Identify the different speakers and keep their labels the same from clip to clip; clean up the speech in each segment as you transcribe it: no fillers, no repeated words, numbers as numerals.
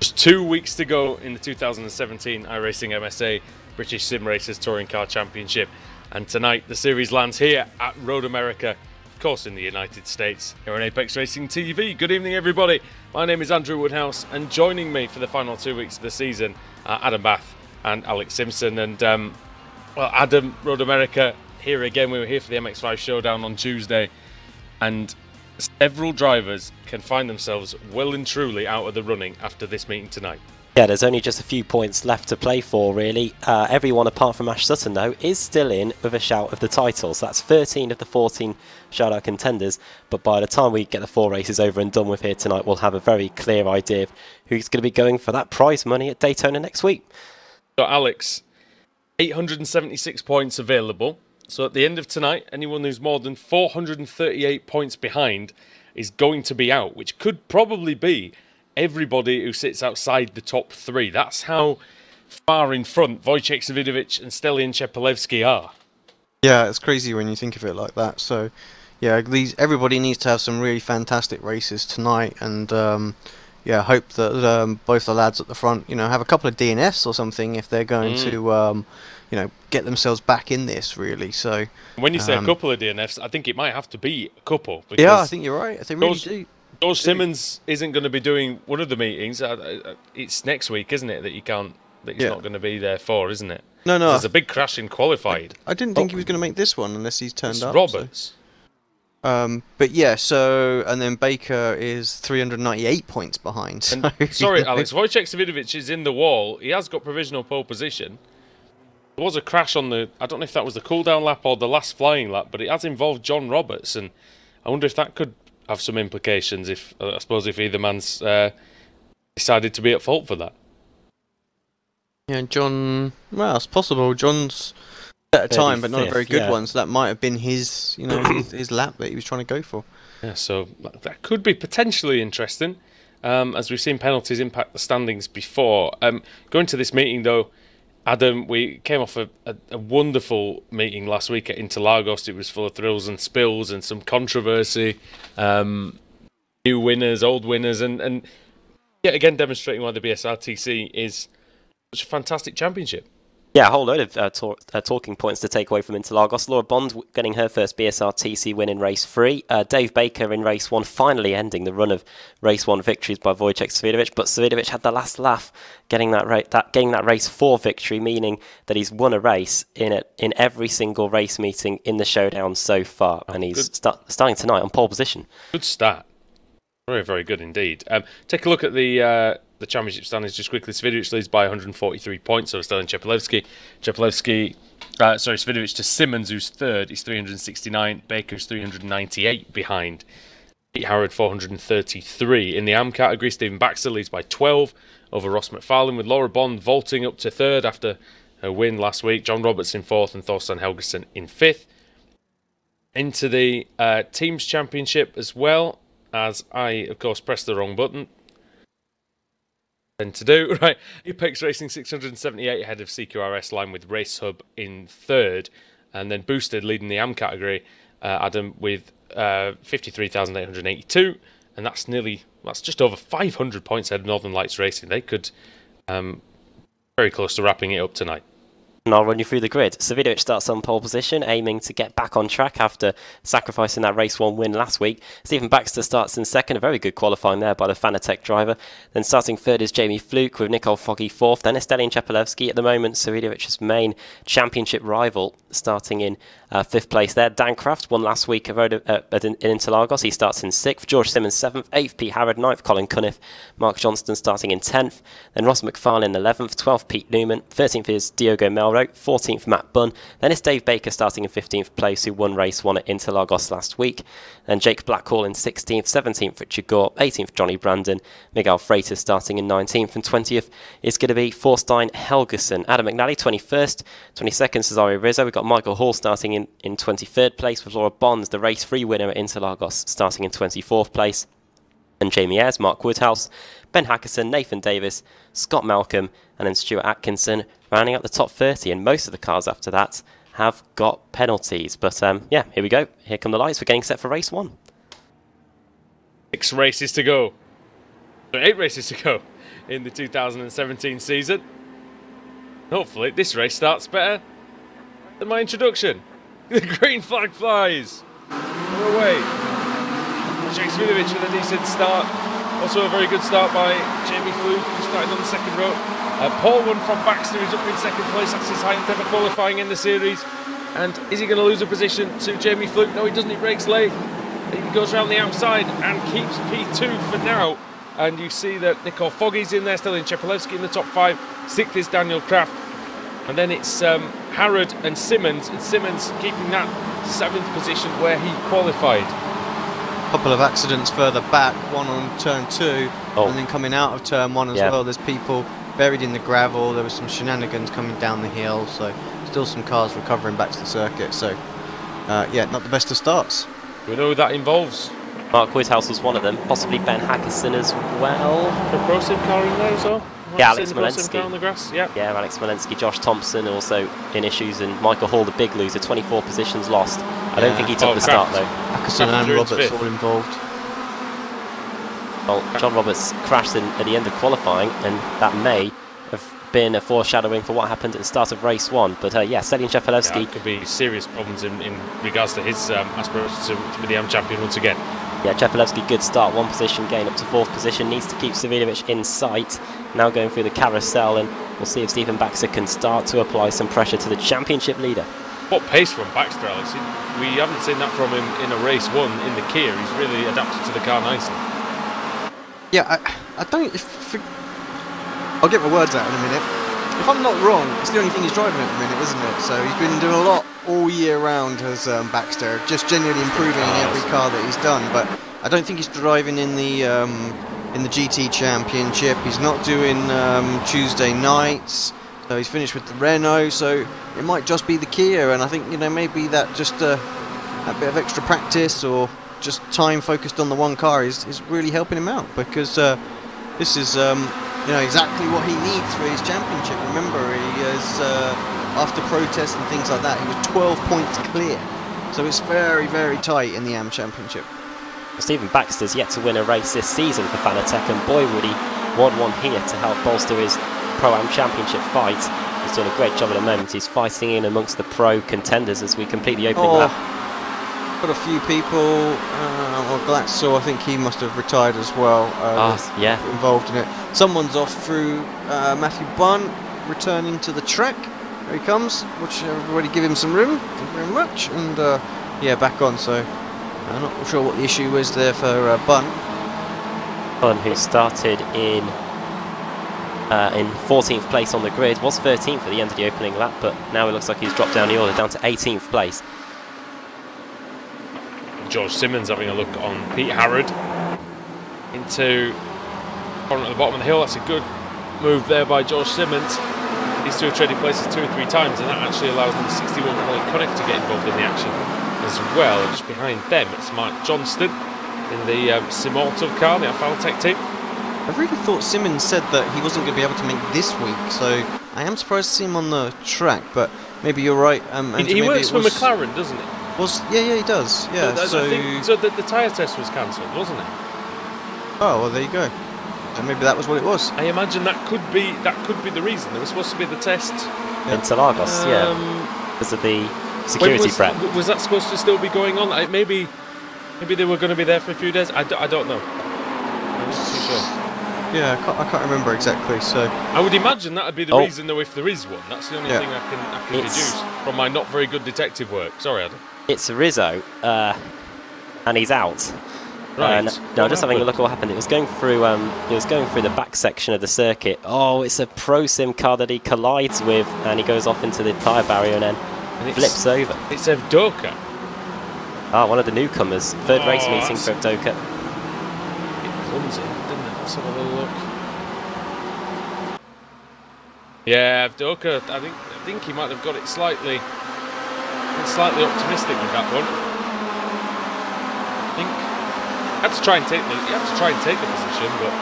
Speaker 1: Just 2 weeks to go in the 2017 iRacing MSA British Sim Racers Touring Car Championship, and tonight the series lands here at Road America, of course in the United States, here on Apex Racing TV. Good evening everybody, my name is Andrew Woodhouse, and joining me for the final 2 weeks of the season are Adam Bath and Alex Simpson. And well, Adam, Road America, here again. We were here for the MX5 Showdown on Tuesday, and several drivers can find themselves well and truly out of the running after this meeting tonight.
Speaker 2: Yeah, there's only just a few points left to play for, really. Everyone apart from Ash Sutton, though, is still in with a shout of the title. So that's 13 of the 14 Showdown contenders. But by the time we get the 4 races over and done with here tonight, we'll have a very clear idea of who's going to be going for that prize money at Daytona next week.
Speaker 1: So, Alex, 876 points available. So at the end of tonight, anyone who's more than 438 points behind is going to be out, which could probably be everybody who sits outside the top 3. That's how far in front Wojciech Savidovic and Stelian Chepelevsky are. Yeah,
Speaker 3: it's crazy when you think of it like that. So, yeah, everybody needs to have some really fantastic races tonight, and yeah, hope that both the lads at the front, have a couple of DNFs or something if they're going to, get themselves back in this, really. So
Speaker 1: when you say a couple of DNFs, I think it might have to be a couple.
Speaker 3: Yeah, I think you're right. They really do.
Speaker 1: George Simmons isn't going to be doing one of the meetings. It's next week, isn't it? That he's not going to be there for, isn't it?
Speaker 3: No.
Speaker 1: There's a big crash in qualified.
Speaker 3: I didn't think he was going to make this one unless he's turned up.
Speaker 1: Roberts.
Speaker 3: So. But yeah, and then Baker is 398 points behind. So,
Speaker 1: sorry, Alex, Wojciech Savidovic is in the wall. He has got provisional pole position. There was a crash on I don't know if that was the cool-down lap or the last flying lap, but it has involved John Roberts, and I wonder if that could have some implications if either man's decided to be at fault for that.
Speaker 3: Yeah, John, well, it's possible. John's at a time, but not a very good one, so that might have been his, his lap that he was trying to go for. Yeah, so that could be potentially interesting, as we've seen penalties impact the standings before. Going to this meeting, though, Adam, we came off a wonderful meeting last week at Interlagos. It was full of thrills and spills and some controversy, new winners, old winners, and yet again demonstrating why the BSRTC is such a fantastic championship.
Speaker 2: Yeah, a whole load of talking points to take away from Interlagos. Laura Bond getting her first BSRTC win in race 3. Dave Baker in race 1, finally ending the run of race 1 victories by Wojciech Savidovic. But Savidovic had the last laugh, getting that race 4 victory, meaning that he's won a race in every single race meeting in the Showdown so far, and he's starting tonight on pole position.
Speaker 1: Good start. Very, very good indeed. Take a look at the championship standings just quickly. Savidovic leads by 143 points over Stelian Chepelevsky. Savidovic to Simmons, who's third, is 369. Baker's 398 behind. Pete Howard 433. In the AM category, Stephen Baxter leads by 12 over Ross McFarlane, with Laura Bond vaulting up to third after her win last week. John Roberts in fourth and Thorstein Helgeson in fifth. Into the Teams Championship as well, as I, of course, pressed the wrong button. To do right, Apex Racing 678 ahead of CQRS line with Race Hub in third, and then Boosted leading the AM category, Adam, with 53,882, and that's just over 500 points ahead of Northern Lights Racing. They could very close to wrapping it up tonight.
Speaker 2: And I'll run you through the grid. Savidovic starts on pole position, aiming to get back on track after sacrificing that race 1 win last week. Stephen Baxter starts in second, a very good qualifying there by the Fanatec driver. Then starting third is Jamie Fluke, with Nicole Foggy fourth. Then Stelian Chepelevsky, at the moment Savidovic's main championship rival, starting in fifth place there. Dan Kraft won last week in Interlagos. He starts in sixth. George Simmons seventh. Eighth, Pete Harrod. Ninth, Colin Cunniff. Mark Johnston starting in 10th. Then Ross McFarlane 11th. 12th, Pete Newman. 13th is Diogo Melro. 14th, Matt Bunn. Then it's Dave Baker starting in 15th place, who won race 1 at Interlagos last week. Then Jake Blackhall in 16th. 17th, Richard Gore. 18th, Johnny Brandon. Miguel Freitas starting in 19th. And 20th is going to be Thorstein Helgeson. Adam McNally 21st. 22nd, Cesario Rizzo. We've got Michael Hall starting in 23rd place, with Laura Bonds, the race 3 winner at Interlagos, starting in 24th place. And Jamie Ayres, Mark Woodhouse, Ben Hackerson, Nathan Davis, Scott Malcolm, and then Stuart Atkinson rounding out the top 30. And most of the cars after that have got penalties. But yeah, here we go. Here come the lights. We're getting set for race 1.
Speaker 1: 6 races to go. 8 races to go in the 2017 season. Hopefully this race starts better than my introduction. The green flag flies. We're away. Chase Vidovic with a decent start. Also a very good start by Jamie Fluke, who started on the second row. Paul won from Baxter, who's up in second place. That's his highest ever qualifying in the series. And is he going to lose a position to Jamie Fluke? No, he doesn't. He breaks late. He goes around the outside and keeps P2 for now. And you see that Nicole Foggy's in there, still in Chepelewski in the top 5. 6th is Daniel Kraft. And then it's Harrod and Simmons keeping that 7th position where he qualified.
Speaker 3: Couple of accidents further back, one on turn 2, and then coming out of turn 1 as well. There's people buried in the gravel. There was some shenanigans coming down the hill, so still some cars recovering back to the circuit. So yeah, not the best of starts.
Speaker 1: We know who that involves.
Speaker 2: Mark Whithouse was one of them, possibly Ben Hackerson as well.
Speaker 1: The Pro Sim car in there as well.
Speaker 2: Yeah, Alex Malensky.
Speaker 1: On the grass. Yeah,
Speaker 2: Alex Malensky, Josh Thompson also in issues, and Michael Hall, the big loser, 24 positions lost. I don't think he took the start though.
Speaker 3: Hackerson and Roberts all involved.
Speaker 2: Well, John Roberts crashed at the end of qualifying, and that may have been a foreshadowing for what happened at the start of race 1. But yeah, Selin Chepelewski.
Speaker 1: Yeah, could be serious problems in regards to his aspirations to be the AM champion once again.
Speaker 2: Yeah, Chepelewski, good start, 1 position gain up to 4th position, needs to keep Savidovic in sight. Now going through the carousel, and we'll see if Stephen Baxter can start to apply some pressure to the championship leader.
Speaker 1: What pace from Baxter, Alex? We haven't seen that from him in a race 1 in the Kia. He's really adapted to the car nicely.
Speaker 3: Yeah, I don't... I'll get my words out in a minute. If I'm not wrong, it's the only thing he's driving at the minute, isn't it? So he's been doing a lot all year round as Baxter, just genuinely improving in every car that he's done. But I don't think he's driving in the GT Championship. He's not doing Tuesday nights. So he's finished with the Renault. So it might just be the Kia, and I think maybe that just a bit of extra practice or just time focused on the one car is really helping him out, because this is exactly what he needs for his championship. Remember, he is after protests and things like that, he was 12 points clear, so it's very, very tight in the AM Championship.
Speaker 2: Stephen Baxter's yet to win a race this season for Fanatec, and boy would he want one here to help bolster his Pro-Am Championship fight. He's doing a great job at the moment. He's fighting in amongst the pro contenders as we complete the opening lap.
Speaker 3: Got a few people. Glatzel, I think he must have retired as well. Involved in it. Someone's off through Matthew Bunn, returning to the track. There he comes. Watch everybody give him some room. Thank you very much. And yeah, back on. So I'm not sure what the issue is there for Bunn.
Speaker 2: Bunn, who started in 14th place on the grid, was 13th at the end of the opening lap, but now it looks like he's dropped down the order, down to 18th place.
Speaker 1: George Simmons having a look on Pete Harrod into at the bottom of the hill. That's a good move there by George Simmons. These two have traded places 2 or 3 times, and that actually allows them 61 Colin Cunniff to get involved in the action as well. Just behind them, it's Mark Johnston in the Simauto car, the Fanatec team.
Speaker 3: I really thought Simmons said that he wasn't going to be able to make this week, so I am surprised to see him on the track, but maybe you're right.
Speaker 1: He works for McLaren, doesn't he?
Speaker 3: Yeah, he does. Yeah.
Speaker 1: So I think the tyre test was cancelled, wasn't it?
Speaker 3: Oh well, there you go. So maybe that was what it was.
Speaker 1: I imagine that could be the reason. There was supposed to be the test
Speaker 2: in Interlagos, because of the security prep.
Speaker 1: Was that supposed to still be going on? Maybe they were going to be there for a few days. I don't know. I'm not too sure.
Speaker 3: Yeah, I can't remember exactly. So
Speaker 1: I would imagine that would be the reason, though, if there is one. That's the only thing I can deduce from my not very good detective work. Sorry, Adam.
Speaker 2: It's Rizzo, and he's out.
Speaker 1: Right.
Speaker 2: No, just having a look at what happened. It was going through. It was going through the back section of the circuit. Oh, it's a Pro Sim car that he collides with, and he goes off into the tyre barrier and then flips over.
Speaker 1: It's Evdoka.
Speaker 2: One of the newcomers. Third race meeting for Evdoka.
Speaker 1: It clumsy, didn't it? Let's have a little look. Yeah, Evdoka. I think he might have got it slightly optimistic with that one. I think you have to try and take the position, but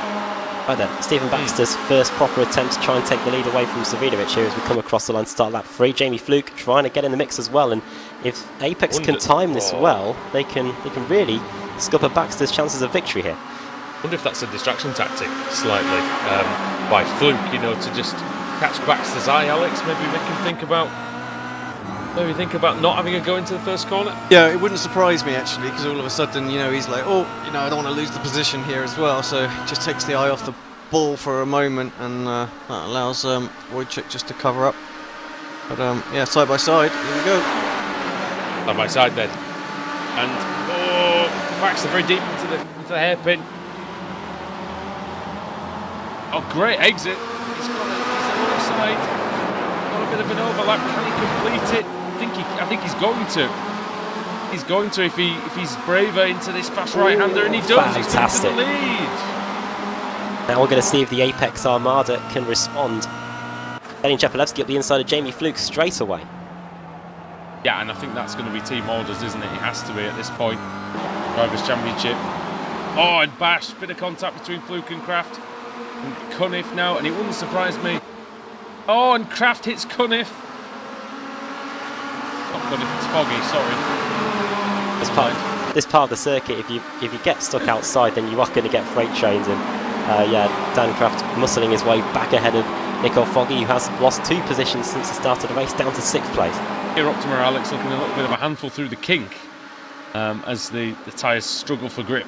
Speaker 2: right then, Stephen Baxter's first proper attempt to try and take the lead away from Savidovic here as we come across the line to start lap 3. Jamie Fluke trying to get in the mix as well, and if Apex can time this well, they can really scupper Baxter's chances of victory here.
Speaker 1: wonder if that's a distraction tactic, slightly, by Fluke, you know, to just catch Baxter's eye. Alex, maybe we can think about not having a go into the first corner.
Speaker 3: Yeah, it wouldn't surprise me actually, because all of a sudden, you know, he's like, oh, you know, I don't want to lose the position here as well, so just takes the eye off the ball for a moment, and that allows Wojciech just to cover up. But yeah, side by side, here we go.
Speaker 1: Side by side then, and Baxter very deep into the hairpin. Oh, great exit! He's on the side. Got a bit of an overlap. Can he complete it? I think he's going to. He's going to if he's braver into this fast right-hander, and he does.
Speaker 2: Fantastic.
Speaker 1: He's into the lead.
Speaker 2: Now we're going to see if the Apex Armada can respond. Stallion Chepelevsky up the inside of Jamie Fluke straight away.
Speaker 1: Yeah, and I think that's going to be team orders, isn't it? It has to be at this point. Drivers' Championship. Oh, and Bash, bit of contact between Fluke and Kraft. And Cunniff now, and it wouldn't surprise me. Oh, and Kraft hits Cunniff. Not Cunniff, it's Foggy, sorry.
Speaker 2: This part of the circuit, if you get stuck outside, then you are going to get freight trains in. Yeah, Dan Kraft muscling his way back ahead of Nico Foggy, who has lost 2 positions since the start of the race, down to 6th place.
Speaker 1: Here Optima Alex looking a little bit of a handful through the kink as the tyres struggle for grip.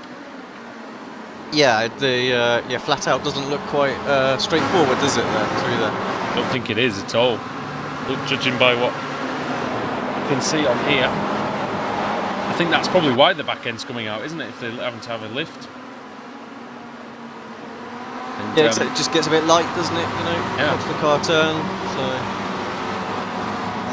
Speaker 3: Yeah, the flat out doesn't look quite straightforward, does it? Through there.
Speaker 1: I don't think it is at all. Look, judging by what you can see on here, I think that's probably why the back end's coming out, isn't it? If they're having to have a lift. And,
Speaker 3: yeah, it just gets a bit light, doesn't it? You know, once the car turn. So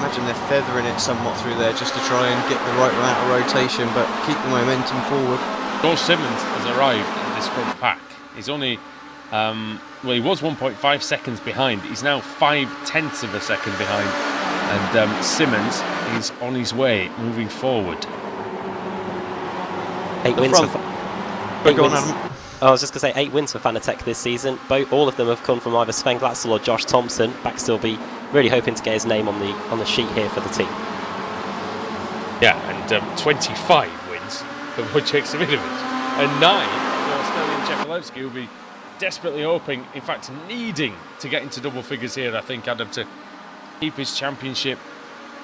Speaker 3: imagine they're feathering it somewhat through there just to try and get the right amount of rotation, but keep the momentum forward.
Speaker 1: Josh Simmons has arrived in this front pack. He's only, well, he was 1.5 seconds behind. He's now 0.5 of a second behind, and Simmons is on his way, moving forward.
Speaker 2: 8 wins. I was just going to say 8 wins for Fanatec this season. All of them have come from either Sven Glatzel or Josh Thompson. Baxter will be really hoping to get his name on the sheet here for the team.
Speaker 1: Yeah, and 25 wins for Wojciech Savidovic, and 9 for Stallion Chepelevsky, who will be desperately hoping, in fact needing to get into double figures here, I think, Adam, to keep his championship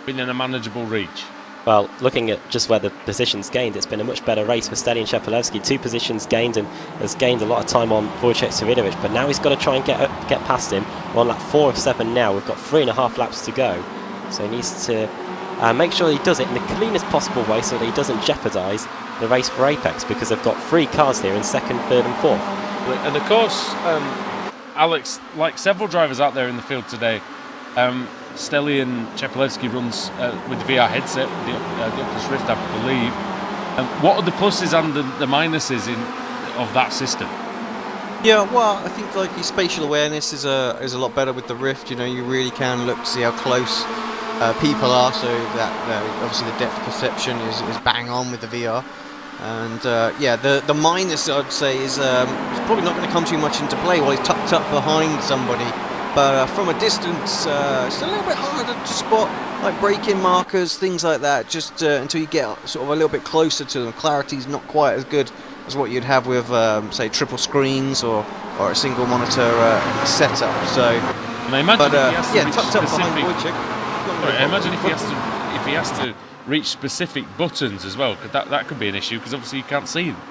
Speaker 1: within a manageable reach.
Speaker 2: Well, looking at just where the positions gained, it's been a much better race for Stallion Chepelevsky. 2 positions gained, and has gained a lot of time on Wojciech Savidovic, but now he's got to try and get past him. We're on lap 4 of 7 now. We've got 3.5 laps to go, so he needs to make sure he does it in the cleanest possible way so that he doesn't jeopardise the race for Apex, because they've got 3 cars here in 2nd, 3rd and 4th.
Speaker 1: And of course, Alex, like several drivers out there in the field today, Stallion Chepelevsky runs with the VR headset, the Oculus Rift, I believe. What are the pluses and the minuses of that system?
Speaker 3: Yeah, well, I think like your spatial awareness is a lot better with the Rift. You know, you really can look to see how close people are, so that obviously the depth perception is bang on with the VR. And yeah, the minus I'd say is it's probably not going to come too much into play while he's tucked up behind somebody. But from a distance, it's a little bit harder to spot, like braking markers, things like that, just until you get sort of a little bit closer to them. Clarity's not quite as good as what you'd have with, say, triple screens or a single monitor setup. So,
Speaker 1: and I imagine
Speaker 3: tucked up behind Wojciech.
Speaker 1: I imagine if he has to reach specific buttons as well, because that could be an issue, because obviously you can't see them.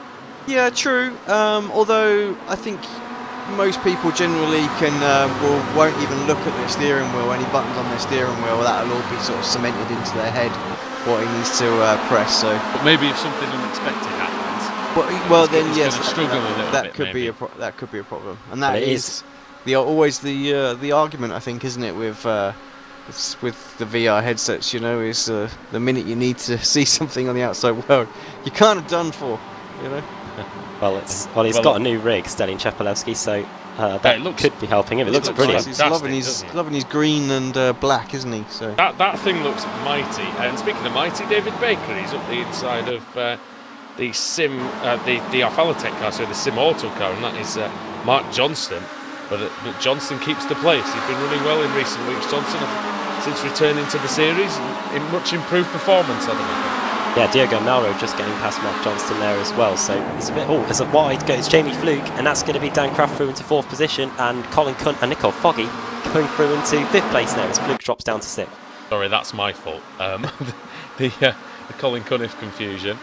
Speaker 1: Yeah,
Speaker 3: true. Although I think most people generally won't even look at their steering wheel, any buttons on their steering wheel. That'll all be sort of cemented into their head what he needs to press. So,
Speaker 1: but maybe if something unexpected happens,
Speaker 3: well then yes,
Speaker 1: struggle a little
Speaker 3: that
Speaker 1: bit,
Speaker 3: could
Speaker 1: maybe.
Speaker 3: That could be a problem, and that is always the argument, I think, isn't it, with the VR headsets? You know, is the minute you need to see something on the outside world, you're kind of done for, you know.
Speaker 2: Well, he's got a new rig, Stallion Chepelevsky, so that could be helping him. It looks brilliant.
Speaker 3: He's loving his green and black, isn't he? So
Speaker 1: that thing looks mighty. And speaking of mighty, David Baker, he's up the inside of the Sim, the Alphalatech car, so the Sim Auto car, and that is Mark Johnston. But Johnston keeps the place. He's been running well in recent weeks. Johnston, since returning to the series, in much improved performance, I think.
Speaker 2: Yeah, Diogo Melro just getting past Mark Johnston there as well. So it's a bit. Oh, as a wide goes Jamie Fluke, and that's going to be Dan Craft through into 4th position, and Colin Cunt and Nicole Foggy going through into 5th place now as Fluke drops down to 6th.
Speaker 1: Sorry, that's my fault. The Colin Cunniff confusion.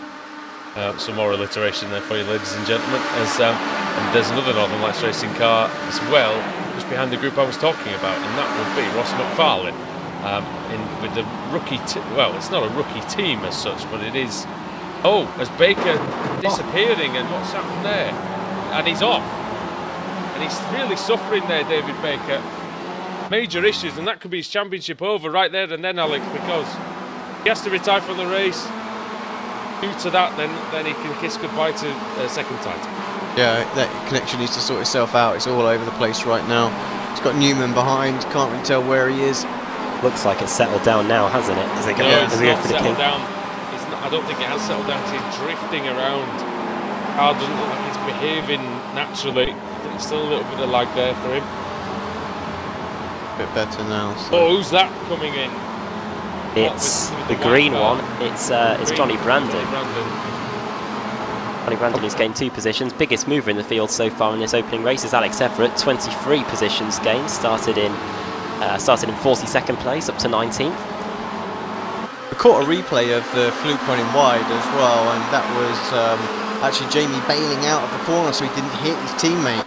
Speaker 1: Some more alliteration there for you, ladies and gentlemen. As and there's another Northern Lights Racing car as well, just behind the group I was talking about, and that would be Ross McFarlane. With the rookie, well, it's not a rookie team as such, but it is. Oh, as Baker disappearing, and what's happened there? And he's off, and he's really suffering there, David Baker. Major issues, and that could be his championship over right there and then, Alex, because he has to retire from the race. Due to that, then he can kiss goodbye to second title. Yeah,
Speaker 3: that connection needs to sort itself out. It's all over the place right now. He's got Newman behind. Can't really tell where he is.
Speaker 2: Looks like it's settled down now, hasn't it? As they go,
Speaker 1: it's not settled down. It's not, I don't think it has settled down. He's drifting around. Car doesn't look like he's behaving naturally. I think there's still a little bit of lag there for him.
Speaker 3: A bit better now. So.
Speaker 1: Oh, who's that coming in?
Speaker 2: It's the green one. It's Johnny Brandon. Johnny Brandon has gained 2 positions. Biggest mover in the field so far in this opening race is Alex Everett. 23 positions gained. Started in 42nd place up to 19th.
Speaker 3: We caught a replay of the Fluke running wide as well, and that was actually Jamie bailing out of the corner so he didn't hit his teammate.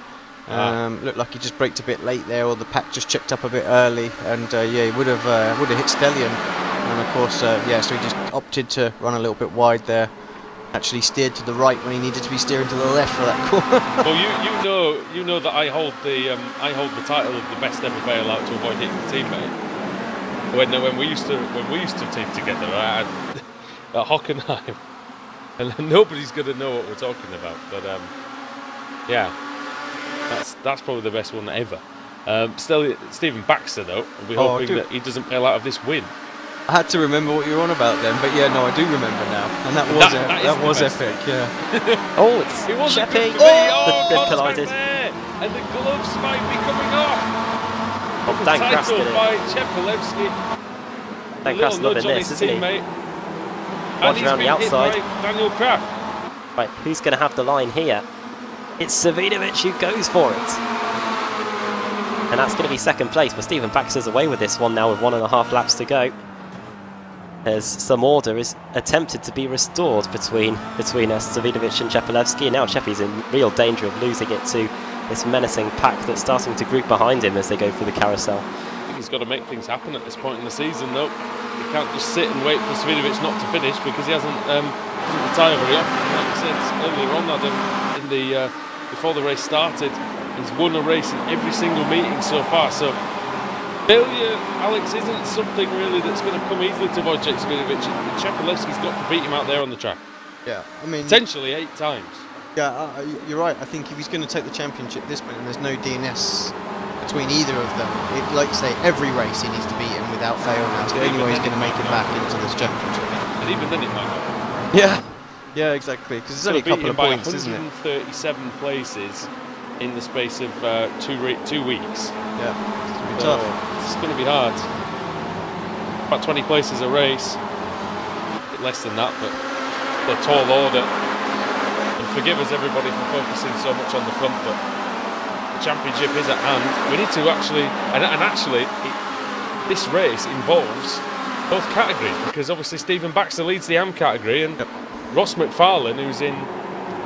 Speaker 3: Looked like he just braked a bit late there, or the pack just checked up a bit early, and yeah, he would have hit Stellion. And of course, yeah, so he just opted to run a little bit wide there. Actually steered to the right when he needed to be steering to the left for that corner.
Speaker 1: Well, you know that I hold the title of the best ever bailout to avoid hitting the teammate. When we used to team together at Hockenheim, and nobody's going to know what we're talking about. But yeah, that's probably the best one ever. Still, Stephen Baxter though, we're hoping that he doesn't bail out of this win.
Speaker 3: I had to remember what you were on about then, but yeah, no, I do remember now, and that was epic, yeah.
Speaker 2: Oh, it's Sheppy.
Speaker 1: They've collided, and the gloves might be coming off.
Speaker 2: Oh, Dan Craft did it.
Speaker 1: By Chepelevsky.
Speaker 2: Dan Craft's loving this, isn't he? Watch around the outside.
Speaker 1: Daniel Craft.
Speaker 2: Right, who's going to have the line here? It's Savinovic who goes for it. And that's going to be 2nd place, but Stephen Baxter's away with this one now with 1.5 laps to go. As some order is attempted to be restored between Savinovic and Chepelevsky. Now Cheppy's in real danger of losing it to this menacing pack that's starting to group behind him as they go through the carousel.
Speaker 1: I think he's got to make things happen at this point in the season, though. He can't just sit and wait for Savinovic not to finish because he hasn't retired very often. Like I said earlier on, Adam, in the before the race started, he's won a race in every single meeting so far. So failure, Alex, isn't something really that's going to come easily to Wojciech Savinovic. Chepelevsky's got to beat him out there on the track. Yeah, I mean, potentially 8 times.
Speaker 3: Yeah, you're right. I think if he's going to take the championship this point, and there's no DNS between either of them, like you say, every race he needs to beat him without fail now. It's the only way he's going to make it back into this championship.
Speaker 1: And even then it might not.
Speaker 3: Yeah, exactly. Because it's only a couple of points, isn't it?
Speaker 1: 137 places in the space of 2 weeks.
Speaker 3: Yeah, it's going to be tough.
Speaker 1: It's going to be hard. About 20 places a race. A bit less than that, but a tall order. And forgive us, everybody, for focusing so much on the front, but the championship is at hand. We need to actually, this race involves both categories, because obviously Stephen Baxter leads the AM category, and Ross McFarlane,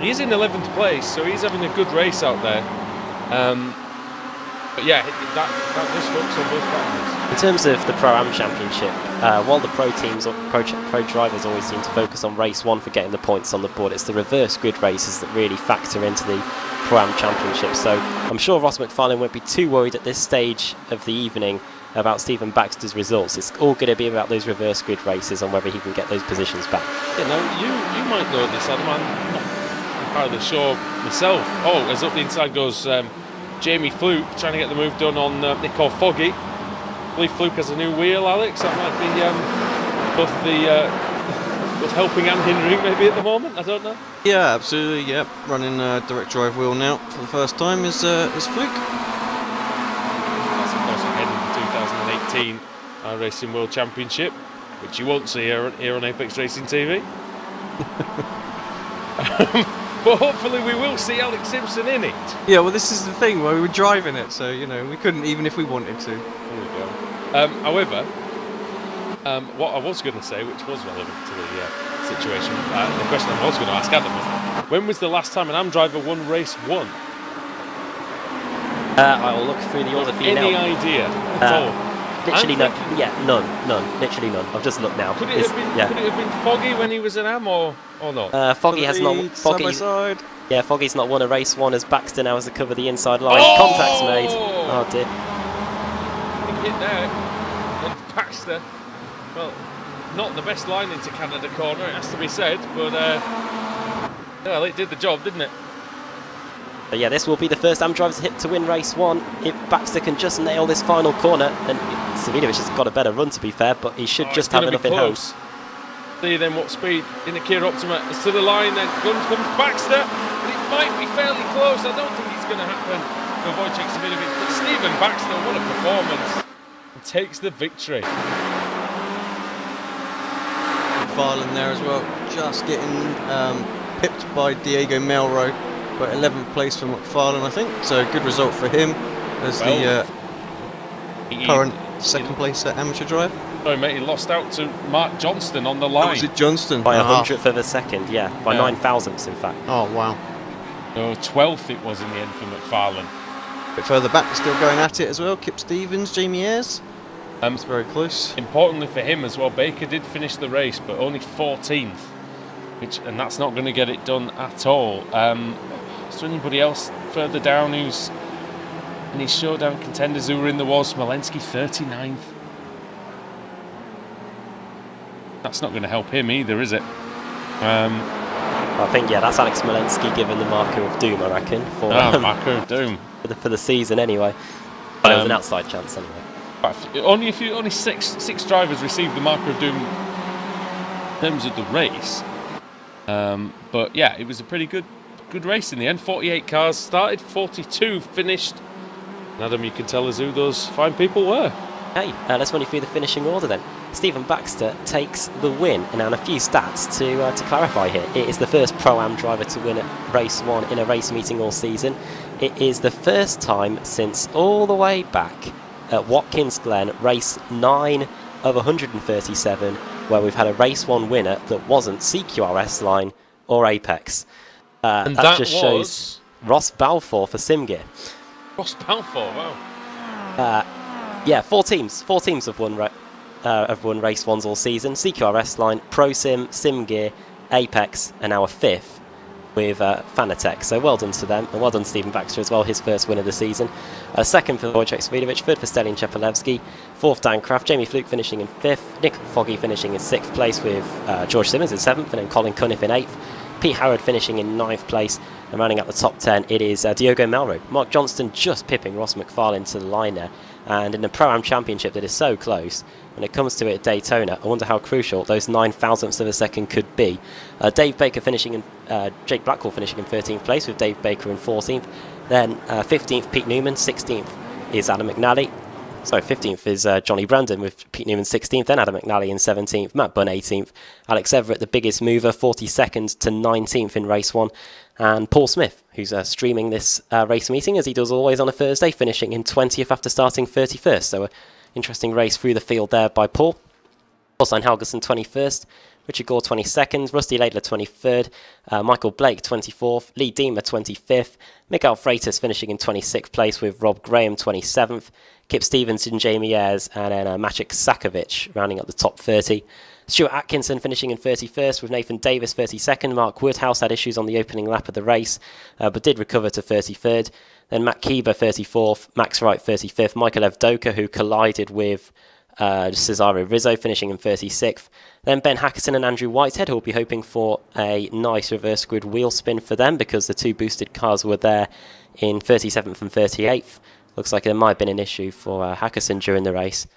Speaker 1: he's in 11th place, so he's having a good race out there. But yeah, that does focus on both categories.
Speaker 2: In terms of the Pro-Am Championship, while the pro teams or pro drivers always seem to focus on race 1 for getting the points on the board, it's the reverse grid races that really factor into the Pro-Am Championship. So I'm sure Ross McFarlane won't be too worried at this stage of the evening about Stephen Baxter's results. It's all going to be about those reverse grid races and whether he can get those positions back.
Speaker 1: Yeah, now you might know this, Adam. I'm not entirely sure myself. Oh, as up the inside goes Jamie Fluke, trying to get the move done on Nicole Foggy. I believe Fluke has a new wheel, Alex. That might be both helping and hindering maybe at the moment. I don't know.
Speaker 3: Yeah, absolutely. Yep, running direct drive wheel now for the first time is Fluke.
Speaker 1: That's of course ahead of the 2018 iRacing World Championship, which you won't see here on Apex Racing TV. But hopefully we will see Alex Simpson in it.
Speaker 3: Yeah, well, this is the thing. Well, we were driving it, so you know we couldn't even if we wanted to.
Speaker 1: There we go. However, what I was going to say, which was relevant to the situation, the question I was going to ask Adam was, when was the last time an AM driver won race 1?
Speaker 2: I will look through the order for you now.
Speaker 1: Any idea at all?
Speaker 2: Literally none. Yeah, none. Literally none. I've just looked now.
Speaker 1: Could it have been Foggy when he was an AM or not?
Speaker 2: Foggy has not. Foggy.
Speaker 3: Side.
Speaker 2: Yeah, Foggy's not won a race 1 as Baxter now has to cover the inside line. Contact's made. Oh dear.
Speaker 1: Big hit there. And Baxter, well, not the best line into Canada corner, it has to be said, but well, it did the job, didn't it?
Speaker 2: But yeah, this will be the first AM driver's hit to win race 1. If Baxter can just nail this final corner, and Savinovic has got a better run to be fair, but he should just have enough in hope.
Speaker 1: See then what speed in the Kia Optima is to the line, then comes Baxter, and it might be fairly close. I don't think it's going to happen for Wojciech Savinovic, but Stephen Baxter, what a performance, and takes the victory.
Speaker 3: McFarlane there as well, just getting pipped by Diego Melro. But 11th place for McFarlane, I think. So a good result for him as the current second place amateur driver.
Speaker 1: Sorry, mate, he lost out to Mark Johnston on the line.
Speaker 3: Oh, was it Johnston?
Speaker 2: By 100th of a second, yeah. By 9,000ths, in fact.
Speaker 3: Oh, wow.
Speaker 1: No, 12th it was in the end for McFarlane.
Speaker 3: A bit further back, still going at it as well. Kip Stevens, Jamie Ayres. It's very close.
Speaker 1: Importantly for him as well, Baker did finish the race, but only 14th. And that's not going to get it done at all. Is there anybody else further down who's any showdown contenders who were in the war? Smolenski 39th. That's not going to help him either, is it?
Speaker 2: I think, yeah, that's Alex Smolenski given the marker of doom, I reckon. For,
Speaker 1: marker of doom.
Speaker 2: For the season, anyway. But it was an outside chance, anyway.
Speaker 1: Only six drivers received the marker of doom in terms of the race. But yeah, it was a pretty good race in the end. 48 cars started, 42 finished. And Adam, you can tell us who those fine people were.
Speaker 2: Hey, let's run you through the finishing order then. Stephen Baxter takes the win, and a few stats to clarify here. It is the first Pro-Am driver to win at race 1 in a race meeting all season. It is the first time since all the way back at Watkins Glen, race 9 of 137, where we've had a race 1 winner that wasn't CQRS line or Apex.
Speaker 1: And
Speaker 2: that just shows Ross Balfour for Simgear.
Speaker 1: Ross Balfour, wow.
Speaker 2: Yeah, four teams have won race 1s all season. CQRS line, Pro Sim, Simgear, Apex, and now a 5th with Fanatec. So well done to them, and well done to Stephen Baxter as well, his first win of the season. Second for Wojciech Savinovic, third for Stelin Chepelewski, fourth Dan Kraft, Jamie Fluke finishing in 5th, Nick Foggy finishing in 6th place with George Simmons in 7th, and then Colin Cunniff in 8th. Pete Howard finishing in 9th place, and rounding out the top 10 it is Diogo Melro. Mark Johnston just pipping Ross McFarlane to the line there, and in the Pro-Am Championship that is so close, when it comes to it at Daytona, I wonder how crucial those 9,000ths of a second could be. Dave Baker finishing in, Jake Blackwell finishing in 13th place with Dave Baker in 14th, then 15th Pete Newman, 16th is Adam McNally. Sorry, 15th is Johnny Brandon with Pete Newman 16th, then Adam McNally in 17th, Matt Bunn 18th, Alex Everett, the biggest mover, 42nd to 19th in race 1, and Paul Smith, who's streaming this race meeting, as he does always on a Thursday, finishing in 20th after starting 31st. So an interesting race through the field there by Paul. Thorstein Helgeson 21st, Richard Gore 22nd, Rusty Laidler 23rd, Michael Blake 24th, Lee Deemer 25th, Mikael Freitas finishing in 26th place with Rob Graham 27th, Kip Stevenson, Jamie Ayres, and then Maciek Sakovic rounding up the top 30. Stuart Atkinson finishing in 31st with Nathan Davis 32nd. Mark Woodhouse had issues on the opening lap of the race, but did recover to 33rd. Then Matt Keeber 34th, Max Wright 35th, Michael Evdoka, who collided with Cesaro Rizzo, finishing in 36th. Then Ben Hackerson and Andrew Whitehead, who will be hoping for a nice reverse grid wheel spin for them, because the two boosted cars were there in 37th and 38th. Looks like there might have been an issue for Hackerson during the race.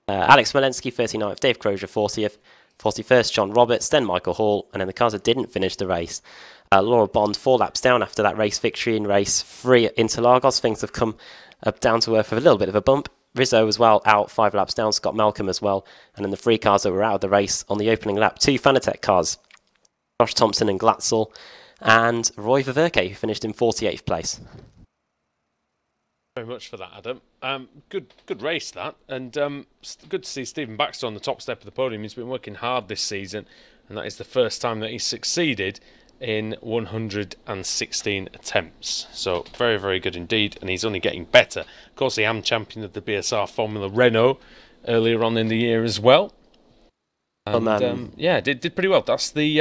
Speaker 2: Alex Smolensky 39th, Dave Crozier 40th, 41st John Roberts, then Michael Hall, and then the cars that didn't finish the race. Laura Bond 4 laps down after that race victory in race 3 at Interlagos. Things have come up down to earth with a little bit of a bump. Rizzo as well out 5 laps down, Scott Malcolm as well, and then the 3 cars that were out of the race on the opening lap, 2 Fanatec cars. Josh Thompson and Glatzel, and Roy Ververke, who finished in 48th place.
Speaker 1: Very much for that, Adam. Good race that, and good to see Stephen Baxter on the top step of the podium. He's been working hard this season, and that is the first time that he's succeeded in 116 attempts. So very, very good indeed, and he's only getting better. Of course, he am champion of the BSR Formula Renault earlier on in the year as well. And yeah, did pretty well. That's the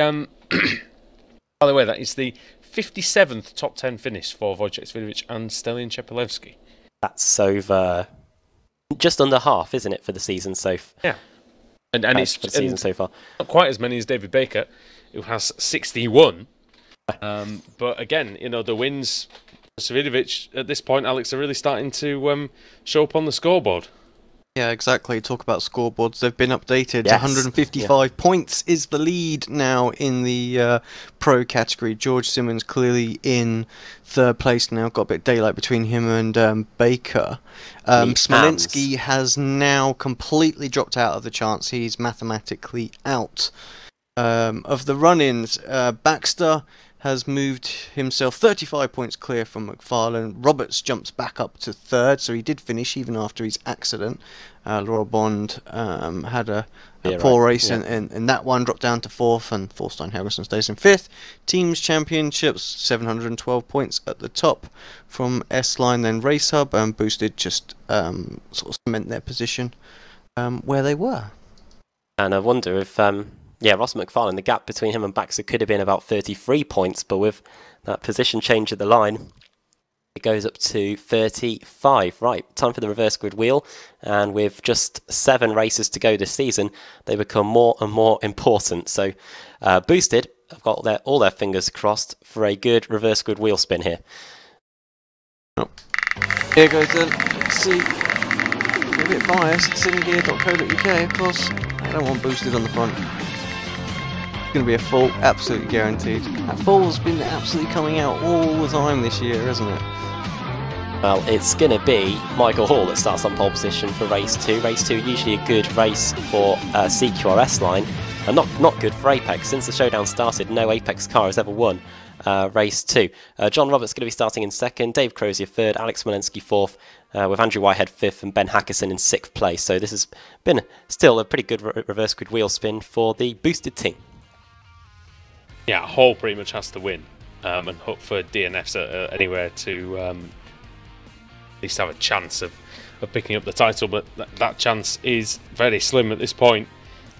Speaker 1: by the way, that is the 57th top 10 finish for Wojciech Swidovic and Stelian Chepelewski.
Speaker 2: That's over just under half, isn't it, for the season so far?
Speaker 1: Yeah. And it's
Speaker 2: for the season so far.
Speaker 1: Not quite as many as David Baker, who has 61. But again, you know, the wins for Swidovic at this point, Alex, are really starting to show up on the scoreboard.
Speaker 3: Yeah, exactly. Talk about scoreboards. They've been updated.
Speaker 2: Yes.
Speaker 3: 155 points is the lead now in the pro category. George Simmons clearly in third place now. Got a bit of daylight between him and Baker. Smolinski has now completely dropped out of the chance. He's mathematically out of the run-ins. Baxter has moved himself 35 points clear from McFarlane. Roberts jumps back up to third, so he did finish even after his accident. Laura Bond had a poor race in that one, dropped down to fourth, and Thorstein Helgeson stays in fifth. Teams Championships, 712 points at the top from S-Line, then Race Hub, and Boosted just sort of cement their position where they were.
Speaker 2: And I wonder if... yeah, Ross McFarlane, the gap between him and Baxter could have been about 33 points, but with that position change at the line, it goes up to 35. Right, time for the reverse grid wheel, and with just 7 races to go this season, they become more and more important. So, Boosted have got all their fingers crossed for a good reverse grid wheel spin here.
Speaker 3: Oh. Here goes the, see, a bit biased, cinegear.co.uk, of course. I don't want Boosted on the front. Going to be a fall, absolutely guaranteed. That fall's been absolutely coming out all the time this year, isn't it?
Speaker 2: Well, it's going to be Michael Hall that starts on pole position for race 2. Race 2 usually a good race for CQRS line, and not good for Apex. Since the Showdown started, no Apex car has ever won race 2. John Roberts going to be starting in second, Dave Crozier third, Alex Smolinski fourth, with Andrew Whitehead fifth and Ben Hackerson in sixth place. So this has been still a pretty good reverse grid wheel spin for the Boosted team.
Speaker 1: Yeah, Hall pretty much has to win and hope for DNFs anywhere to at least have a chance of picking up the title, but that chance is very slim at this point.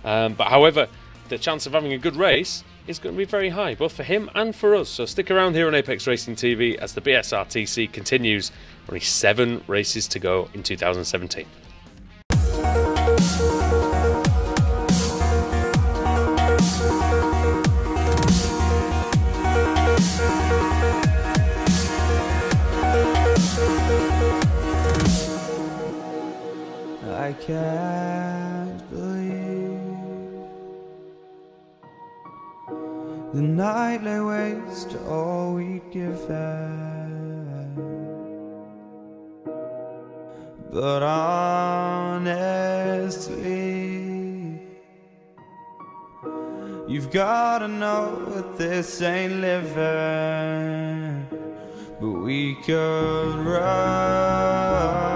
Speaker 1: But however, the chance of having a good race is going to be very high, both for him and for us. So stick around here on Apex Racing TV as the BSRTC continues. Only 7 races to go in 2017.
Speaker 4: I can't believe the night lay waste to all we'd given, but honestly, you've gotta know that this ain't living, but we could run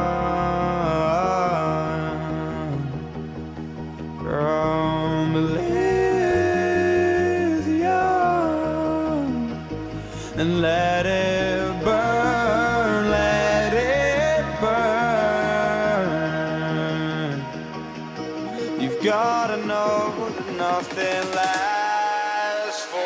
Speaker 4: from Elysium and let it burn, let it burn. You've gotta know that nothing lasts forever.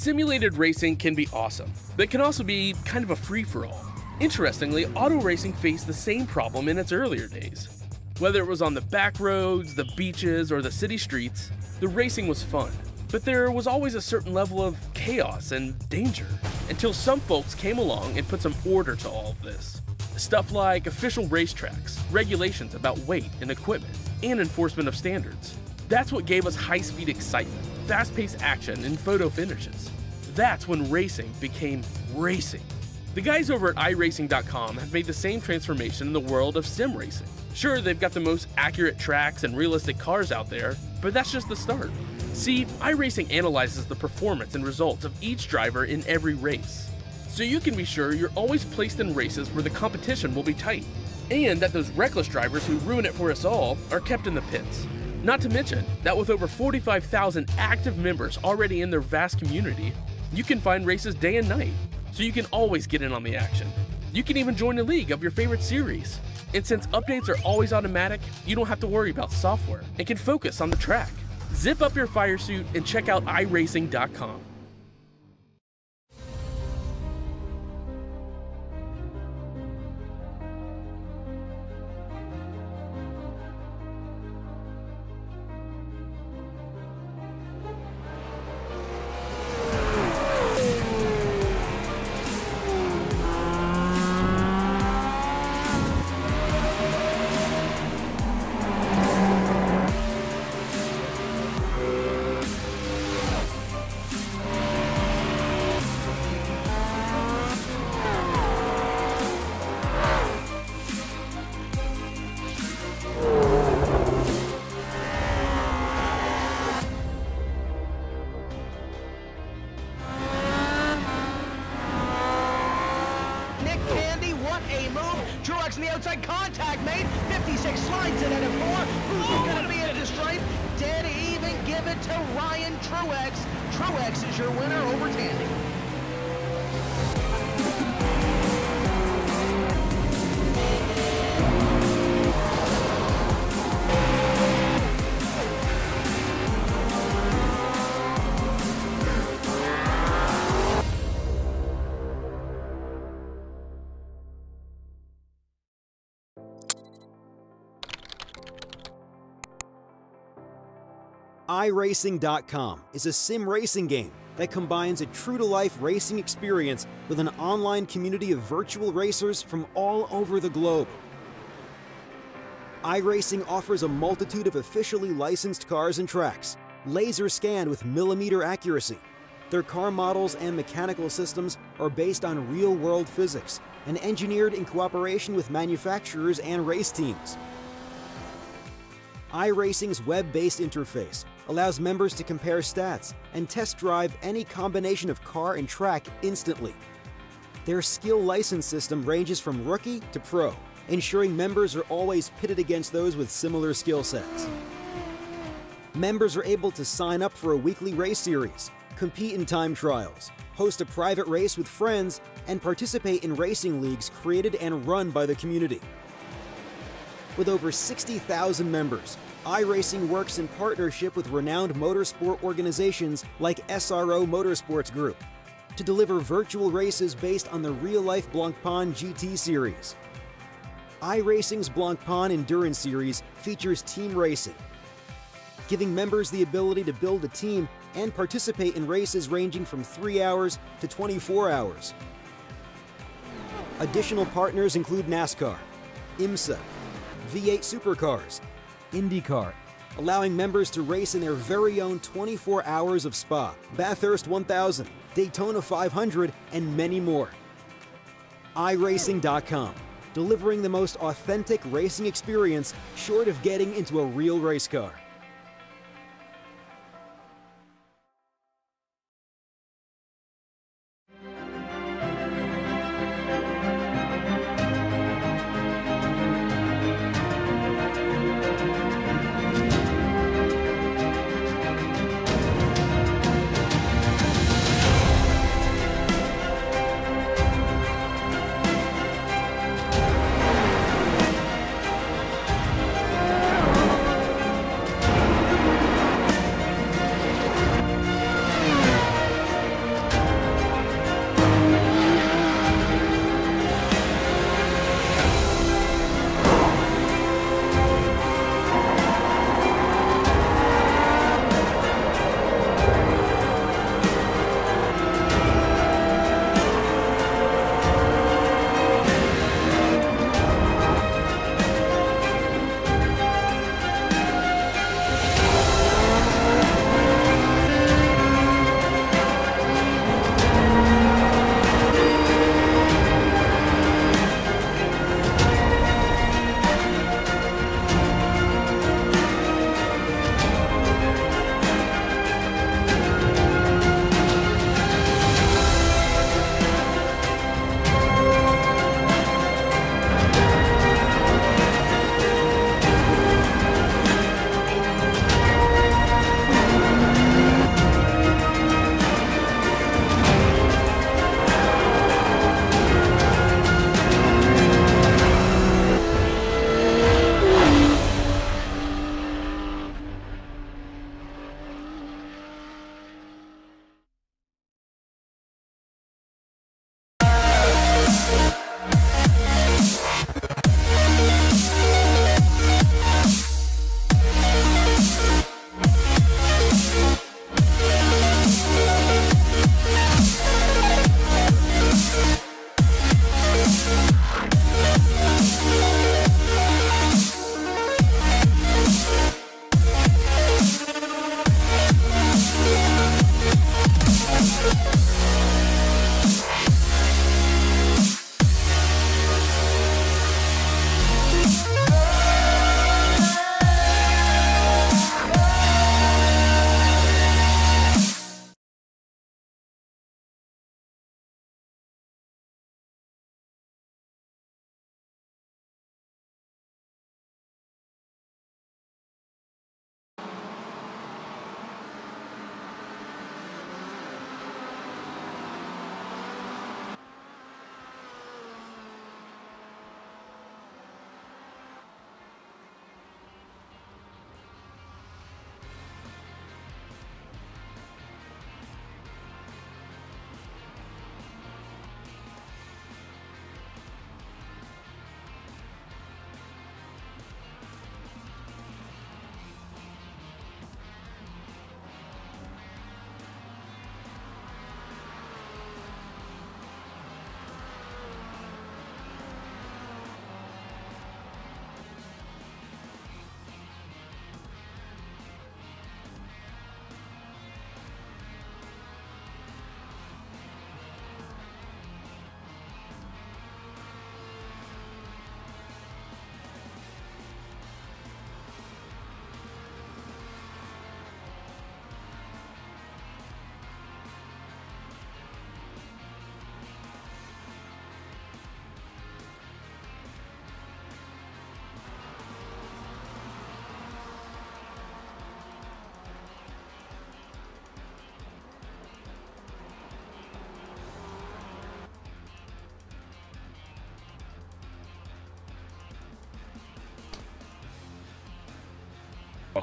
Speaker 5: Simulated racing can be awesome, but it can also be kind of a free-for-all. Interestingly, auto racing faced the same problem in its earlier days. Whether it was on the back roads, the beaches, or the city streets, the racing was fun. But there was always a certain level of chaos and danger, until some folks came along and put some order to all of this. Stuff like official racetracks, regulations about weight and equipment, and enforcement of standards. That's what gave us high-speed excitement, fast-paced action, and photo finishes. That's when racing became racing. The guys over at iRacing.com have made the same transformation in the world of sim racing. Sure, they've got the most accurate tracks and realistic cars out there, but that's just the start. See, iRacing analyzes the performance and results of each driver in every race, so you can be sure you're always placed in races where the competition will be tight, and that those reckless drivers who ruin it for us all are kept in the pits. Not to mention that with over 45,000 active members already in their vast community, you can find races day and night, so you can always get in on the action. You can even join a league of your favorite series. And since updates are always automatic, you don't have to worry about software and can focus on the track. Zip up your fire suit and check out iRacing.com.
Speaker 6: Truex in the outside, contact made. 56 slides it at a 4. Who's going to be at the stripe? Dead even, give it to Ryan Truex. Truex is your winner over Tandy.
Speaker 7: iRacing.com is a sim racing game that combines a true-to-life racing experience with an online community of virtual racers from all over the globe. iRacing offers a multitude of officially licensed cars and tracks, laser scanned with millimeter accuracy. Their car models and mechanical systems are based on real-world physics and engineered in cooperation with manufacturers and race teams. iRacing's web-based interface allows members to compare stats and test drive any combination of car and track instantly. Their skill license system ranges from rookie to pro, ensuring members are always pitted against those with similar skill sets. Members are able to sign up for a weekly race series, compete in time trials, host a private race with friends, and participate in racing leagues created and run by the community. With over 60,000 members, iRacing works in partnership with renowned motorsport organizations like SRO Motorsports Group to deliver virtual races based on the real-life Blancpain GT series. iRacing's Blancpain Endurance Series features team racing, giving members the ability to build a team and participate in races ranging from 3 hours to 24 hours. Additional partners include NASCAR, IMSA, V8 Supercars, IndyCar, allowing members to race in their very own 24 hours of Spa, Bathurst 1000, Daytona 500, and many more. iRacing.com, delivering the most authentic racing experience short of getting into a real race car.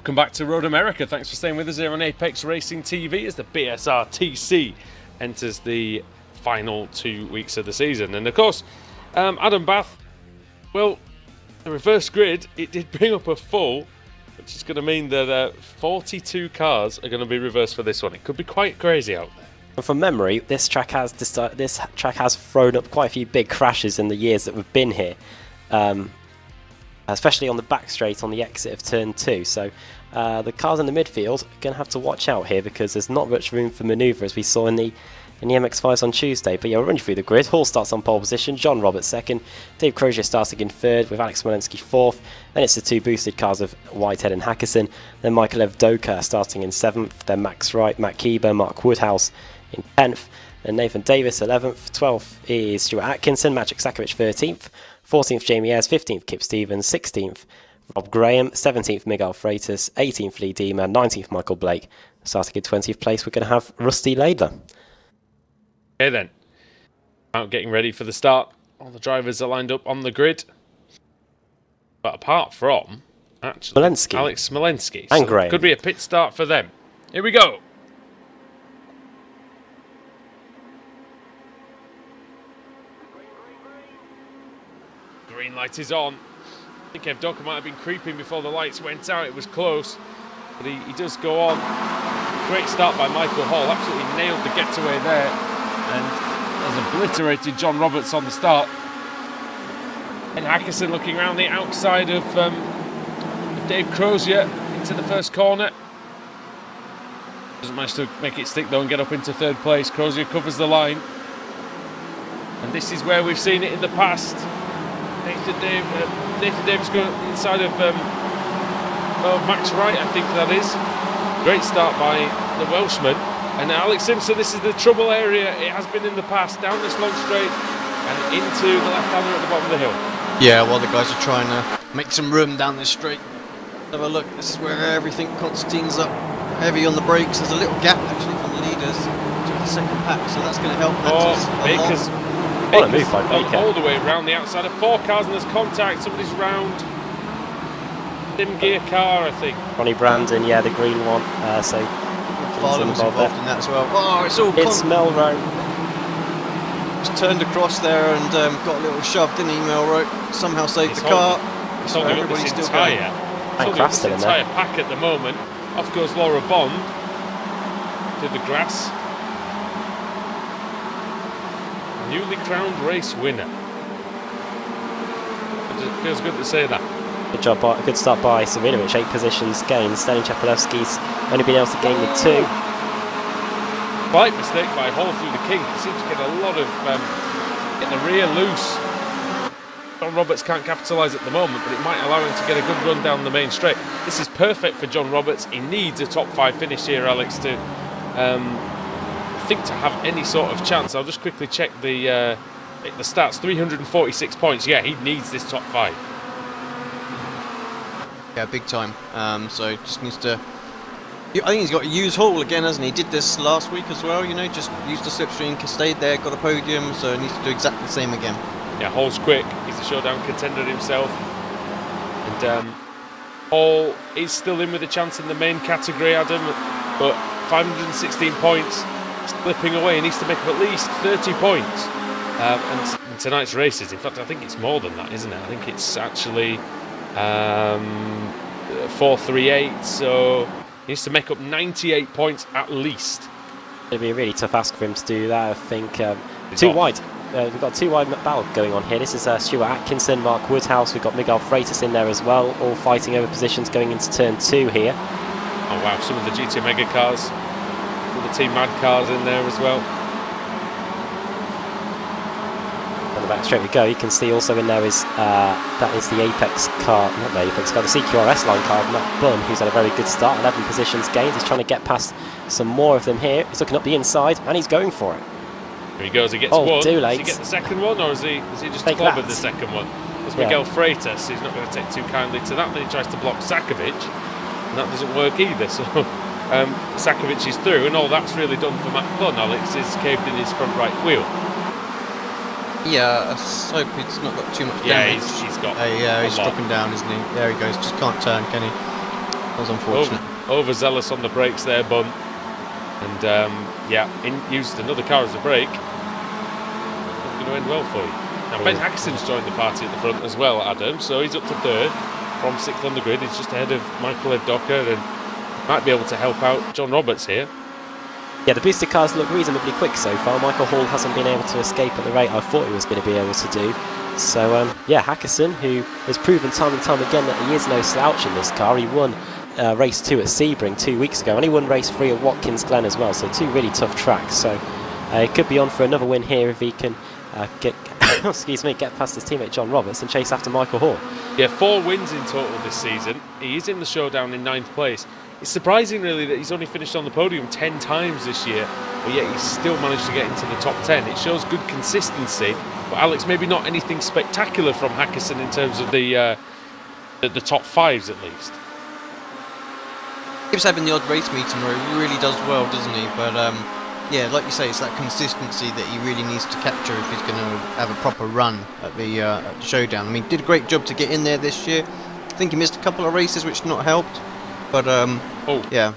Speaker 1: Welcome back to Road America. Thanks for staying with us here on Apex Racing TV as the BSRTC enters the final 2 weeks of the season. And of course, Adam Bath, well, the reverse grid, it did bring up a full, which is going to mean that 42 cars are going to be reversed for this one. It could be quite crazy out there.
Speaker 2: And from memory, this track has thrown up quite a few big crashes in the years that we've been here. Especially on the back straight on the exit of turn 2. So the cars in the midfield are going to have to watch out here because there's not much room for manoeuvre as we saw in the MX-5s on Tuesday. But yeah, we'll run you through the grid. Hall starts on pole position, John Roberts second, Dave Crozier starting in third with Alex Smolenski fourth. Then it's the two boosted cars of Whitehead and Hackerson. Then Michael Evdoka starting in seventh. Then Max Wright, Matt Keeber, Mark Woodhouse in 10th. Then Nathan Davis 11th. 12th is Stuart Atkinson, Magic Sakovic 13th. 14th Jamie Ayres, 15th Kip Stevens, 16th Rob Graham, 17th Miguel Freitas, 18th Lee Deemer, 19th Michael Blake. Starting in 20th place, we're going to have Rusty Laidler.
Speaker 1: Okay then, out getting ready for the start. All the drivers are lined up on the grid. But apart from, actually, Alex Smolenski.
Speaker 2: And
Speaker 1: so
Speaker 2: Graham.
Speaker 1: Could be a pit start for them. Here we go. Green light is on. I think Evdoka might have been creeping before the lights went out. It was close, but he does go on. Great start by Michael Hall. Absolutely nailed the getaway there and has obliterated John Roberts on the start. And Hackerson looking around the outside of Dave Crozier into the first corner. Doesn't manage to make it stick though and get up into third place. Crozier covers the line. And this is where we've seen it in the past. Nathan Davis going inside of Max Wright, I think that is. Great start by the Welshman. And Alex Simpson, this is the trouble area. It has been in the past. Down this long straight and into the left-hander at the bottom of the hill. Yeah, while the guys are trying to make some room down this straight. Have a look. This is where everything. Constantine's up heavy on the brakes. There's a little gap actually from the leaders to the second pack, so that's going to help. Baker's all the way around the outside of 4 cars and there's contact. Somebody's round. Dim gear car, I think.
Speaker 2: Ronnie Brandon, yeah, the green one. So
Speaker 3: Farland was involved in that as well. Oh,
Speaker 2: it's Melrose.
Speaker 3: Just turned across there and got a little shove, didn't he, Melrose? Somehow saved the car.
Speaker 1: So everybody's still going. This entire pack at the moment. Off goes Laura Bond to the grass. Newly crowned race winner. It feels good to say that.
Speaker 2: Good job, a good start by Savinovic, 8 positions gained. Stalin Chapelevsky's only been able to gain the 2.
Speaker 1: Slight mistake by Hall through the kink. He seems to get a lot of get the rear loose. John Roberts can't capitalise at the moment, but it might allow him to get a good run down the main straight. This is perfect for John Roberts. He needs a top 5 finish here, Alex, to to have any sort of chance. I'll just quickly check the stats. 346 points. Yeah, he needs this top 5. Yeah, big time. So just needs to. I think he's got to use Hall again, hasn't he? He did this last week as well. You know, just used the slipstream, stayed there, got a podium. So he needs to do exactly the same again. Yeah, Hall's quick. He's a showdown contender himself, and Hall is still in with a chance in the main category, Adam. But 516 points. Slipping away, he needs to make up at least 30 points. And in tonight's races, in fact, I think it's more than that, isn't it? I think it's actually 438, so he needs to make up 98 points at least.
Speaker 2: It'll be a really tough ask for him to do that, I think. Too wide. We've got 2 wide battle going on here. This is Stuart Atkinson, Mark Woodhouse. We've got Miguel Freitas in there as well, all fighting over positions going into turn 2 here.
Speaker 1: Oh wow, some of the GT Mega cars. The Team Mad cars in there as well.
Speaker 2: On the back straight we go. You can see also in there is that is the Apex car, not the Apex car, the CQRS line car of Matt Bunn, who's had a very good start. 11 positions gained. He's trying to get past some more of them here. He's looking up the inside and he's going for it.
Speaker 1: Here he goes. He gets one. Does he get the second one, or is he just clobbered the second one? It's Miguel Freitas. He's not going to take too kindly to that. Then he tries to block Sakovic, and that doesn't work either. So. Sakovic is through, and all that's really done for Matt Bunn. Alex is caved in his front right wheel. Yeah, I hope he's not got too much damage. Yeah, he's got. He's dropping down, isn't he? There he goes. Just can't turn, can he?
Speaker 3: was unfortunate.
Speaker 1: Overzealous on the brakes there, Bun. And yeah, used another car as a brake. Not going to end well for you. Now Ben Hackison's joined the party at the front as well, Adam. So he's up to 3rd from 6th on the grid. He's just ahead of Michael Evdocker and might be able to help out John Roberts here.
Speaker 2: Yeah, the boosted cars look reasonably quick so far. Michael Hall hasn't been able to escape at the rate I thought he was going to be able to do. So, yeah, Hackison, who has proven time and time again that he is no slouch in this car. He won race 2 at Sebring 2 weeks ago, and he won race 3 at Watkins Glen as well. So 2 really tough tracks. So he could be on for another win here if he can get past his teammate John Roberts and chase after Michael Hall.
Speaker 1: Yeah, 4 wins in total this season. He is in the showdown in 9th place. It's surprising really that he's only finished on the podium 10 times this year, but yet he's still managed to get into the top 10. It shows good consistency, but Alex, maybe not anything spectacular from Hackison in terms of the top 5s at least.
Speaker 3: Keeps having the odd race meeting where he really does well, doesn't he? But yeah, like you say, it's that consistency that he really needs to capture if he's going to have a proper run at the showdown. I mean, did a great job to get in there this year. I think he missed a couple of races, which not helped. But yeah,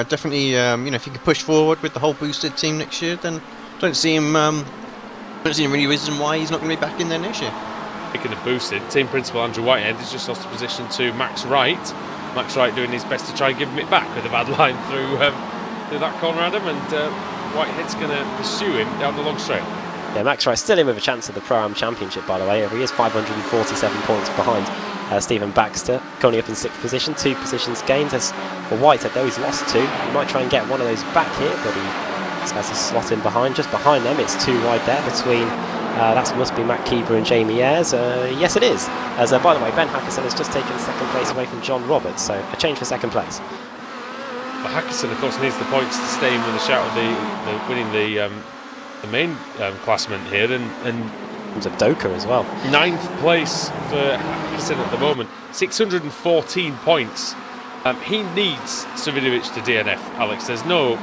Speaker 3: definitely. You know, if he could push forward with the whole boosted team next year, then don't see him. Don't see any reason why he's not going to be back in there next year.
Speaker 1: Speaking of boosted, team principal Andrew Whitehead has just lost position to Max Wright. Max Wright doing his best to try and give him it back with a bad line through that corner, Adam, and Whitehead's going to pursue him down the long straight.
Speaker 2: Yeah, Max Wright still in with a chance at the Pro-Am Championship, by the way. He is 547 points behind Stephen Baxter, currently up in 6th position, 2 positions gained. As for Whitehead, though, he's lost 2. He might try and get one of those back here, but he has a slot in behind. Just behind them, it's 2 wide there between. That must be Matt Keeber and Jamie Ayres. Yes, it is. As by the way, Ben Hackison has just taken 2nd place away from John Roberts, so a change for 2nd place.
Speaker 1: But Hackison, of course, needs the points to stay in with a shout of winning the main classement here, and
Speaker 2: of Doka as well.
Speaker 1: 9th place for Hackison at the moment, 614 points. He needs Savidovic to DNF, Alex. There's no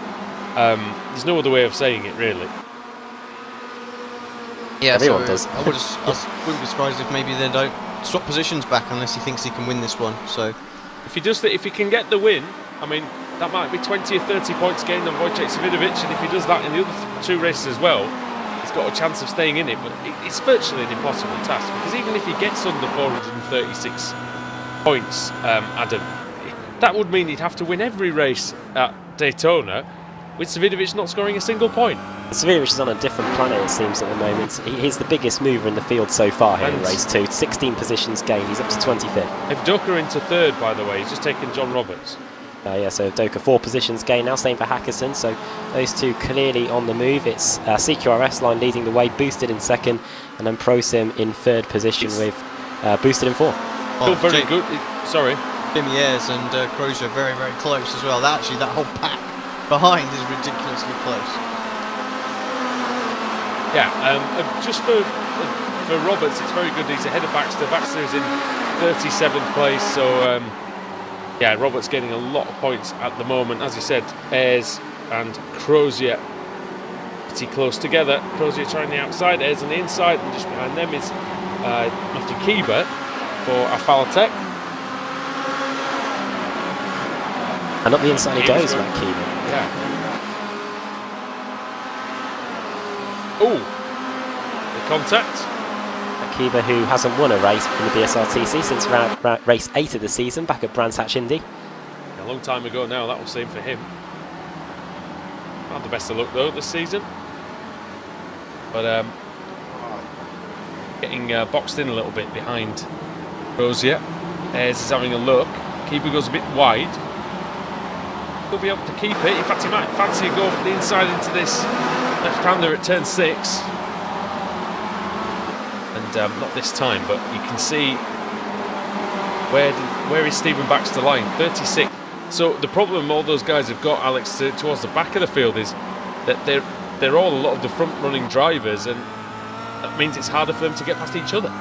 Speaker 1: other way of saying it, really.
Speaker 3: Yeah,
Speaker 2: everyone does.
Speaker 3: I wouldn't be surprised if maybe they don't swap positions back unless he thinks he can win this one. So
Speaker 1: if he can get the win, I mean, that might be 20 or 30 points gained on Wojciech Savidovic, and if he does that in the other 2 races as well, he's got a chance of staying in it. But it's virtually an impossible task, because even if he gets under 436 points, Adam, that would mean he'd have to win every race at Daytona, with Savidovic not scoring a single point.
Speaker 2: Savidovic is on a different planet, it seems, at the moment. He's the biggest mover in the field so far here in race 2. 16 positions gained, he's up to 25th.
Speaker 1: Evdocker into 3rd, by the way. He's just taken John Roberts.
Speaker 2: Yeah, so Doka 4 positions gained now, same for Hackison. So those 2 clearly on the move. It's CQRS line leading the way, boosted in 2nd, and then ProSim in 3rd position with boosted in 4th.
Speaker 1: Still very good. Sorry.
Speaker 3: Jamie Ayres and Crozier very, very close as well. That whole pack behind is ridiculously close.
Speaker 1: Yeah, just for Roberts, it's very good. He's ahead of Baxter. Baxter is in 37th place, so yeah, Roberts getting a lot of points at the moment. As you said, Ayres and Crozier pretty close together. Crozier trying the outside, Ayres on the inside, and just behind them is Matthew Keeber for Afaltech.
Speaker 2: And up the inside he goes, Matt Keeber.
Speaker 1: Yeah. Oh, the contact.
Speaker 2: Akiba, who hasn't won a race in the BSRTC since race 8 of the season, back at Brands Hatch Indy.
Speaker 1: A long time ago now, that was same for him. Not the best of luck though this season. But getting boxed in a little bit behind Crozier. Ayres is having a look. Keeper goes a bit wide. He'll be able to keep it. In fact, he might fancy a go from the inside into this left-hander at turn 6. And not this time, but you can see where is Stephen Baxter lying? 36. So the problem all those guys have got, Alex, towards the back of the field is that they're all a lot of the front-running drivers, and that means it's harder for them to get past each other.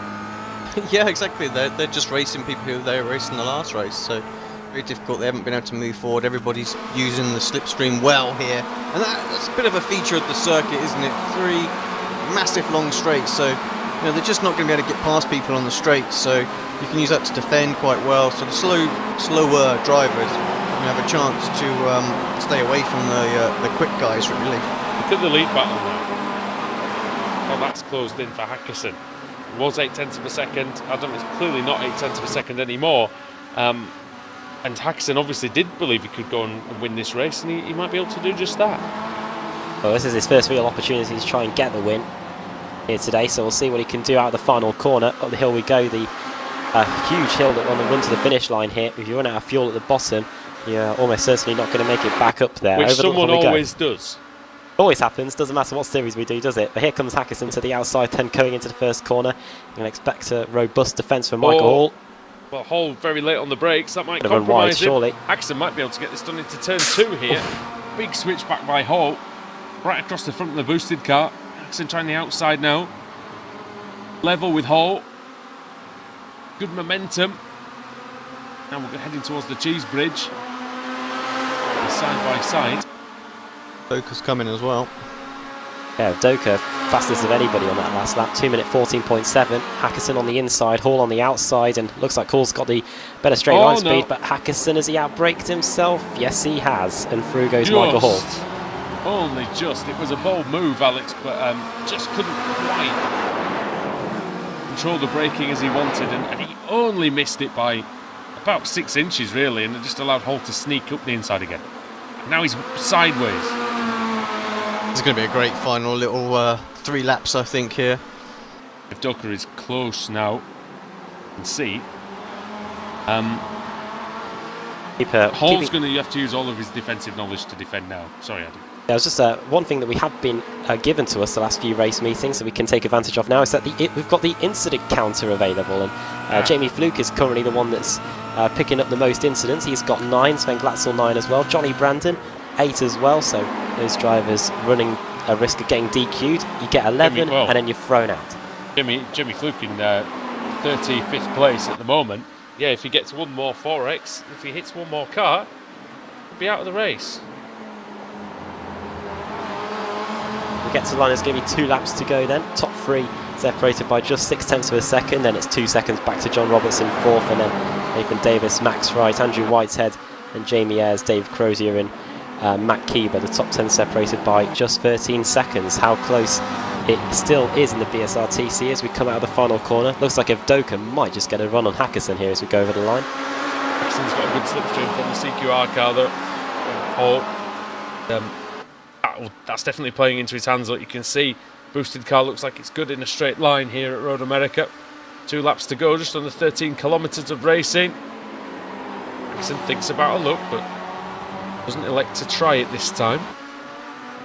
Speaker 3: Yeah, exactly. They're just racing people who they were racing the last race, so very difficult. They haven't been able to move forward. Everybody's using the slipstream well here, and that's a bit of a feature of the circuit, isn't it? 3 massive long straights, so you know, they're just not going to be able to get past people on the straight, so you can use that to defend quite well. So the slower drivers have a chance to stay away from the quick guys, really.
Speaker 1: Look at the lead battle now. Well, that's closed in for Hackerson. It was 0.8 of a second. Adam is clearly not 0.8 of a second anymore. And Hackerson obviously did believe he could go and win this race, and he might be able to do just that.
Speaker 2: Well, this is his first real opportunity to try and get the win here today, so we'll see what he can do out of the final corner. Up the hill we go, the huge hill that on the run to the finish line here. If you run out of fuel at the bottom, you're almost certainly not going to make it back up there.
Speaker 1: Which someone always does.
Speaker 2: Always happens, doesn't matter what series we do, does it? But here comes Hackerson to the outside 10 going into the first corner. You can expect a robust defence from Michael Hall.
Speaker 1: Well, Hall very late on the brakes, that might compromise him. Hackerson might be able to get this done into turn 2 here. Big switch back by Hall, right across the front of the boosted car. Hackerson trying the outside now. Level with Hall. Good momentum. Now we're heading towards the Cheese Bridge. Side by side.
Speaker 3: Doka's coming as well.
Speaker 2: Yeah, Doka, fastest of anybody on that last lap. 2 minute 14.7. Hackerson on the inside, Hall on the outside, and looks like Hall's got the better straight line speed. But Hackerson, has he outbraked himself? Yes, he has. And through goes Michael Hall.
Speaker 1: Only just. It was a bold move, Alex, but just couldn't quite control the braking as he wanted, and he only missed it by about 6 inches, really, and it just allowed Hall to sneak up the inside again. Now he's sideways.
Speaker 3: It's going to be a great final little 3 laps, I think, here.
Speaker 1: If Doka is close now, you can see. Hall's going to have to use all of his defensive knowledge to defend now. Sorry, Adam.
Speaker 2: Yeah, it was just one thing that we have been given to us the last few race meetings that we can take advantage of now is that we've got the incident counter available, and Jamie Fluke is currently the one that's picking up the most incidents. He's got 9, Sven Glatzel 9 as well, Johnny Brandon 8 as well, so those drivers running a risk of getting DQ'd. You get 11 and then you're thrown out.
Speaker 1: Jimmy Fluke in 35th place at the moment. Yeah, if he gets one more 4X, if he hits one more car, he'll be out of the race.
Speaker 2: We get to the line, there's going to be 2 laps to go then. Top 3 separated by just 0.6 of a second, then it's 2 seconds back to John Robertson 4th, and then Nathan Davis, Max Wright, Andrew Whitehead and Jamie Ayres, Dave Crozier and Matt Keeber. The top 10 separated by just 13 seconds. How close it still is in the BSRTC as we come out of the final corner. Looks like if Doka might just get a run on Hackerson here as we go over the line.
Speaker 1: Hackerson's got a good slipstream from the CQR car though. That's definitely playing into his hands. Like you can see, boosted car looks like it's good in a straight line here at Road America. 2 laps to go, just under 13 kilometres of racing. Hackerson thinks about a look, but doesn't elect to try it this time.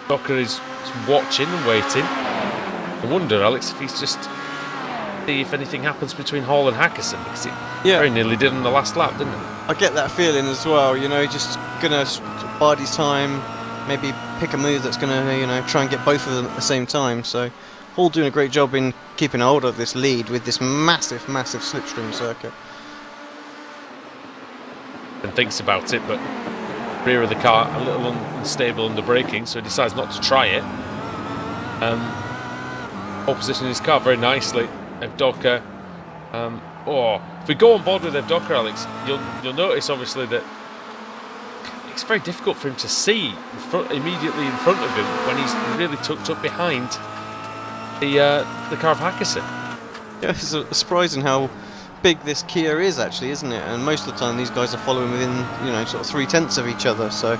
Speaker 1: Doka is watching and waiting. I wonder, Alex, if he's just see if anything happens between Hall and Hackerson, because it very nearly did on the last lap, didn't it?
Speaker 3: I get that feeling as well. You know, just gonna bide his time. Maybe pick a move that's going to, you know, try and get both of them at the same time. So, Hall doing a great job in keeping hold of this lead with this massive slipstream circuit.
Speaker 1: And thinks about it, but rear of the car a little unstable under braking, so he decides not to try it. Pole positioning his car very nicely. Evdoka. If we go on board with Evdoka, Alex, you'll notice obviously that it's very difficult for him to see immediately in front of him when he's really tucked up behind the car of Hackerson.
Speaker 3: Yeah, it's surprising how big this Kia is actually, isn't it? And most of the time these guys are following within, you know, sort of 3/10 of each other, so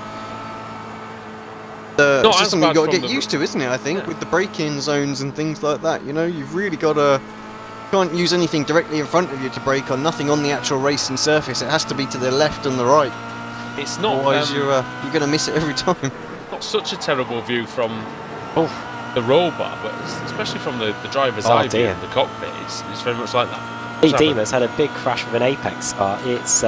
Speaker 3: it's just something you've got to get used to, isn't it, I think, with the braking zones and things like that. You know, you've really got to, can't use anything directly in front of you to brake on, nothing on the actual racing surface. It has to be to the left and the right.
Speaker 1: It's not.
Speaker 3: Otherwise, you're going to miss it every time.
Speaker 1: Not such a terrible view from the roll bar, but especially from the driver's eye view in the cockpit. It's very much like that.
Speaker 2: Lee Deemer's had a big crash with an Apex car. It's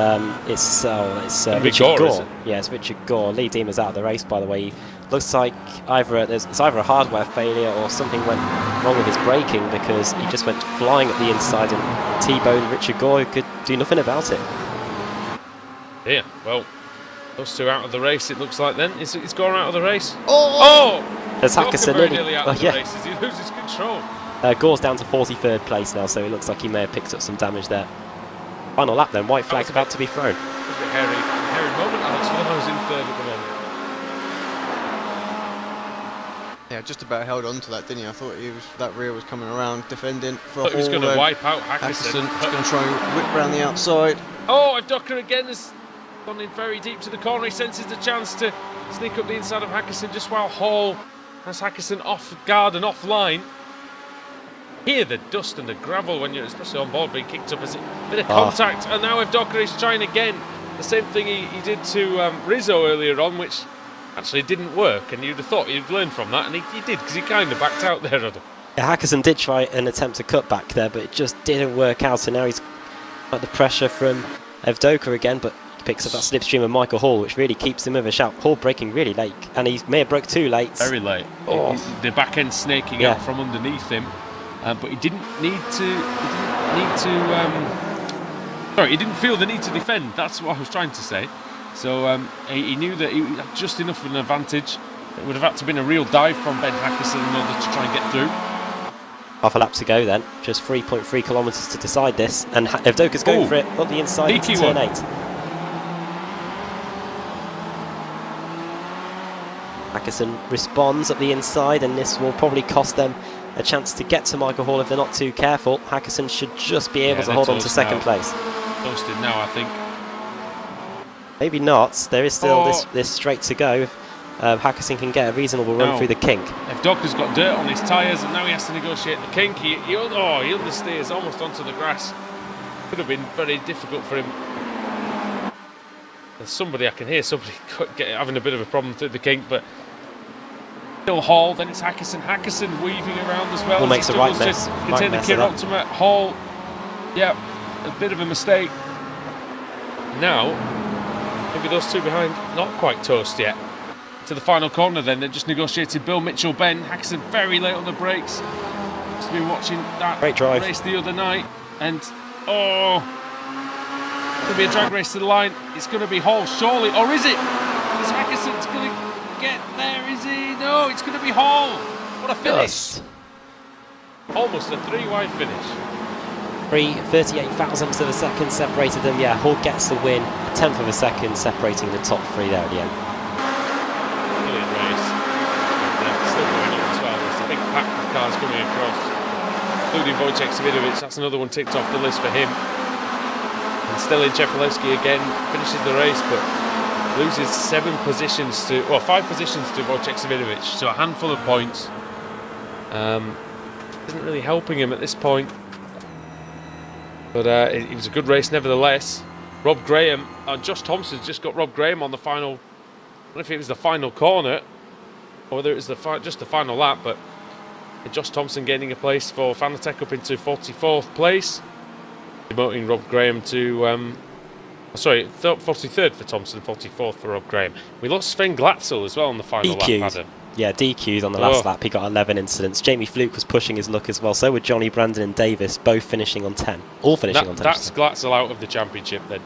Speaker 2: Richard Gore. Yeah, it's Richard Gore. Lee Deemer's out of the race, by the way. Looks like it's either a hardware failure or something went wrong with his braking, because he just went flying at the inside and T-boned Richard Gore, who could do nothing about it.
Speaker 1: Yeah, well, those 2 out of the race, it looks like then. Is Gore out of the race?
Speaker 3: Oh!
Speaker 2: There's Hackerson
Speaker 1: nearly out of the race as he loses control.
Speaker 2: Gore's down to 43rd place now, so it looks like he may have picked up some damage there. Final lap then, white flag about to be thrown.
Speaker 1: It was a bit hairy moment. Alex Fillmore's in third at the moment.
Speaker 3: Yeah, just about held on to that, didn't he? I thought that rear was coming around, defending for a
Speaker 1: He was going to wipe out Hackerson.
Speaker 3: He's going to try and whip around the outside.
Speaker 1: Oh, Docker again has gone in very deep to the corner. He senses the chance to sneak up the inside of Hackerson just while Hall has Hackerson off guard and offline. Hear the dust and the gravel when you're especially on board being kicked up as a bit of contact. And now if Docker is trying again, the same thing he did to Rizzo earlier on, which actually didn't work, and you'd have thought he'd learned from that, and he did, because he kind of backed out there.
Speaker 2: Yeah, Hackerson did try an attempt to cut back there, but it just didn't work out, and now he's got the pressure from Evdoka again, but he picks up that slipstream of Michael Hall, which really keeps him with a shout. Hall braking really late, and he may have broke too late.
Speaker 1: Very late. Oh. The back end snaking out from underneath him, but he didn't need to. Sorry, he didn't feel the need to defend. That's what I was trying to say. So he knew that he had just enough of an advantage. It would have had to have been a real dive from Ben Hackerson in order to try and get through.
Speaker 2: Half a lap to go then, just 3.3 kilometres to decide this, and Evdoka's going for it up the inside into turn 8. Hackerson responds up the inside, and this will probably cost them a chance to get to Michael Hall if they're not too careful. Hackerson should just be able to hold on to second place.
Speaker 1: Toasted now, I think.
Speaker 2: Maybe not. There is still this straight to go. If Hackerson can get a reasonable run through the kink.
Speaker 1: If Docker's got dirt on his tyres and now he has to negotiate the kink, he understeers almost onto the grass. Could have been very difficult for him. There's somebody I can hear, somebody having a bit of a problem through the kink, but still Hall, then it's Hackerson. Hackerson weaving around as well.
Speaker 2: Hall makes the right mess.
Speaker 1: Contain the Kir Optima. Hall, yeah, a bit of a mistake. Now, maybe those two behind, not quite toast yet. To the final corner then, they just negotiated Bill Mitchell, Ben Hackerson very late on the brakes. Must have been watching that race the other night, and it's going to be a drag race to the line. It's going to be Hall, surely, or is it? Is Hackerson's going to get there, is he? No, it's going to be Hall. What a finish. Almost a 3-wide finish.
Speaker 2: 38,000ths of a second separated them. Yeah, Hall gets the win. A 10th of a second separating the top 3 there at the end.
Speaker 1: Brilliant race. Still going on as well. There's a big pack of cars coming across, including Wojciech Savidovic. That's another one ticked off the list for him. And Stelin Chepelewski again finishes the race, but loses 5 positions to Wojciech Savidovic. So a handful of points. Isn't really helping him at this point. But it was a good race nevertheless. Rob Graham, Josh Thompson's just got Rob Graham on the final. I don't know if it was the final corner or whether it was just the final lap, but Josh Thompson gaining a place for Fanatec up into 44th place, demoting Rob Graham to 43rd for Thompson, 44th for Rob Graham. We lost Sven Glatzel as well on the final lap, Adam.
Speaker 2: Yeah, DQ'd on the last lap. He got 11 incidents. Jamie Fluke was pushing his luck as well. So were Johnny Brandon and Davis, both finishing on 10. All finishing on 10.
Speaker 1: That's Glatzel out of the championship then.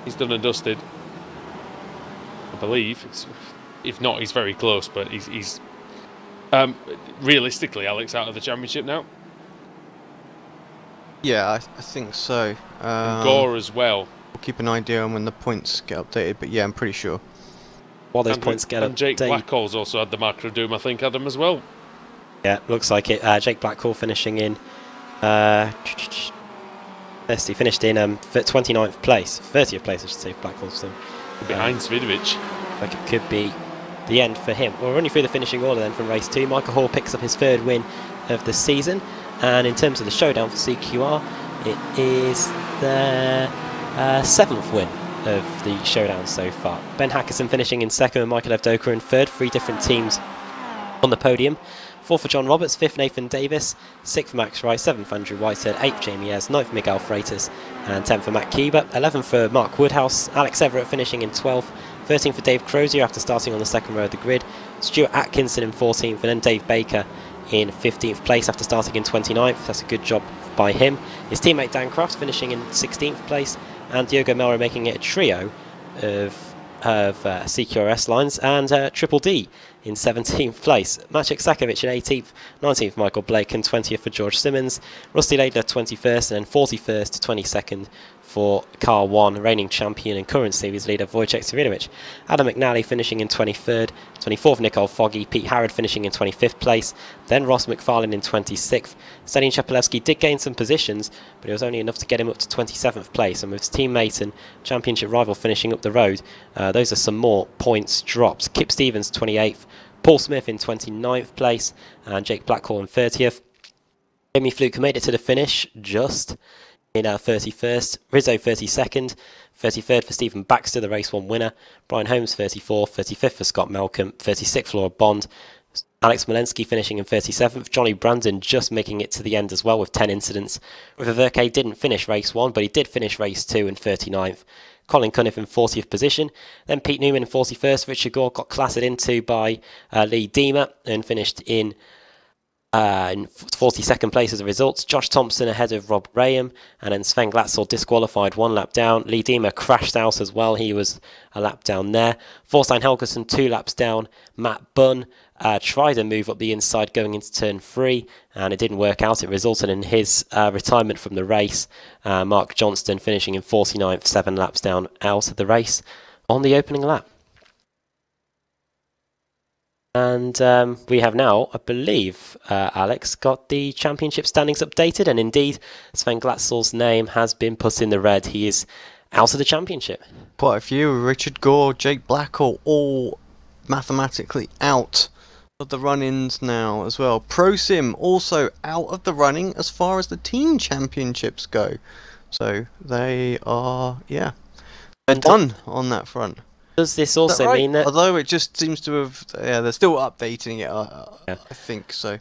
Speaker 1: He's done and dusted, I believe. If not, he's very close, but he's realistically, Alex, out of the championship now.
Speaker 3: Yeah, I think so.
Speaker 1: And Gore as well.
Speaker 3: We'll keep an idea on when the points get updated, but yeah, I'm pretty sure.
Speaker 2: While those points get
Speaker 1: and Jake Blackhall's also had the marker of doom, I think, Adam, as well.
Speaker 2: Yeah, looks like it. Jake Blackhall finishing in... he finished in 29th place. 30th place, I should say, for Blackhall. So,
Speaker 1: behind Svidovic.
Speaker 2: Like it could be the end for him. Well, we're running through the finishing order then from race 2. Michael Hall picks up his 3rd win of the season. And in terms of the showdown for CQR, it is their 7th win of the showdown so far. Ben Hackerson finishing in 2nd and Michael Evdoka in 3rd. 3 different teams on the podium. 4th for John Roberts, 5th Nathan Davis, 6th for Max Wright, 7th for Andrew Whitehead, 8th Jamie Ayres, 9th for Miguel Freitas, and 10th for Matt Keeber. 11th for Mark Woodhouse, Alex Everett finishing in 12th, 13th for Dave Crozier after starting on the 2nd row of the grid, Stuart Atkinson in 14th, and then Dave Baker in 15th place after starting in 29th. That's a good job by him. His teammate Dan Crofts finishing in 16th place, and Diogo Melra making it a trio of CQRS lines, and Triple D in 17th place. Maciek Sakovic in 18th, 19th Michael Blake, and 20th for George Simmons. Rusty Laidler 21st, and then 41st to 22nd for Car 1, reigning champion and current series leader Wojciech Savinovic. Adam McNally finishing in 23rd, 24th Nicole Foggy, Pete Harrod finishing in 25th place, then Ross McFarlane in 26th. Stelian Chapelewski did gain some positions, but it was only enough to get him up to 27th place, and with his teammate and championship rival finishing up the road, those are some more points drops. Kip Stevens 28th, Paul Smith in 29th place, and Jake Blackhall in 30th. Jamie Fluke made it to the finish just in 31st, Rizzo 32nd, 33rd for Stephen Baxter, the race 1 winner, Brian Holmes 34th, 35th for Scott Malcolm, 36th Laura Bond, Alex Malensky finishing in 37th, Johnny Brandon just making it to the end as well with 10 incidents. River Verke didn't finish race 1, but he did finish race 2 in 39th. Colin Cunniff in 40th position, then Pete Newman in 41st, Richard Gore got classed into by Lee Deemer and finished in 42nd place as a result. Josh Thompson ahead of Rob Graham, and then Sven Glatzel disqualified 1 lap down. Lee Deemer crashed out as well, he was a lap down there. Forstein Helgeson 2 laps down. Matt Bunn tried to move up the inside going into turn 3, and it didn't work out. It resulted in his retirement from the race. Mark Johnston finishing in 49th, 7 laps down out of the race on the opening lap. And we have now, I believe, Alex, got the championship standings updated, and indeed Sven Glatzel's name has been put in the red. He is out of the championship.
Speaker 3: Quite a few. Richard Gore, Jake Blackhall, all mathematically out of the run-ins now as well. Pro Sim also out of the running as far as the team championships go. So they are, yeah, they're done on that front.
Speaker 2: Does this also mean that...
Speaker 3: Although it just seems to have... Yeah, they're still updating it, I think so.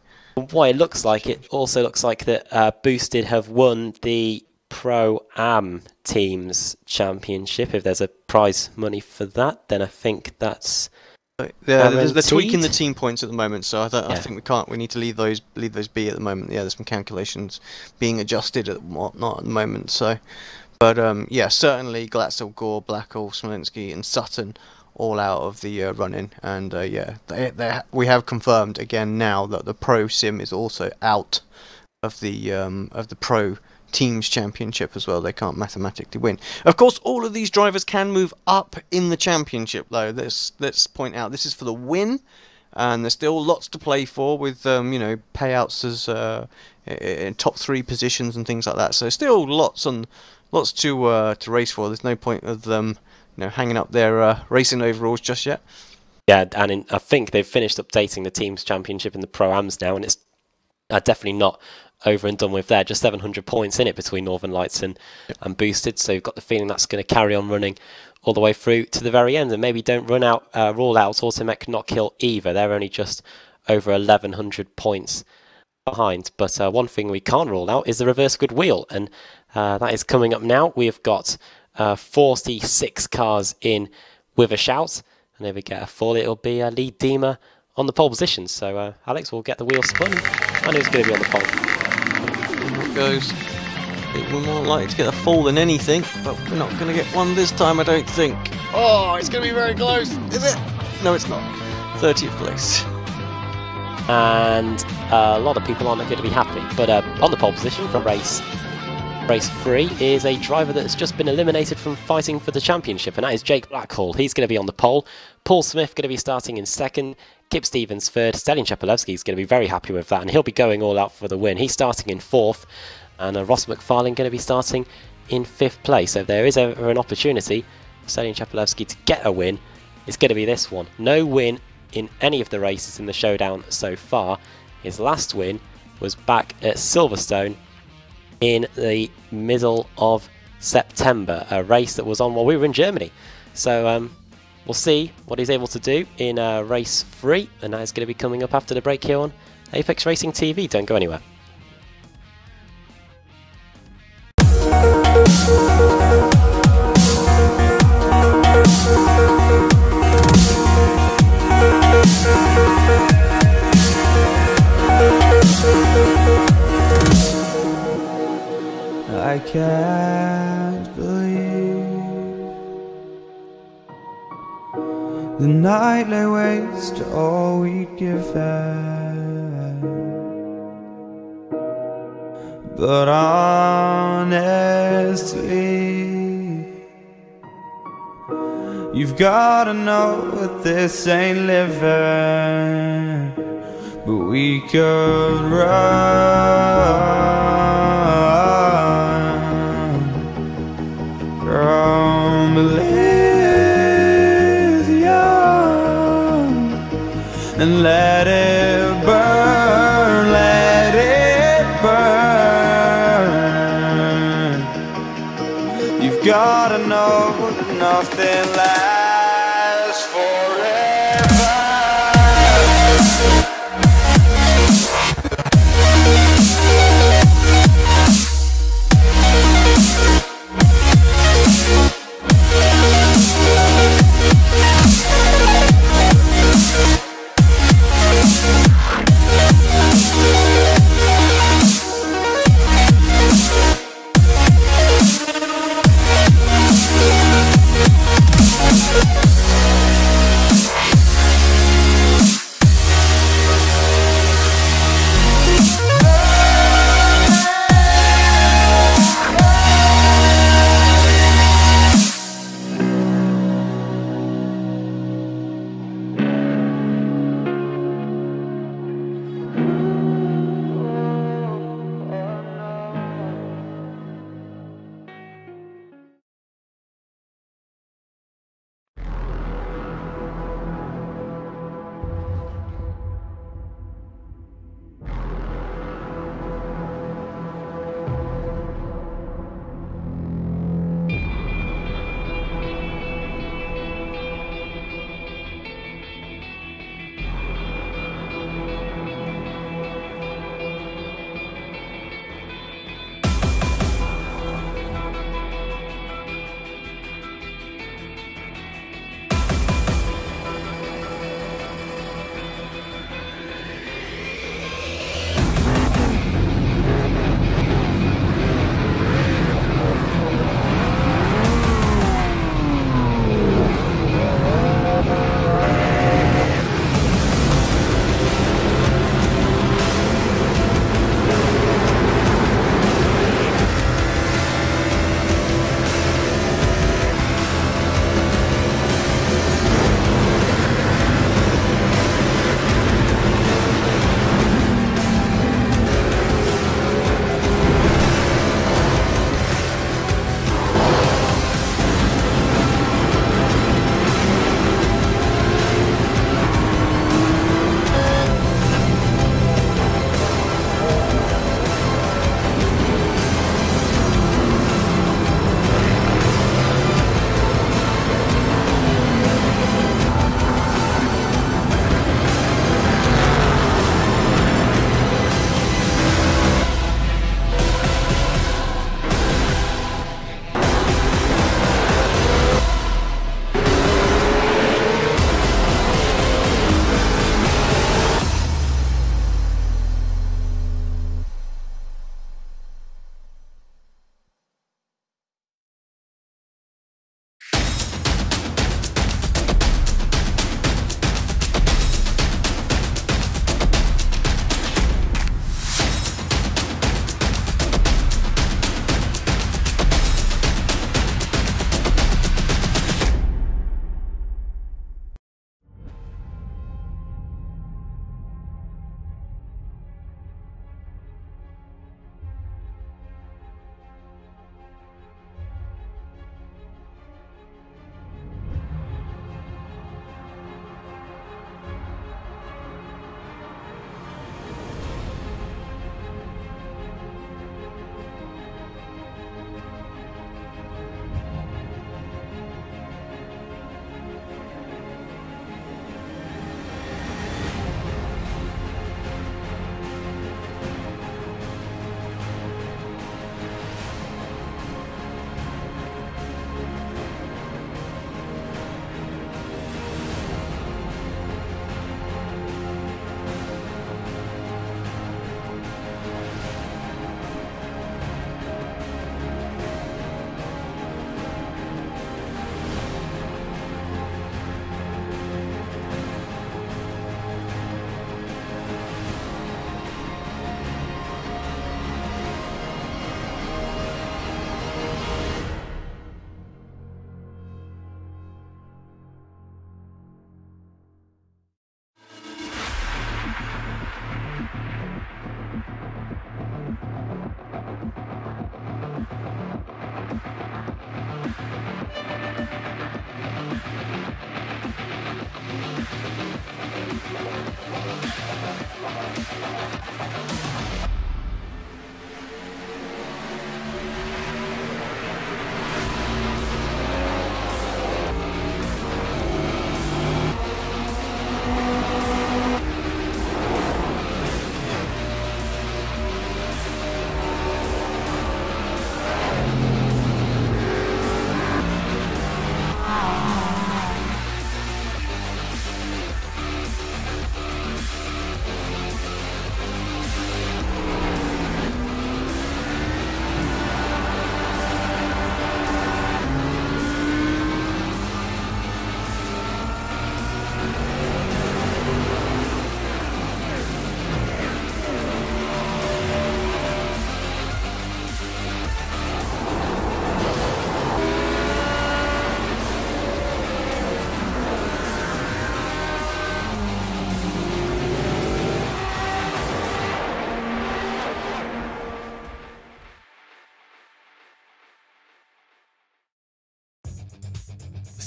Speaker 2: What it looks like, it also looks like that Boosted have won the Pro-Am Teams Championship. If there's a prize money for that, then I think that's...
Speaker 3: Yeah, they're tweaking the team points at the moment, so I think we need to leave those be at the moment. Yeah, there's some calculations being adjusted at whatnot at the moment, so... But yeah, certainly Glatzel, Gore, Blackhall, Smolenski and Sutton all out of the run-in, and yeah, we have confirmed again now that the Pro Sim is also out of the Pro Teams Championship as well. They can't mathematically win. Of course, all of these drivers can move up in the championship, though. Let's point out this is for the win, and there's still lots to play for with you know, payouts as in top 3 positions and things like that. So still lots to race for. There's no point of them, you know, hanging up their racing overalls just yet.
Speaker 2: Yeah, and I think they've finished updating the teams championship in the Pro-Ams now, and it's definitely not over and done with there. Just 700 points in it between Northern Lights and Boosted, so you've got the feeling that's going to carry on running all the way through to the very end, and maybe don't rule out Automech Not Kill either. They're only just over 1,100 points behind, but one thing we can't rule out is the reverse grid wheel, and that is coming up now. We've got 46 cars in with a shout, and if we get a fall, it'll be Lee Deemer on the pole position. So Alex will get the wheel spun, and who's going to be on the pole?
Speaker 3: Here it goes. We're more likely to get a fall than anything, but we're not going to get one this time, I don't think. Oh, it's going to be very close, is it? No, it's not. 30th place.
Speaker 2: And a lot of people aren't going to be happy, but on the pole position for race 3 is a driver that's just been eliminated from fighting for the championship, and that is Jake Blackhall. He's going to be on the pole. Paul Smith going to be starting in 2nd, Kip Stevens 3rd, Stelian Chapelewski is going to be very happy with that, and he'll be going all out for the win. He's starting in 4th, and Ross McFarlane going to be starting in 5th place. So if there is ever an opportunity for Stelian Chapelewski to get a win, it's going to be this one. No win in any of the races in the Showdown so far. His last win was back at Silverstone in the middle of September, a race that was on while we were in Germany. So we'll see what he's able to do in race 3, and that is going to be coming up after the break here on Apex Racing TV. Don't go anywhere.
Speaker 4: I can't believe The night lay waste to all we'd given, but honestly, you've gotta know that this ain't living, but we could run from Elysium and let it burn, let it burn. You've gotta know that nothing lasts forever.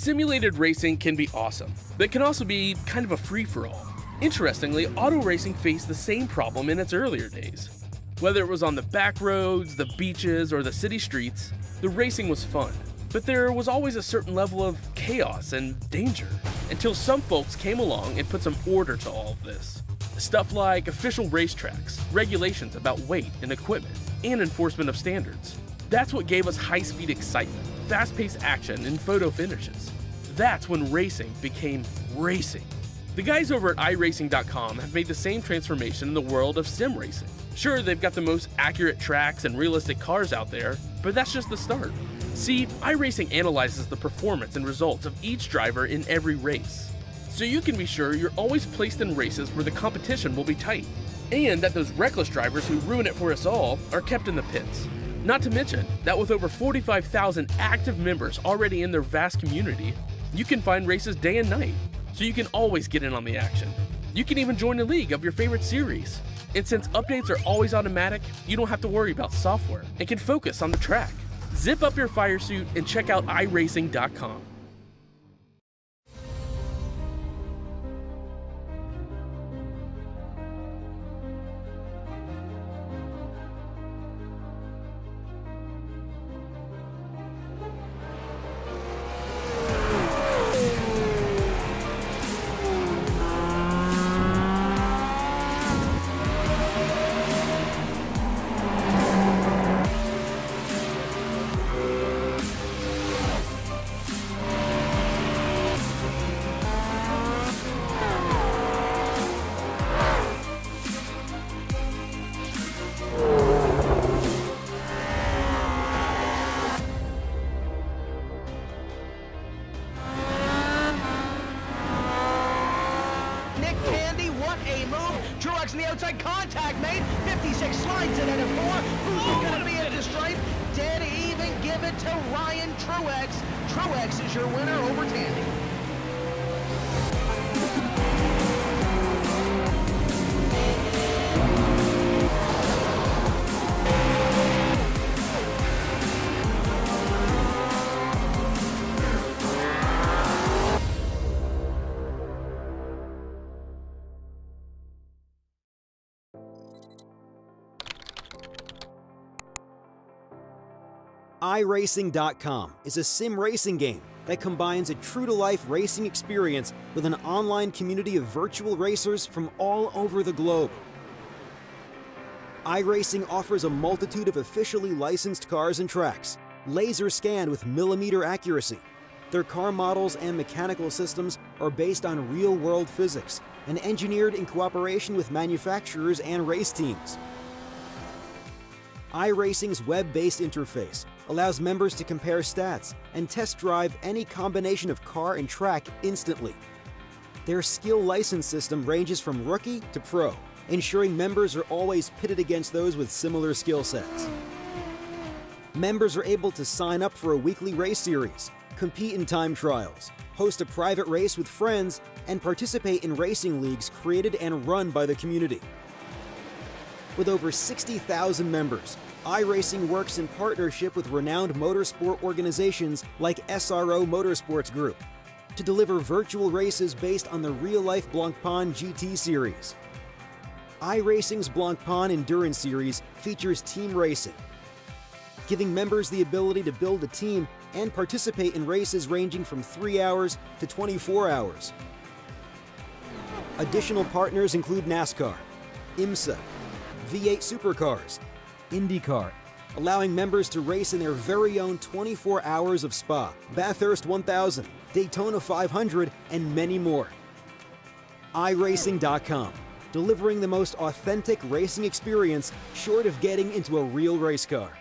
Speaker 5: Simulated racing can be awesome, but it can also be kind of a free-for-all. Interestingly, auto racing faced the same problem in its earlier days. Whether it was on the back roads, the beaches, or the city streets, the racing was fun. But there was always a certain level of chaos and danger, until some folks came along and put some order to all of this. Stuff like official racetracks, regulations about weight and equipment, and enforcement of standards. That's what gave us high-speed excitement, fast-paced action, and photo finishes. That's when racing became racing. The guys over at iRacing.com have made the same transformation in the world of sim racing. Sure, they've got the most accurate tracks and realistic cars out there, but that's just the start. See, iRacing analyzes the performance and results of each driver in every race, so you can be sure you're always placed in races where the competition will be tight, and that those reckless drivers who ruin it for us all are kept in the pits. Not to mention that with over 45,000 active members already in their vast community, you can find races day and night, so you can always get in on the action. You can even join a league of your favorite series. And since updates are always automatic, you don't have to worry about software and can focus on the track. Zip up your fire suit and check out iRacing.com.
Speaker 6: in the outside, contact made. 56 slides it into 4. Who's going to be at the stripe? Dead even, give it to Ryan Truex. Truex is your winner over Tandy.
Speaker 7: iRacing.com is a sim racing game that combines a true-to-life racing experience with an online community of virtual racers from all over the globe. iRacing offers a multitude of officially licensed cars and tracks, laser scanned with millimeter accuracy. Their car models and mechanical systems are based on real-world physics and engineered in cooperation with manufacturers and race teams. iRacing's web-based interface allows members to compare stats and test drive any combination of car and track instantly. Their skill license system ranges from rookie to pro, ensuring members are always pitted against those with similar skill sets. Members are able to sign up for a weekly race series, compete in time trials, host a private race with friends, and participate in racing leagues created and run by the community. With over 60,000 members, iRacing works in partnership with renowned motorsport organizations like SRO Motorsports Group to deliver virtual races based on the real-life Blancpain GT series. iRacing's Blancpain Endurance Series features team racing, giving members the ability to build a team and participate in races ranging from 3 hours to 24 hours. Additional partners include NASCAR, IMSA, V8 Supercars, IndyCar, allowing members to race in their very own 24 hours of Spa, Bathurst 1000, Daytona 500, and many more. iRacing.com, delivering the most authentic racing experience short of getting into a real race car.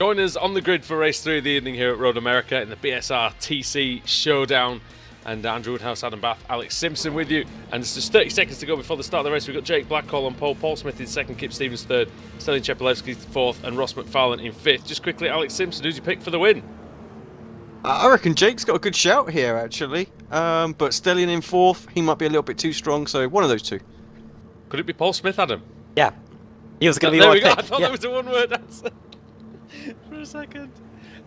Speaker 1: Join us on the grid for race 3 of the evening here at Road America in the BSRTC Showdown. And Andrew Woodhouse, Adam Bath, Alex Simpson with you. And it's just 30 seconds to go before the start of the race. We've got Jake Blackhall on pole, Paul Smith in second, Kip Stevens third, Stellian Chepelevsky fourth, and Ross McFarlane in fifth. Just quickly, Alex Simpson, who's your pick for the win?
Speaker 3: I reckon Jake's got a good shout here, actually. But Stellian in fourth, he might be a little bit too strong, so one of those two.
Speaker 1: Could it be Paul Smith, Adam?
Speaker 2: Yeah. He was going to be
Speaker 1: there
Speaker 2: my
Speaker 1: we go.
Speaker 2: pick.
Speaker 1: I thought that was a one-word answer for a second.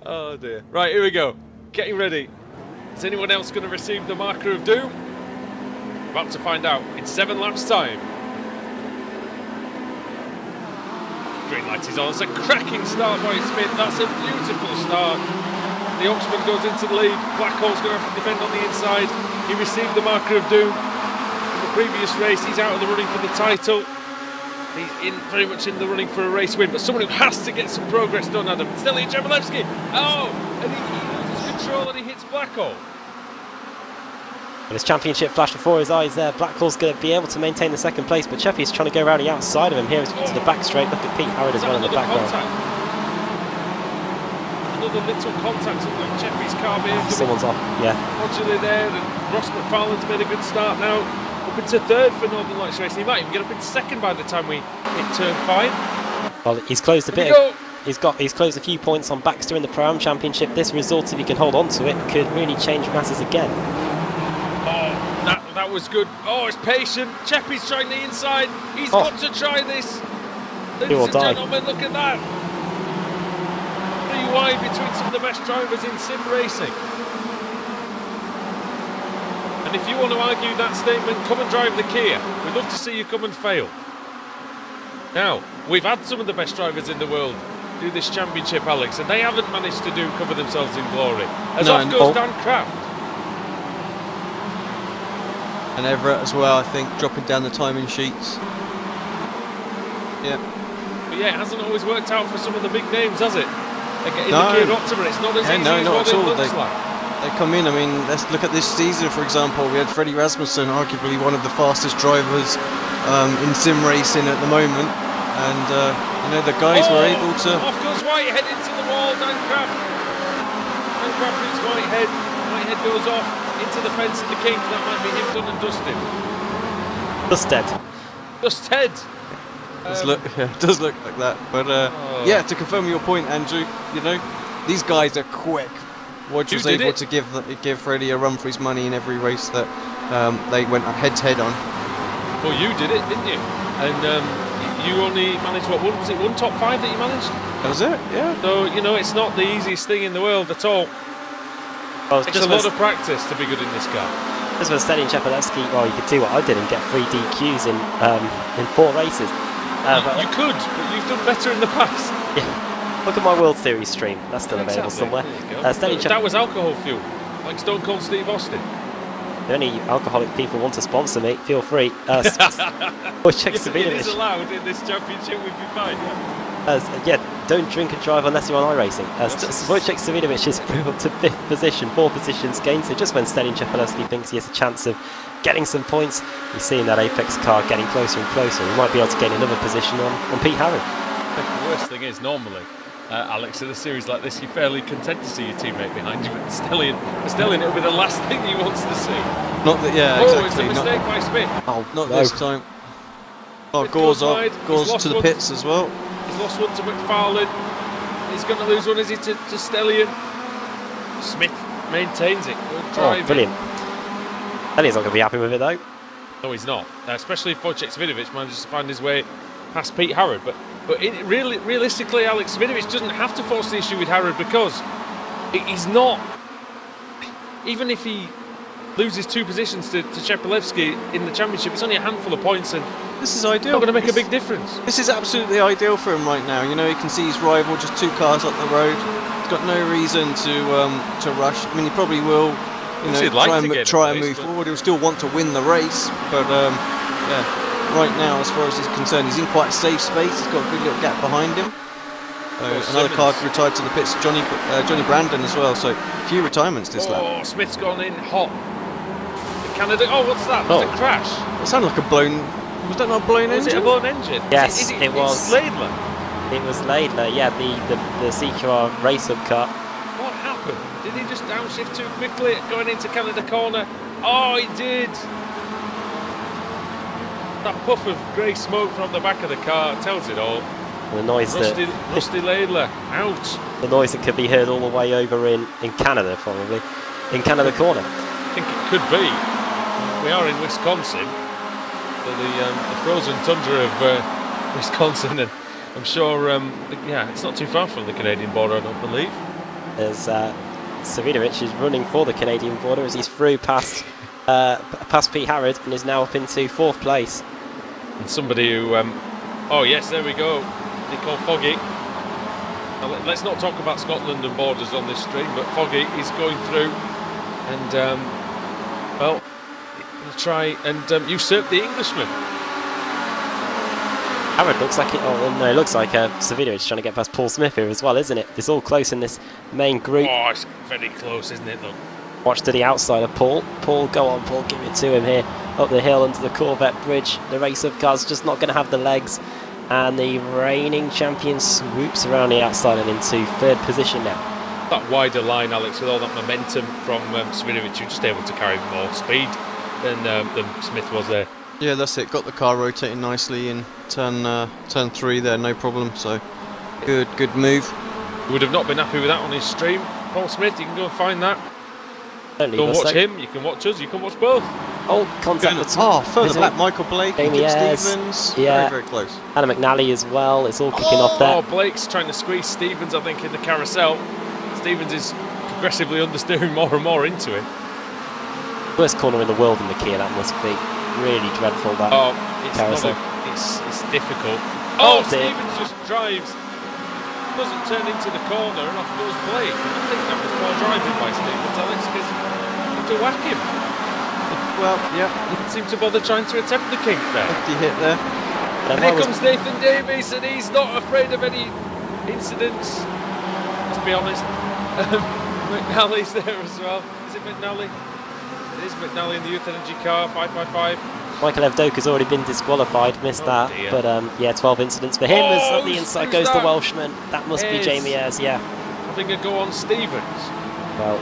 Speaker 1: Oh dear. Right, here we go. Getting ready. Is anyone else going to receive the marker of doom? About to find out in 7 laps time. Green light is on. It's a cracking start by Smith. That's a beautiful start. The Oxman goes into the lead. Blackhall's going to have to defend on the inside. He received the marker of doom in the previous race. He's out of the running for the title. He's very much in the running for a race win, but someone who has to get some progress done, Adam. Stellian Chepelevsky. Oh, and he loses control and he hits Blackhall.
Speaker 2: And his championship flash before his eyes there. Blackhall's going to be able to maintain the second place, but Cheppy's trying to go around the outside of him here to the back straight. Look at Pete Harrod as well in the background.
Speaker 1: Another little contact on Cheppy's car being
Speaker 2: someone's off, yeah.
Speaker 1: Modulary there, and Ross McFarlane's made a good start now. Up into third for Northern Lights Racing. He might even get up into second by the time we hit turn 5.
Speaker 2: Well, he's closed a bit. He's closed a few points on Baxter in the Pro-Am Championship. This result, if he can hold on to it, could really change matters again.
Speaker 1: Oh, that was good. Oh, it's patient. Cheppy's trying the inside. He's got to try this. Ladies and gentlemen, look at that. 3 wide between some of the best drivers in sim racing. And if you want to argue that statement, come and drive the Kia. We'd love to see you come and fail. Now, we've had some of the best drivers in the world do this championship, Alex, and they haven't managed to cover themselves in glory. As off goes Dan Kraft.
Speaker 3: And Everett as well, I think, dropping down the timing sheets. Yeah.
Speaker 1: But yeah, it hasn't always worked out for some of the big names, has it? In the Kia Optima, it's not as easy as what it looks like.
Speaker 3: They come in, I mean, let's look at this season, for example. We had Freddie Rasmussen, arguably one of the fastest drivers in sim racing at the moment. And, you know, the guys were able to...
Speaker 1: Off goes Whitehead into the wall, Dan Kraft. Dan Kraft hits Whitehead. Whitehead goes off into the fence of the King. That might be him done and dusted. Dusted.
Speaker 3: It does look like that. But, yeah, to confirm your point, Andrew, you know, these guys are quick. Wodge was able to give Freddie a run for his money in every race that they went head-to-head on.
Speaker 1: Well, you did it, didn't you? And you only managed, what, was it one top 5 that you managed?
Speaker 3: That was it, yeah.
Speaker 1: So, you know, it's not the easiest thing in the world at all. Well, it's just a lot of practice to be good in this car.
Speaker 2: Just for Stellian Chepelevsky, well, you could do what I did and get 3 DQs in 4 races.
Speaker 1: You could, but you've done better in the past.
Speaker 2: Yeah. Look at my World Series stream. That's still available somewhere.
Speaker 1: That was alcohol fuel, like Stone Cold Steve Austin.
Speaker 2: If any alcoholic people want to sponsor me, feel free.
Speaker 1: It is allowed in this championship, we'd be fine.
Speaker 2: Yeah, don't drink and drive unless you're on iRacing. Wojciech Savidovic is up to 5th position, 4 positions gained. So just when Stellian Chepelevsky thinks he has a chance of getting some points, he's seeing that Apex car getting closer and closer. He might be able to gain another position on Pete Harrod.
Speaker 1: The worst thing is, normally, Alex, in a series like this, you're fairly content to see your teammate behind you, but Stellian, it'll be the last thing he wants to see.
Speaker 3: Not that, yeah, exactly.
Speaker 1: It's a mistake by Smith.
Speaker 3: Oh, not this time. Oh, Gore's to the pits as well.
Speaker 1: He's lost one to McFarlane. He's going to lose one, is he, to Stellian? Smith maintains it. Good driving.
Speaker 2: Oh, brilliant. Stellian's not going to be happy with it, though.
Speaker 1: No, he's not. Especially if Wojciech Savidovic manages to find his way past Pete Harrod. But realistically, Alex Savidovic doesn't have to force the issue with Harrod because he's not. Even if he loses 2 positions to Chepelevsky in the championship, it's only a handful of points, and
Speaker 3: this is ideal.
Speaker 1: Not going to make a big difference.
Speaker 3: This is absolutely ideal for him right now. You know, he can see his rival just 2 cars up the road. He's got no reason to rush. I mean, he probably will. You know, try and move forward. He'll still want to win the race, but yeah. Right now, as far as he's concerned, he's in quite a safe space. He's got a good little gap behind him. Another car retired to the pits, Johnny Brandon as well. So a few retirements this lap.
Speaker 1: Oh, Smith's gone in hot. The Canada. Oh, what's that? Was it a crash?
Speaker 3: It sounded like a blown. Was that not a blown engine?
Speaker 1: Was it a blown engine?
Speaker 2: Yes, it was.
Speaker 1: It's Laidler.
Speaker 2: It was Laidler, yeah, the CQR race-up car.
Speaker 1: What happened? Did he just downshift too quickly going into Canada corner? Oh, he did! That puff of grey smoke from the back of the car tells it all.
Speaker 2: The noise
Speaker 1: Rusty Laidler, out!
Speaker 2: The noise that could be heard all the way over in Canada, probably. In Canada corner.
Speaker 1: I think it could be. We are in Wisconsin. The frozen tundra of Wisconsin, and I'm sure, yeah, it's not too far from the Canadian border, I don't believe.
Speaker 2: As Savinovich is running for the Canadian border as he's through past Pete Harrod and is now up into 4th place.
Speaker 1: And somebody who, oh yes, there we go, Nicole Foggy. Now, let's not talk about Scotland and borders on this stream, but Foggy is going through and, well, he'll try and usurp the Englishman.
Speaker 2: Harrod looks like it. Oh no, it looks like Savinovich is trying to get past Paul Smith here as well, isn't it? It's all close in this main group.
Speaker 1: Oh, it's very close, isn't it? Look.
Speaker 2: Watch to the outside of Paul. Paul, go on, Paul, give it to him here. Up the hill onto the Corvette bridge. The race-up car's just not going to have the legs. And the reigning champion swoops around the outside and into 3rd position now.
Speaker 1: That wider line, Alex, with all that momentum from Savinovich, you're just able to carry more speed than Smith was there.
Speaker 3: Yeah, that's it. Got the car rotating nicely in turn 3 there, no problem. So good move.
Speaker 1: Would have not been happy with that on his stream. Paul Smith, you can go and find that. Go and watch him. You can watch us. You can watch both.
Speaker 2: Oh, contact.
Speaker 3: Further back, Michael Blake, Jim Stevens.
Speaker 2: Yeah,
Speaker 3: very close.
Speaker 2: Anna McNally as well. It's all kicking off there.
Speaker 1: Oh, Blake's trying to squeeze Stevens, I think, in the carousel. Stevens is progressively understeering more and more into him.
Speaker 2: Worst corner in the world in the Kia. That must be really dreadful. That carousel.
Speaker 1: It's difficult. Oh, Stevens just drives. Doesn't turn into the corner and off goes Blake. I think that was more driving by Stevens, Alex, because he had to whack him.
Speaker 3: Well, yeah.
Speaker 1: He didn't seem to bother trying to attempt the kink there.
Speaker 3: Hefty hit there.
Speaker 1: And here comes Nathan Davies, and he's not afraid of any incidents. Let's be honest. McNally's there as well. Is it McNally? It is McNally in the Youth Energy car, 555.
Speaker 2: Michael Evdoka's already been disqualified, missed that.
Speaker 1: Dear.
Speaker 2: But yeah, 12 incidents for him. As on the inside goes the Welshman. That must be Jamie Ayres, yeah.
Speaker 1: Having a go on Stevens.
Speaker 2: Well,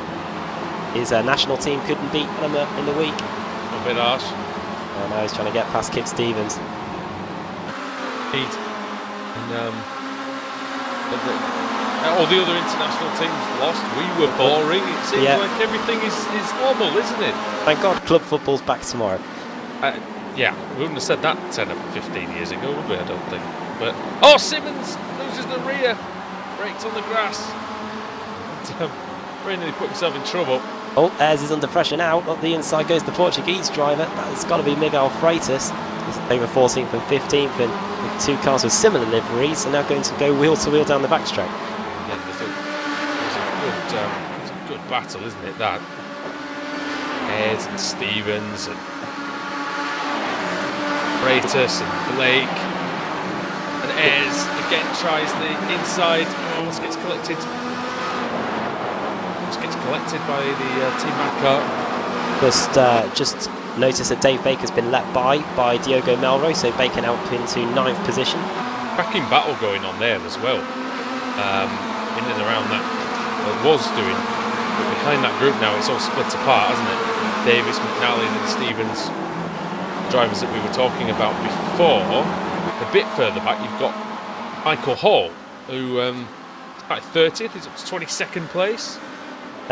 Speaker 2: his national team couldn't beat them in the week.
Speaker 1: A bit harsh.
Speaker 2: And now he's trying to get past Kip Stevens.
Speaker 1: And all the other international teams lost. We were boring. It seems like everything is normal, isn't it?
Speaker 2: Thank God club football's back tomorrow.
Speaker 1: Yeah, we wouldn't have said that 10 or 15 years ago, would we? I don't think. But oh, Simmons loses the rear, brakes on the grass. And, very nearly put himself in trouble.
Speaker 2: Oh, Ayres is under pressure now. Up the inside goes the Portuguese driver. That's got to be Miguel Freitas. He's over 14th and 15th, and with 2 cars with similar liveries, and now going to go wheel to wheel down the backstretch.
Speaker 1: Yeah, it's a good battle, isn't it? That Ayres and Stevens and Freitas and Blake, and Ayres again tries the inside. Almost gets collected. Gets collected by the Team Mad car.
Speaker 2: Just notice that Dave Baker's been let by Diogo Melrose, so Baker now up into 9th position. Cracking
Speaker 1: battle going on there as well. In and around that, was doing. But behind that group now, it's all split apart, hasn't it? Davis, McNally, and Stevens, drivers that we were talking about before. A bit further back, you've got Michael Hall, who is about 30th. He's up to 22nd place.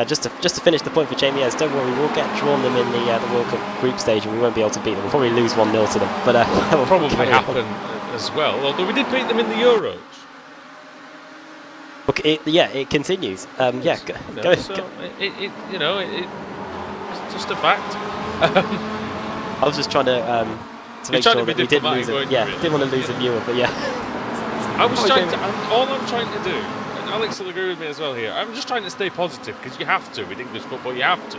Speaker 2: Just to finish the point for Jamie Ayres, don't worry, we'll get drawn them in the World Cup group stage and we won't be able to beat them. We'll probably lose 1-0 to them, but
Speaker 1: that will probably happen as well, although we did beat them in the Euros.
Speaker 2: Okay, it continues. Yeah, go.
Speaker 1: So it's just a fact.
Speaker 2: I was just trying to make sure that we didn't lose it. Yeah, didn't want to lose a viewer, but yeah.
Speaker 1: All I'm trying to do, and Alex will agree with me as well here, I'm just trying to stay positive, because you have to with English football, you have to.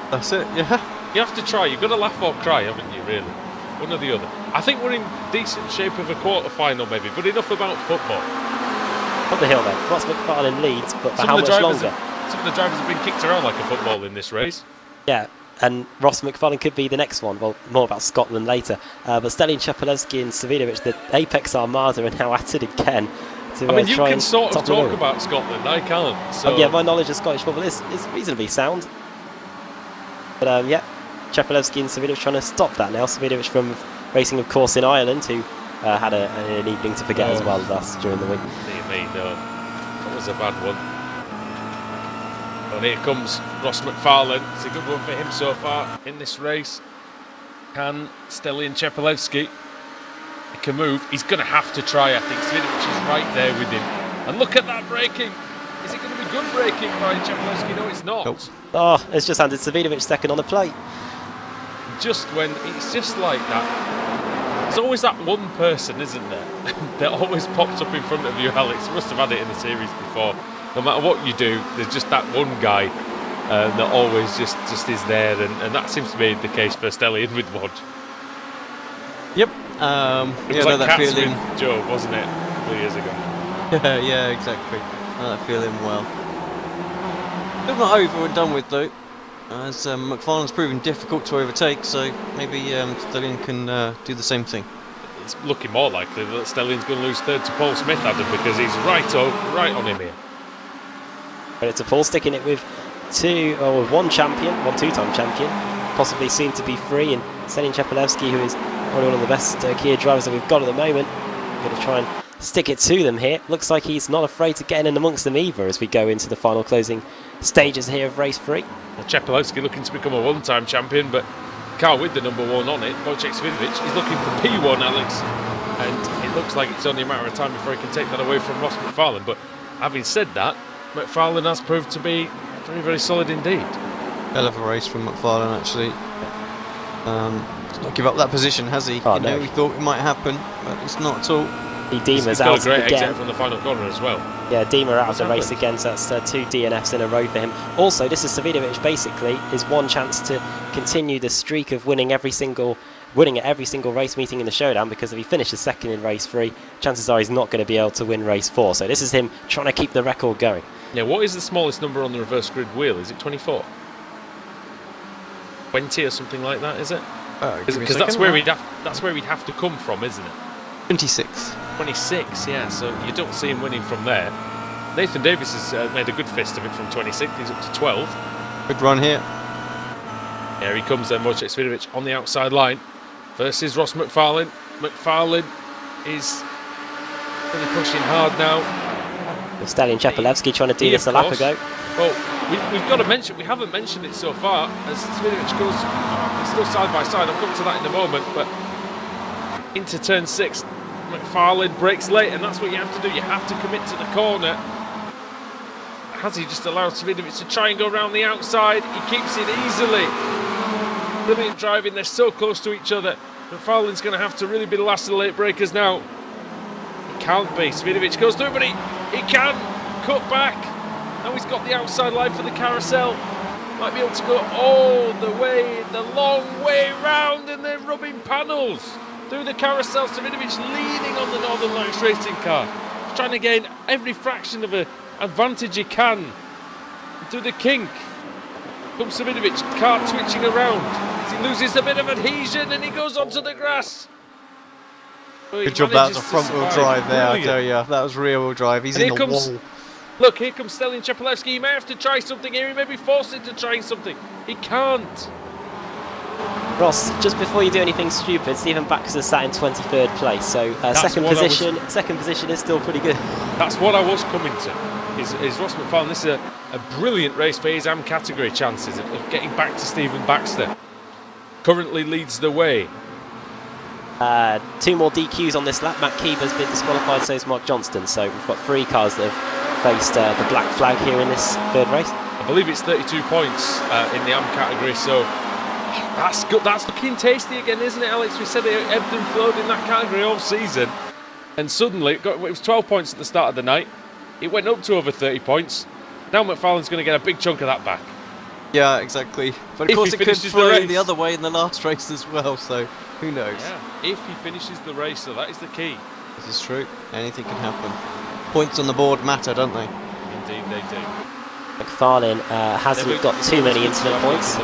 Speaker 3: That's it, yeah.
Speaker 1: You have to try, you've got to laugh or cry, haven't you, really? One or the other. I think we're in decent shape of a quarter-final maybe, but enough about football.
Speaker 2: Up the hill then. Ross McFarlane leads, but for how much longer?
Speaker 1: Some of the drivers have been kicked around like a football in this race.
Speaker 2: Yeah, and Ross McFarlane could be the next one. Well, more about Scotland later. But Stallion Chepelevsky and Savidovic, the Apex Armada, are now at it again.
Speaker 1: I mean, you can sort of talk about Scotland, I can't. So.
Speaker 2: Yeah, my knowledge of Scottish football is reasonably sound. But yeah, Chepelevsky and Savidovic trying to stop that now. Savidovic from racing, of course, in Ireland, who had an evening to forget as well during the week.
Speaker 1: Dear me, no. That was a bad one. And here comes Ross McFarlane. It's a good one for him so far in this race. Can Stallion Chepelevsky make a move? He's going to have to try, I think. Savidovic is right there with him. And look at that braking. Is it going to be good braking by Chepelevsky? No, it's not.
Speaker 2: Nope. Oh, it's just handed Savidovic second on the plate.
Speaker 1: Just when it's just like that. There's always that one person, isn't there, that always pops up in front of you, Alex. You must have had it in the series before. No matter what you do, there's just that one guy that always just is there, and that seems to be the case for Stallion with Wodge.
Speaker 3: Yep.
Speaker 1: It was like
Speaker 3: that
Speaker 1: Cats
Speaker 3: feeling
Speaker 1: with Joe, wasn't it, a couple of years ago?
Speaker 3: Yeah, exactly. I know that feeling well. Still not over and done with though, as McFarlane's proving difficult to overtake, so maybe Stallion can do the same thing.
Speaker 1: It's looking more likely that Stallion's going to lose third to Paul Smith, Adam, because he's right on him here.
Speaker 2: Credit to Paul, sticking it with one two-time champion, possibly soon to be free, and Stallion Chepelevsky, who is probably one of the best Kia drivers that we've got at the moment. We're going to try and stick it to them here. Looks like he's not afraid to get in amongst them either as we go into the final closing stages here of race 3.
Speaker 1: Well, Chepelevsky looking to become a one-time champion, but car with the number 1 on it, Wojciech Savidovic, is looking for P1, Alex, and it looks like it's only a matter of time before he can take that away from Ross McFarlane. But having said that, McFarlane has proved to be very, very solid indeed.
Speaker 3: Hell of a race from McFarlane, actually. He's not give up that position, has he?
Speaker 2: Oh, no.
Speaker 3: We thought it might happen, but it's not at all.
Speaker 1: He's got a great exit from the final corner as well.
Speaker 2: Yeah, Dima out of the race again, so that's 2 DNFs in a row for him. Also, this is Savidovic, basically, his one chance to continue the streak of winning at every single race meeting in the Showdown, because if he finishes second in race 3, chances are he's not going to be able to win race 4. So this is him trying to keep the record going.
Speaker 1: Yeah, what is the smallest number on the reverse grid wheel? Is it 24? 20 or something like that, is it? Because that's where he'd have to come from, isn't it?
Speaker 3: 26.
Speaker 1: 26, yeah, so you don't see him winning from there. Nathan Davis has made a good fist of it from 26, he's up to 12.
Speaker 3: Good run here.
Speaker 1: Here he comes then, Wojciech Savidovic on the outside line versus Ross McFarlane. McFarlane is really pushing hard now.
Speaker 2: Stallion Chepelevsky trying to do this a lap ago.
Speaker 1: Well, we've got to mention, we haven't mentioned it so far, as Savidovic goes, it's still side by side, I'll come to that in a moment, but into turn 6, McFarlane brakes late, and that's what you have to do. You have to commit to the corner. Has he just allowed Savidovic to try and go around the outside? He keeps it easily. Brilliant driving, they're so close to each other. McFarlane's going to have to really be the last of the late breakers now. He can't be. Savidovic goes through, but he can cut back. Now he's got the outside line for the carousel. Might be able to go all the way, the long way round, and they're rubbing panels through the carousel. Savidovic leaning on the Northern Lights racing car. He's trying to gain every fraction of an advantage he can. Through the kink. Comes Savidovic, car twitching around. As he loses a bit of adhesion and he goes onto the grass. Well,
Speaker 3: good job, that was a front wheel drive there, I tell you. That was rear wheel drive. He's in the wall.
Speaker 1: Look, here comes Stallion Chepelevsky. He may have to try something here. He may be forced into trying something. He can't.
Speaker 2: Ross, just before you do anything stupid, Stephen Baxter sat in 23rd place, so second position is still pretty good.
Speaker 1: That's what I was coming to. Is Ross McFarlane. This is a brilliant race for his AM category chances of getting back to Stephen Baxter. Currently leads the way.
Speaker 2: 2 more DQs on this lap. Matt Keeb has been disqualified, so is Mark Johnston. So we've got 3 cars that have faced the black flag here in this 3rd race.
Speaker 1: I believe it's 32 points in the AM category, so that's good. That's looking tasty again, isn't it, Alex? We said it ebbed and flowed in that category all season, and suddenly it was 12 points at the start of the night. It went up to over 30 points. Now McFarlane's going to get a big chunk of that back.
Speaker 3: Yeah, exactly. But of course it could flow the other way in the last race as well, so who knows?
Speaker 1: Yeah, if he finishes the race, so that is the key.
Speaker 3: This is true. Anything can happen. Points on the board matter, don't they?
Speaker 1: Indeed they do.
Speaker 2: McFarlane hasn't got too many incident points.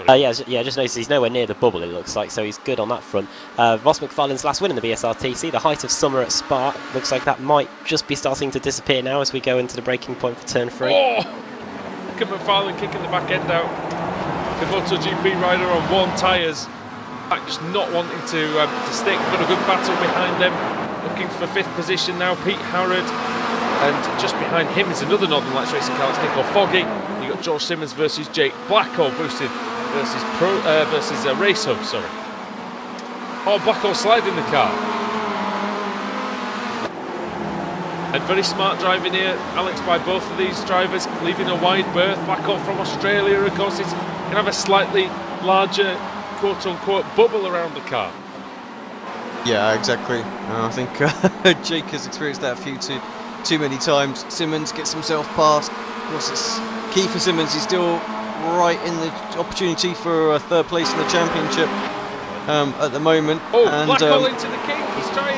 Speaker 2: Yeah, just noticed he's nowhere near the bubble, it looks like, so he's good on that front. Ross McFarlane's last win in the BSRTC, the height of summer at Spa, looks like that might just be starting to disappear now as we go into the braking point for turn 3.
Speaker 1: Oh! Look at McFarlane kicking the back end out. The MotoGP rider on worn tyres. Just not wanting to stick. Got a good battle behind them. Looking for 5th position now, Pete Harrod. And just behind him is another Northern Lights racing car. It's Nico Foggy. You got George Simmons versus Jake Blackwell boosted versus Race Hub. Sorry. Oh, Blackwell sliding the car. And very smart driving here, Alex, by both of these drivers, leaving a wide berth. Blackwell from Australia, of course, it's going to have a slightly larger, quote-unquote, bubble around the car.
Speaker 3: Yeah, exactly. I think Jake has experienced that a few too many times. Simmons gets himself past. Of course, it's key for Simmons. He's still right in the opportunity for 3rd place in the championship at the moment.
Speaker 1: Oh, and Blackwell into the king. He's trying.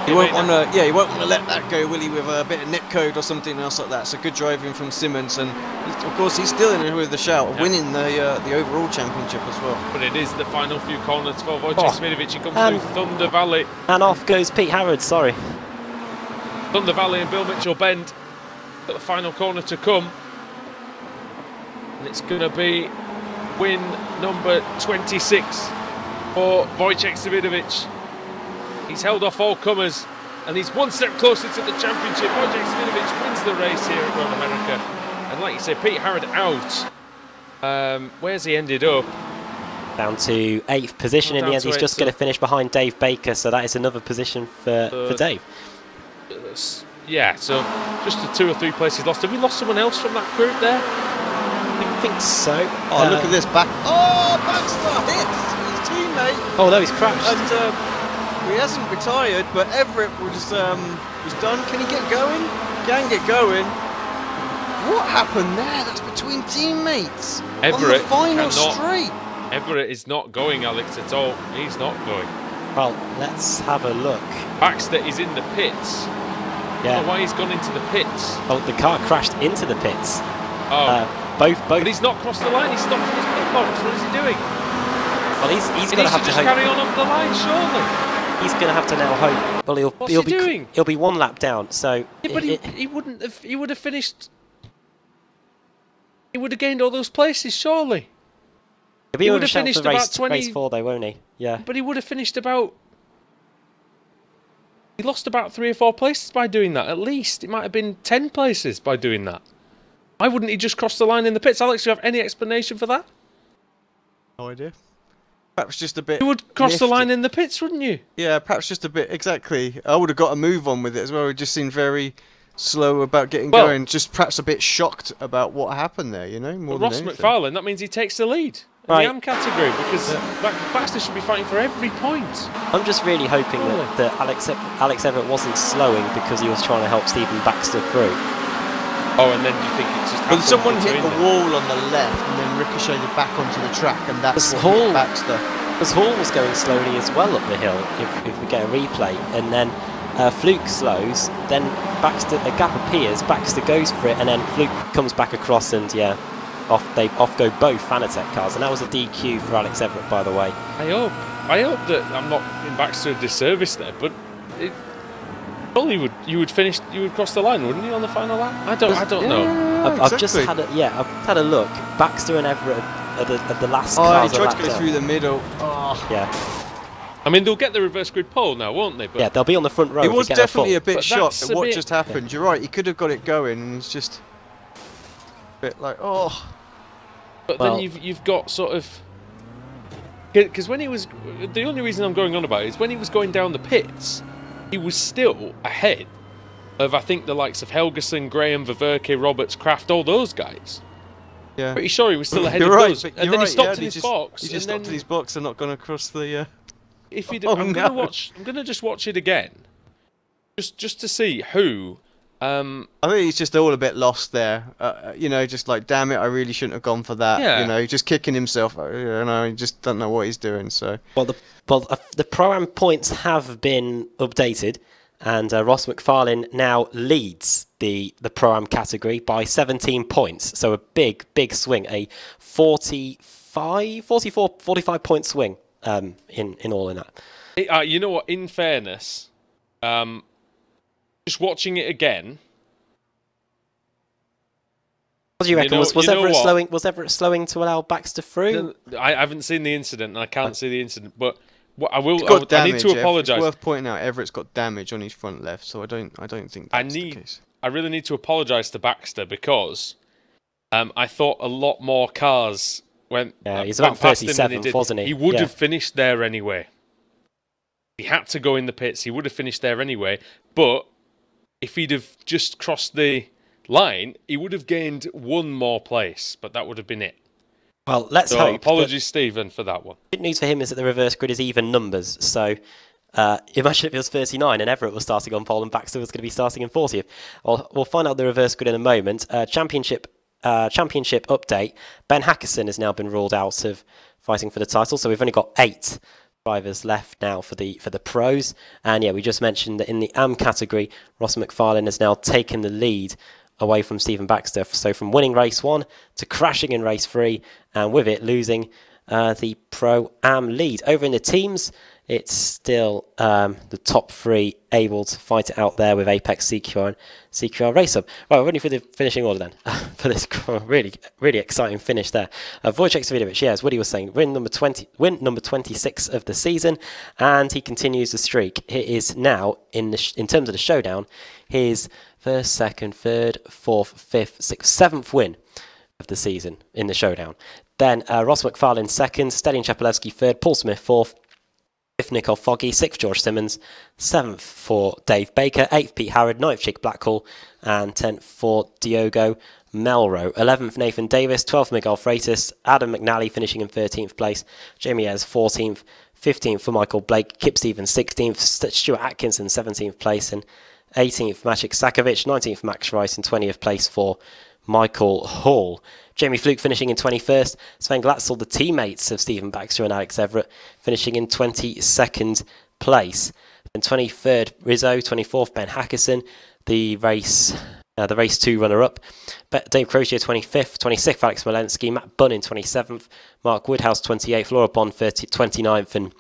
Speaker 3: He won't want to. Yeah, he won't want to let that go, will he? With a bit of netcode or something else like that. So good driving from Simmons, and of course he's still in with the shout of winning the overall championship as well.
Speaker 1: But it is the final few corners for Wojciech Smidovic. He comes through Thunder Valley,
Speaker 2: and off goes Pete Harrod. Sorry,
Speaker 1: Thunder Valley and Bill Mitchell Bend. Got the final corner to come, and it's going to be win number 26 for Wojciech Smidovic. He's held off all comers, and he's one step closer to the championship. Wojciech Smidovic wins the race here at Road America. And like you say, Pete Harrod out. Where's he ended up?
Speaker 2: Down to 8th position in the end. He's just going to finish behind Dave Baker, so that is another position for Dave.
Speaker 1: Yeah, so just the 2 or 3 places lost. Have we lost someone else from that group there?
Speaker 2: I think so.
Speaker 3: Oh, look at this back. Oh, Baxter hits his teammate.
Speaker 2: Oh no, he's crashed.
Speaker 3: And he hasn't retired, but Everett was done. Can he get going? Can get going. What happened there? That's between teammates.
Speaker 1: Everett
Speaker 3: on the final straight.
Speaker 1: Everett is not going, Alex, at all. He's not going.
Speaker 2: Well, let's have a look.
Speaker 1: Baxter is in the pits.
Speaker 2: Yeah.
Speaker 1: I don't know why he's gone into the pits.
Speaker 2: Oh, the car crashed into the pits.
Speaker 1: Oh.
Speaker 2: Both.
Speaker 1: But he's not crossed the line. He's stopped in his pit box. What is he doing?
Speaker 2: Well, he's going to have to
Speaker 1: just carry on up the line, surely.
Speaker 2: He's going to have to now hope. Well, he'll be 1 lap down. So
Speaker 1: yeah, but he wouldn't have. He would have finished. He would have gained all those places, surely.
Speaker 2: He would have finished about 20. Race 4, though, won't he? Yeah.
Speaker 1: But he would have finished about. He lost about 3 or 4 places by doing that. At least it might have been 10 places by doing that. Why wouldn't he just cross the line in the pits? Alex, do you have any explanation for that?
Speaker 3: No idea. Perhaps just a bit.
Speaker 1: You would cross the line in the pits, wouldn't you?
Speaker 3: Yeah, perhaps just a bit. Exactly. I would have got a move on with it as well. It just seemed very slow about getting going. Just perhaps a bit shocked about what happened there. You know, more than
Speaker 1: Ross
Speaker 3: anything.
Speaker 1: McFarlane. That means he takes the lead in the AM category because Baxter should be fighting for every point.
Speaker 2: I'm just really hoping that Alex Everett wasn't slowing because he was trying to help Stephen Baxter through.
Speaker 1: Oh, and then you think it's just.
Speaker 3: But someone hit the wall on the left and then ricocheted back onto the track, and that's what hit Baxter.
Speaker 2: Because Hall was going slowly as well up the hill, if we get a replay, and then Fluke slows, then Baxter, a gap appears, Baxter goes for it, and then Fluke comes back across, and yeah, off go both Fanatec cars, and that was a DQ for Alex Everett, by the way.
Speaker 1: I hope that I'm not in Baxter a disservice there, but probably you would cross the line, wouldn't you, on the final lap? I don't know.
Speaker 2: I've just had a look. Baxter and Everett are the last cars.
Speaker 3: He tried to go through the middle. Oh.
Speaker 2: Yeah.
Speaker 1: I mean, they'll get the reverse grid pole now, won't they? But
Speaker 2: yeah, they'll be on the front row.
Speaker 3: He was definitely a bit shocked at what just happened. You're right. He could have got it going, and it's just a bit like, oh.
Speaker 1: But then you've got sort of, because when he was, the only reason I'm going on about it is when he was going down the pits, he was still ahead of, I think, the likes of Helgeson, Graham, Ververke, Roberts, Kraft, all those guys.
Speaker 3: Yeah.
Speaker 1: Pretty sure he was still ahead of those. And then he stopped in his box.
Speaker 3: He just stopped in his box and not gone across the.
Speaker 1: If he did, I'm gonna just watch it again, just to see who.
Speaker 3: I think he's just all a bit lost there. You know, just like, damn it, I really shouldn't have gone for that.
Speaker 1: Yeah.
Speaker 3: You know, just kicking himself. You know, he just doesn't know what he's doing. So.
Speaker 2: Well, the Pro-Am points have been updated. And Ross McFarlane now leads the Pro-Am category by 17 points. So a big swing, a 45 point swing in all in that.
Speaker 1: You know what, in fairness, just watching it again.
Speaker 2: What do you reckon? Was Everett slowing to allow Baxter through?
Speaker 1: I haven't seen the incident, and I can't see the incident. But what I will,
Speaker 3: I
Speaker 1: need to apologise.
Speaker 3: It's worth pointing out Everett's got damage on his front left, so I don't think that's the case.
Speaker 1: I really need to apologise to Baxter because I thought a lot more cars went.
Speaker 2: Yeah, he's about 37th, wasn't he?
Speaker 1: He would have finished there anyway. He had to go in the pits. He would have finished there anyway. But if he'd have just crossed the line, he would have gained one more place, but that would have been it.
Speaker 2: Well, let's hope.
Speaker 1: Apologies, Stephen, for that one.
Speaker 2: Good news for him is that the reverse grid is even numbers. So imagine if it was 39 and Everett was starting on pole and Baxter was going to be starting in 40th. We'll find out the reverse grid in a moment. Championship update. Ben Hackerson has now been ruled out of fighting for the title, so we've only got 8 drivers left now for the pros. And yeah, we just mentioned that in the AM category, Ross McFarlane has now taken the lead away from Stephen Baxter. So from winning race 1 to crashing in race 3, and with it losing the Pro-Am lead. Over in the teams, it's still the top 3 able to fight it out there with Apex, CQR and CQR Race Up. Right, we're ready for the finishing order then. For this really exciting finish there. Wojciech Savidovic, yes, what he was saying, win number 26 of the season, and he continues the streak. It is now, in terms of the showdown, his first, second, third, fourth, fifth, sixth, 7th win of the season in the showdown. Then Ross McFarlane second, Stelian Chapelewski third, Paul Smith fourth, 5th Nicole Foggy, 6th George Simmons, 7th for Dave Baker, 8th Pete Howard, 9th Jake Blackhall, and 10th for Diogo Melro. 11th Nathan Davis, 12th Miguel Freitas, Adam McNally finishing in 13th place, Jamie Ayres 14th, 15th for Michael Blake, Kip Stevens 16th, Stuart Atkinson 17th place, and 18th Maciek Sakovic, 19th Max Rice, and 20th place for Michael Hall. Jamie Fluke finishing in 21st. Sven Glatzel, the teammates of Stephen Baxter and Alex Everett, finishing in 22nd place. And 23rd Rizzo, 24th Ben Hackerson, the race 2 runner-up. Dave Crozier 25th, 26th Alex Malensky, Matt Bunn in 27th, Mark Woodhouse 28th, Laura Bond 29th, and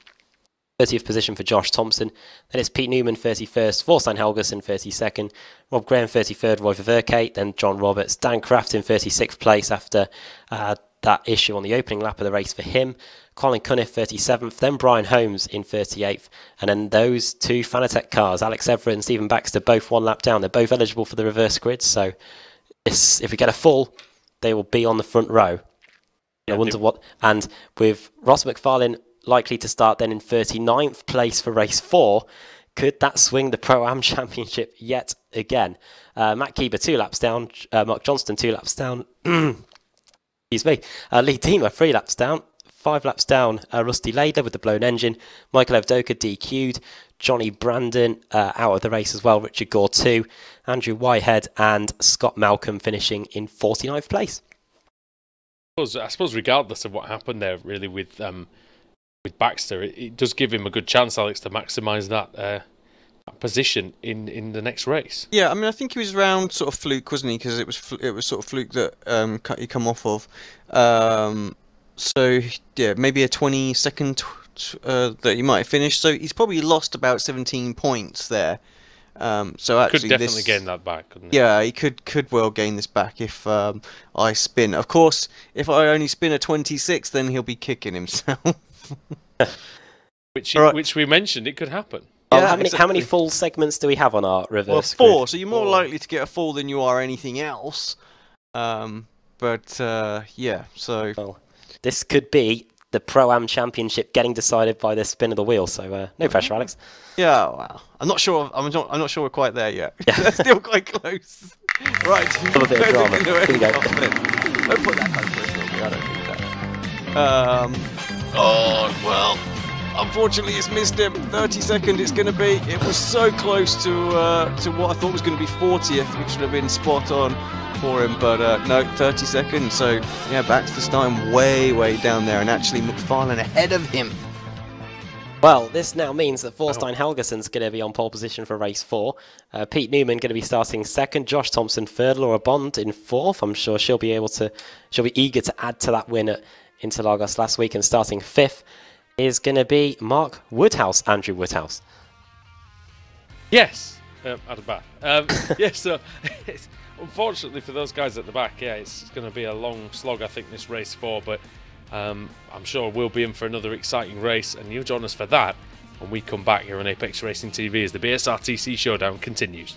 Speaker 2: 30th position for Josh Thompson. Then it's Pete Newman 31st, Thorstein Helgerson 32nd, Rob Graham 33rd, Roy Verkerk, then John Roberts, Dan Kraft in 36th place after that issue on the opening lap of the race for him, Colin Cunniff 37th, then Brian Holmes in 38th, and then those 2 Fanatec cars, Alex Everett and Stephen Baxter, both 1 lap down. They're both eligible for the reverse grid, so if we get a full, they will be on the front row. I wonder what, and with Ross McFarlane likely to start then in 39th place for race 4. Could that swing the Pro-Am Championship yet again? Matt Keeber 2 laps down, Mark Johnston 2 laps down, excuse me, Lee Deemer 3 laps down, 5 laps down, Rusty Lader with the blown engine, Michael Evdoka DQ'd, Johnny Brandon out of the race as well, Richard Gore 2, Andrew Whitehead and Scott Malcolm finishing in 49th place.
Speaker 1: I suppose regardless of what happened there really with Baxter, it does give him a good chance, Alex, to maximise that position in the next race.
Speaker 3: Yeah, I mean, I think he was around sort of Fluke, wasn't he? Because it was sort of Fluke that he come off of. So yeah, maybe a 22nd that he might have finished. So he's probably lost about 17 points there. So actually,
Speaker 1: could definitely gain that back, couldn't he?
Speaker 3: Yeah, he could well gain this back if I spin. Of course, if I only spin a 26, then he'll be kicking himself.
Speaker 1: Which we mentioned it could happen.
Speaker 2: Yeah, how many full segments do we have on our reverse
Speaker 3: grid? 4,
Speaker 2: grid?
Speaker 3: so you're more likely to get a full than you are anything else. Yeah, so...
Speaker 2: Well, this could be the Pro-Am Championship getting decided by the spin of the wheel, so no pressure, Alex.
Speaker 3: Yeah, well, I'm not sure we're quite there yet. Yeah. Still quite close. Right.
Speaker 2: A little bit of drama. Here we go.
Speaker 3: Don't put that close to us, I don't need that. Oh, well, unfortunately it's missed him. 32nd it's going to be. It was so close to what I thought was going to be 40th, which would have been spot on for him, but no, 32nd. So, yeah, Baxter starting way down there, and actually McFarlane ahead of him.
Speaker 2: Well, this now means that Thorstein Helgeson's going to be on pole position for race 4. Pete Newman going to be starting 2nd. Josh Thompson 3rd. Laura Bond in 4th. I'm sure she'll be eager to add to that win at Interlagos last week. And starting 5th is going to be Mark Woodhouse, Andrew Woodhouse.
Speaker 1: Yes, at the back. Yes, so unfortunately for those guys at the back, yeah, it's going to be a long slog, I think, this race 4, but I'm sure we'll be in for another exciting race, and you'll join us for that when we come back here on Apex Racing TV as the BSRTC Showdown continues.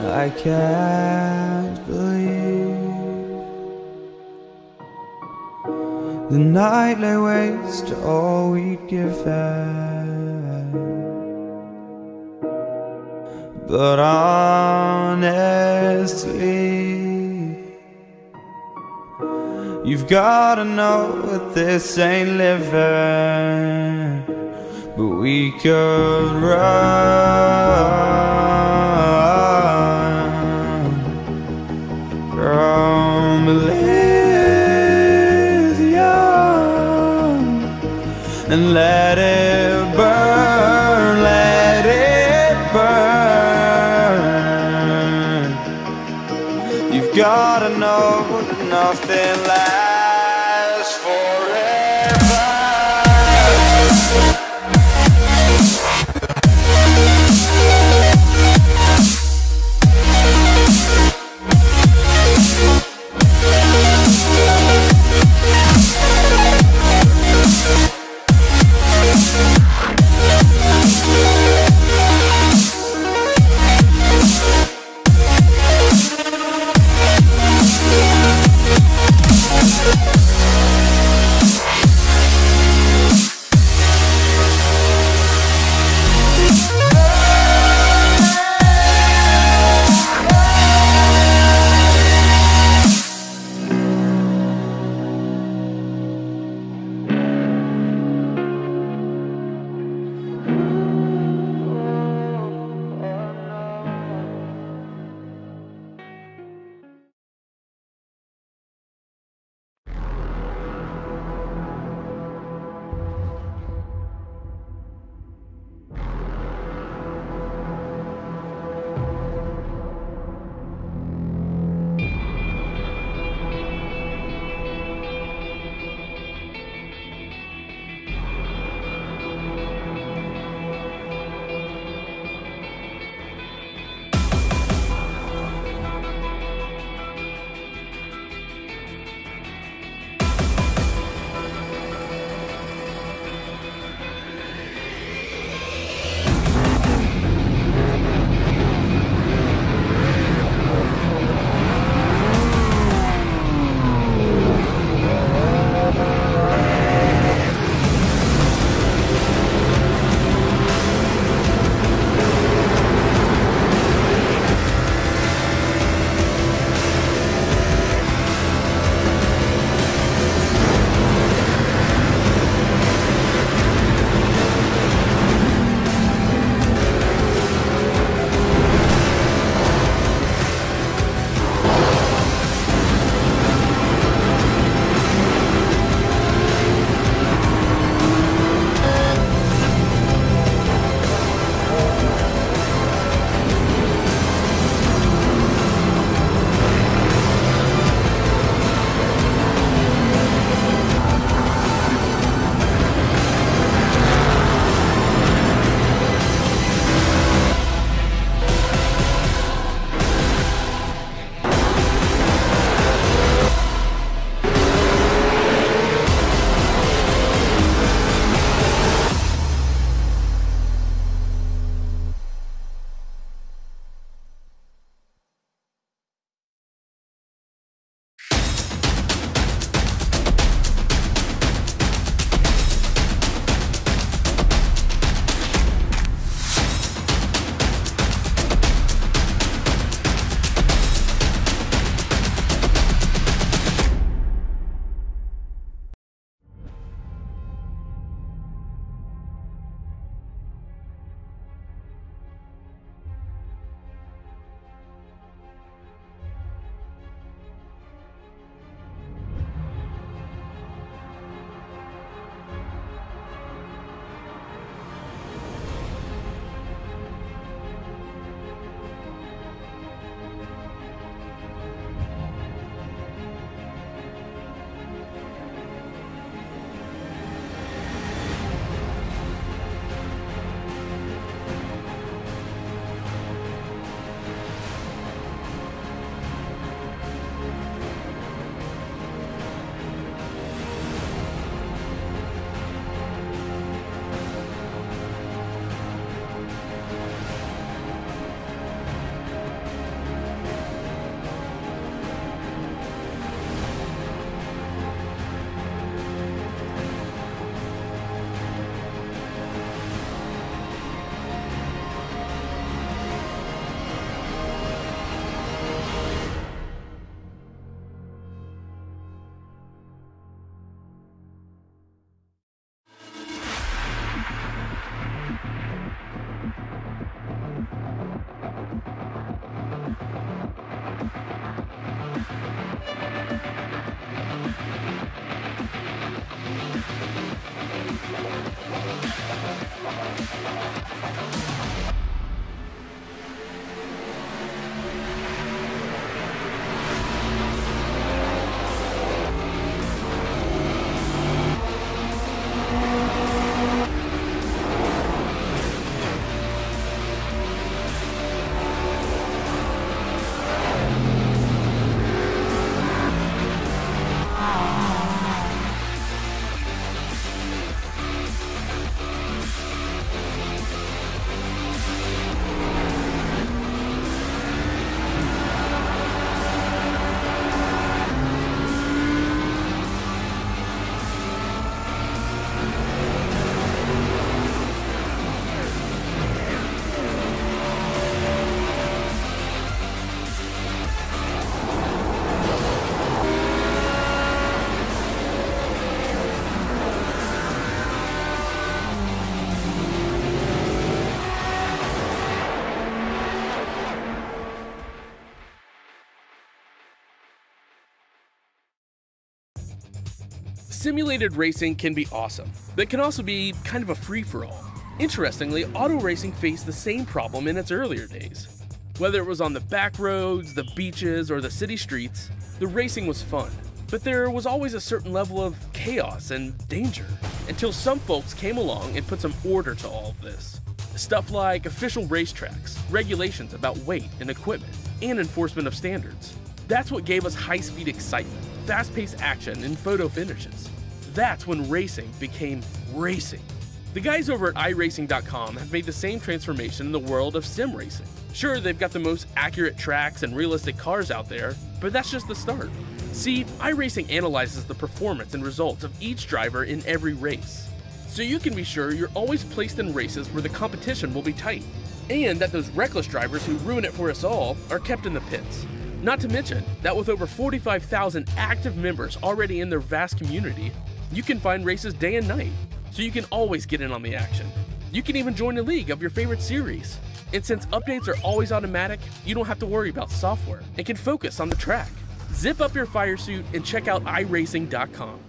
Speaker 4: I can't believe the night lay waste to all we'd given. But honestly, you've gotta know that this ain't living. But we could run from Elysium and let it burn, let it burn. You've gotta know that nothing lasts forever.
Speaker 5: Simulated racing can be awesome, but it can also be kind of a free-for-all. Interestingly, auto racing faced the same problem in its earlier days. Whether it was on the back roads, the beaches, or the city streets, the racing was fun. But there was always a certain level of chaos and danger, until some folks came along and put some order to all of this. Stuff like official racetracks, regulations about weight and equipment, and enforcement of standards. That's what gave us high-speed excitement, fast-paced action, and photo finishes. That's when racing became racing. The guys over at iRacing.com have made the same transformation in the world of sim racing. Sure, they've got the most accurate tracks and realistic cars out there, but that's just the start. See, iRacing analyzes the performance and results of each driver in every race, so you can be sure you're always placed in races where the competition will be tight, and that those reckless drivers who ruin it for us all are kept in the pits. Not to mention that with over 45,000 active members already in their vast community, you can find races day and night, so you can always get in on the action. You can even join a league of your favorite series. And since updates are always automatic, you don't have to worry about software and can focus on the track. Zip up your fire suit and check out iRacing.com.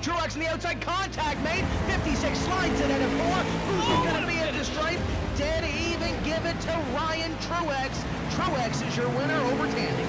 Speaker 6: Truex in the outside, contact made. 56 slides it at a 4. Who's going to be at the stripe? Dead even, give it to Ryan Truex. Truex is your winner over Tandy.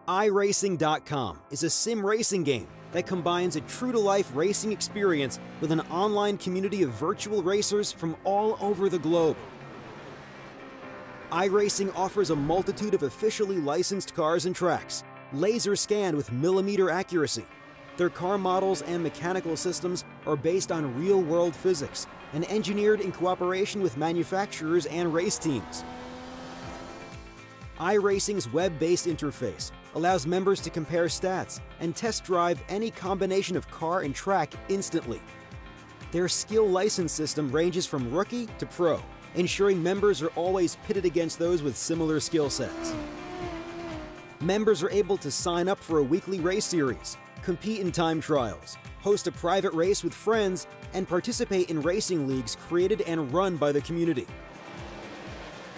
Speaker 7: iRacing.com is a sim racing game that combines a true-to-life racing experience with an online community of virtual racers from all over the globe. iRacing offers a multitude of officially licensed cars and tracks, laser scanned with millimeter accuracy. Their car models and mechanical systems are based on real-world physics and engineered in cooperation with manufacturers and race teams. iRacing's web-based interface allows members to compare stats and test drive any combination of car and track instantly. Their skill license system ranges from rookie to pro, ensuring members are always pitted against those with similar skill sets. Members are able to sign up for a weekly race series, compete in time trials, host a private race with friends, and participate in racing leagues created and run by the community.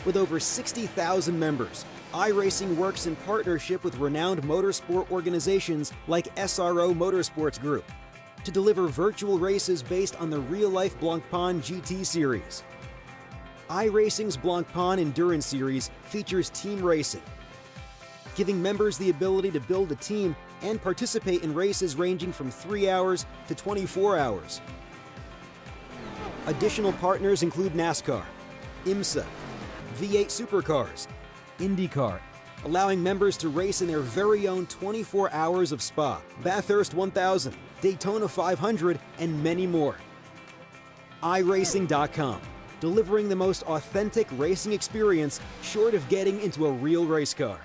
Speaker 7: With over 60,000 members, iRacing works in partnership with renowned motorsport organizations like SRO Motorsports Group. to deliver virtual races based on the real-life Blancpain GT series. iRacing's Blancpain Endurance Series features team racing, giving members the ability to build a team and participate in races ranging from 3 hours to 24 hours. Additional partners include NASCAR, IMSA, V8 Supercars, IndyCar, allowing members to race in their very own 24 hours of Spa, Bathurst 1000, Daytona 500, and many more. iRacing.com, delivering the most authentic racing experience short of getting into a real race car.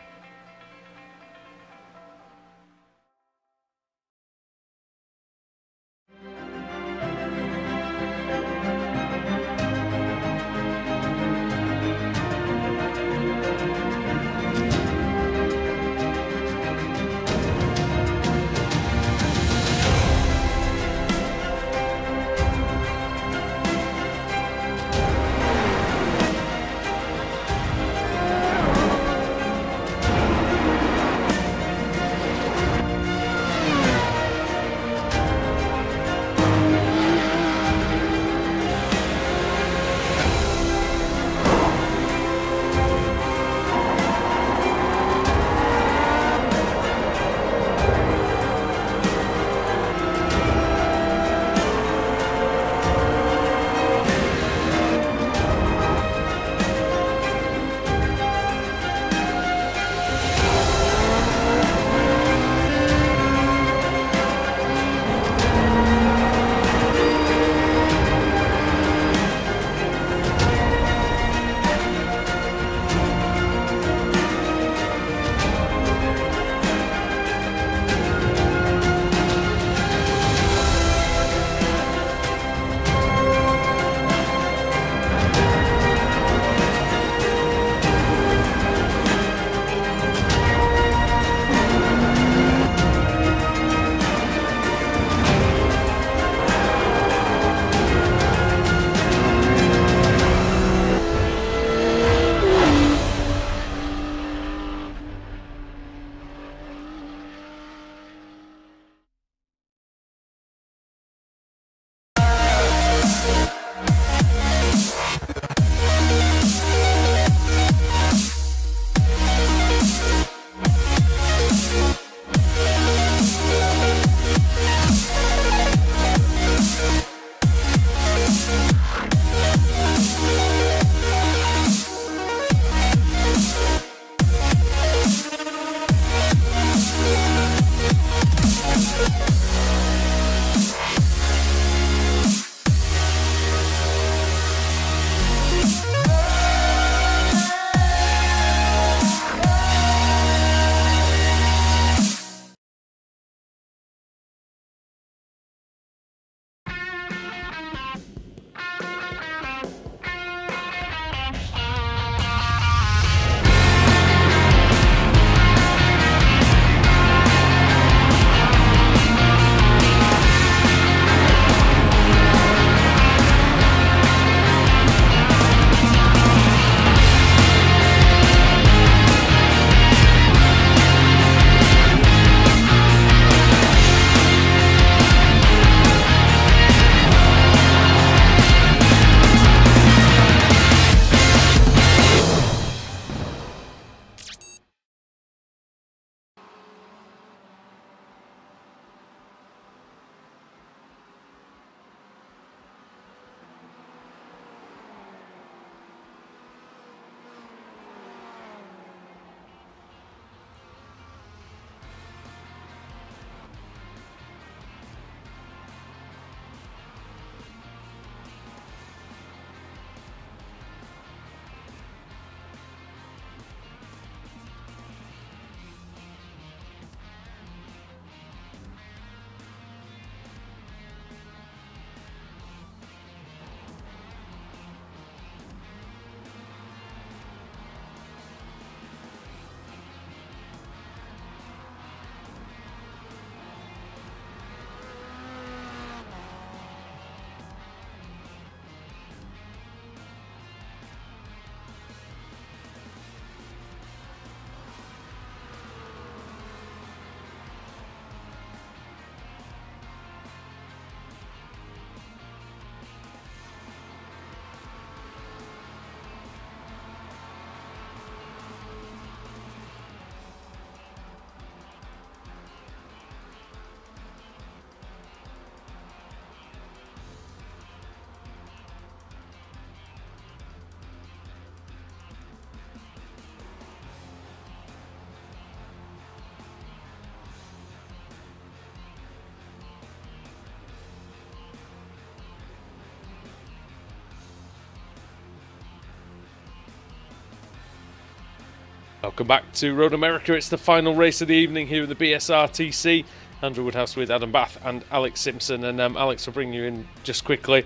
Speaker 1: Welcome back to Road America. It's the final race of the evening here in the BSRTC. Andrew Woodhouse with Adam Bath and Alex Simpson. And Alex, will bring you in just quickly.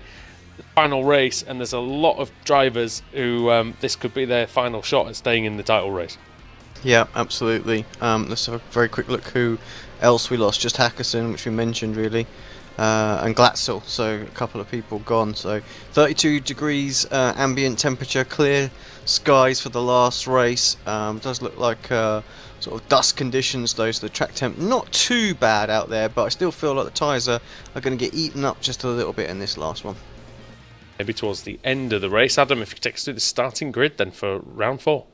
Speaker 1: The final race, and there's a lot of drivers who this could be their final shot at staying in the title race.
Speaker 3: Yeah, absolutely. Let's have a very quick look who else we lost. Just Hackerson, which we mentioned really, and Glatzel. So a couple of people gone. So 32 degrees ambient temperature, clear skies for the last race. Does look like sort of dust conditions though, so the track temp not too bad out there, but I still feel like the tyres are going to get eaten up just a little bit in this last one.
Speaker 1: Maybe towards the end of the race. Adam, if you could take us through the starting grid then for round 4.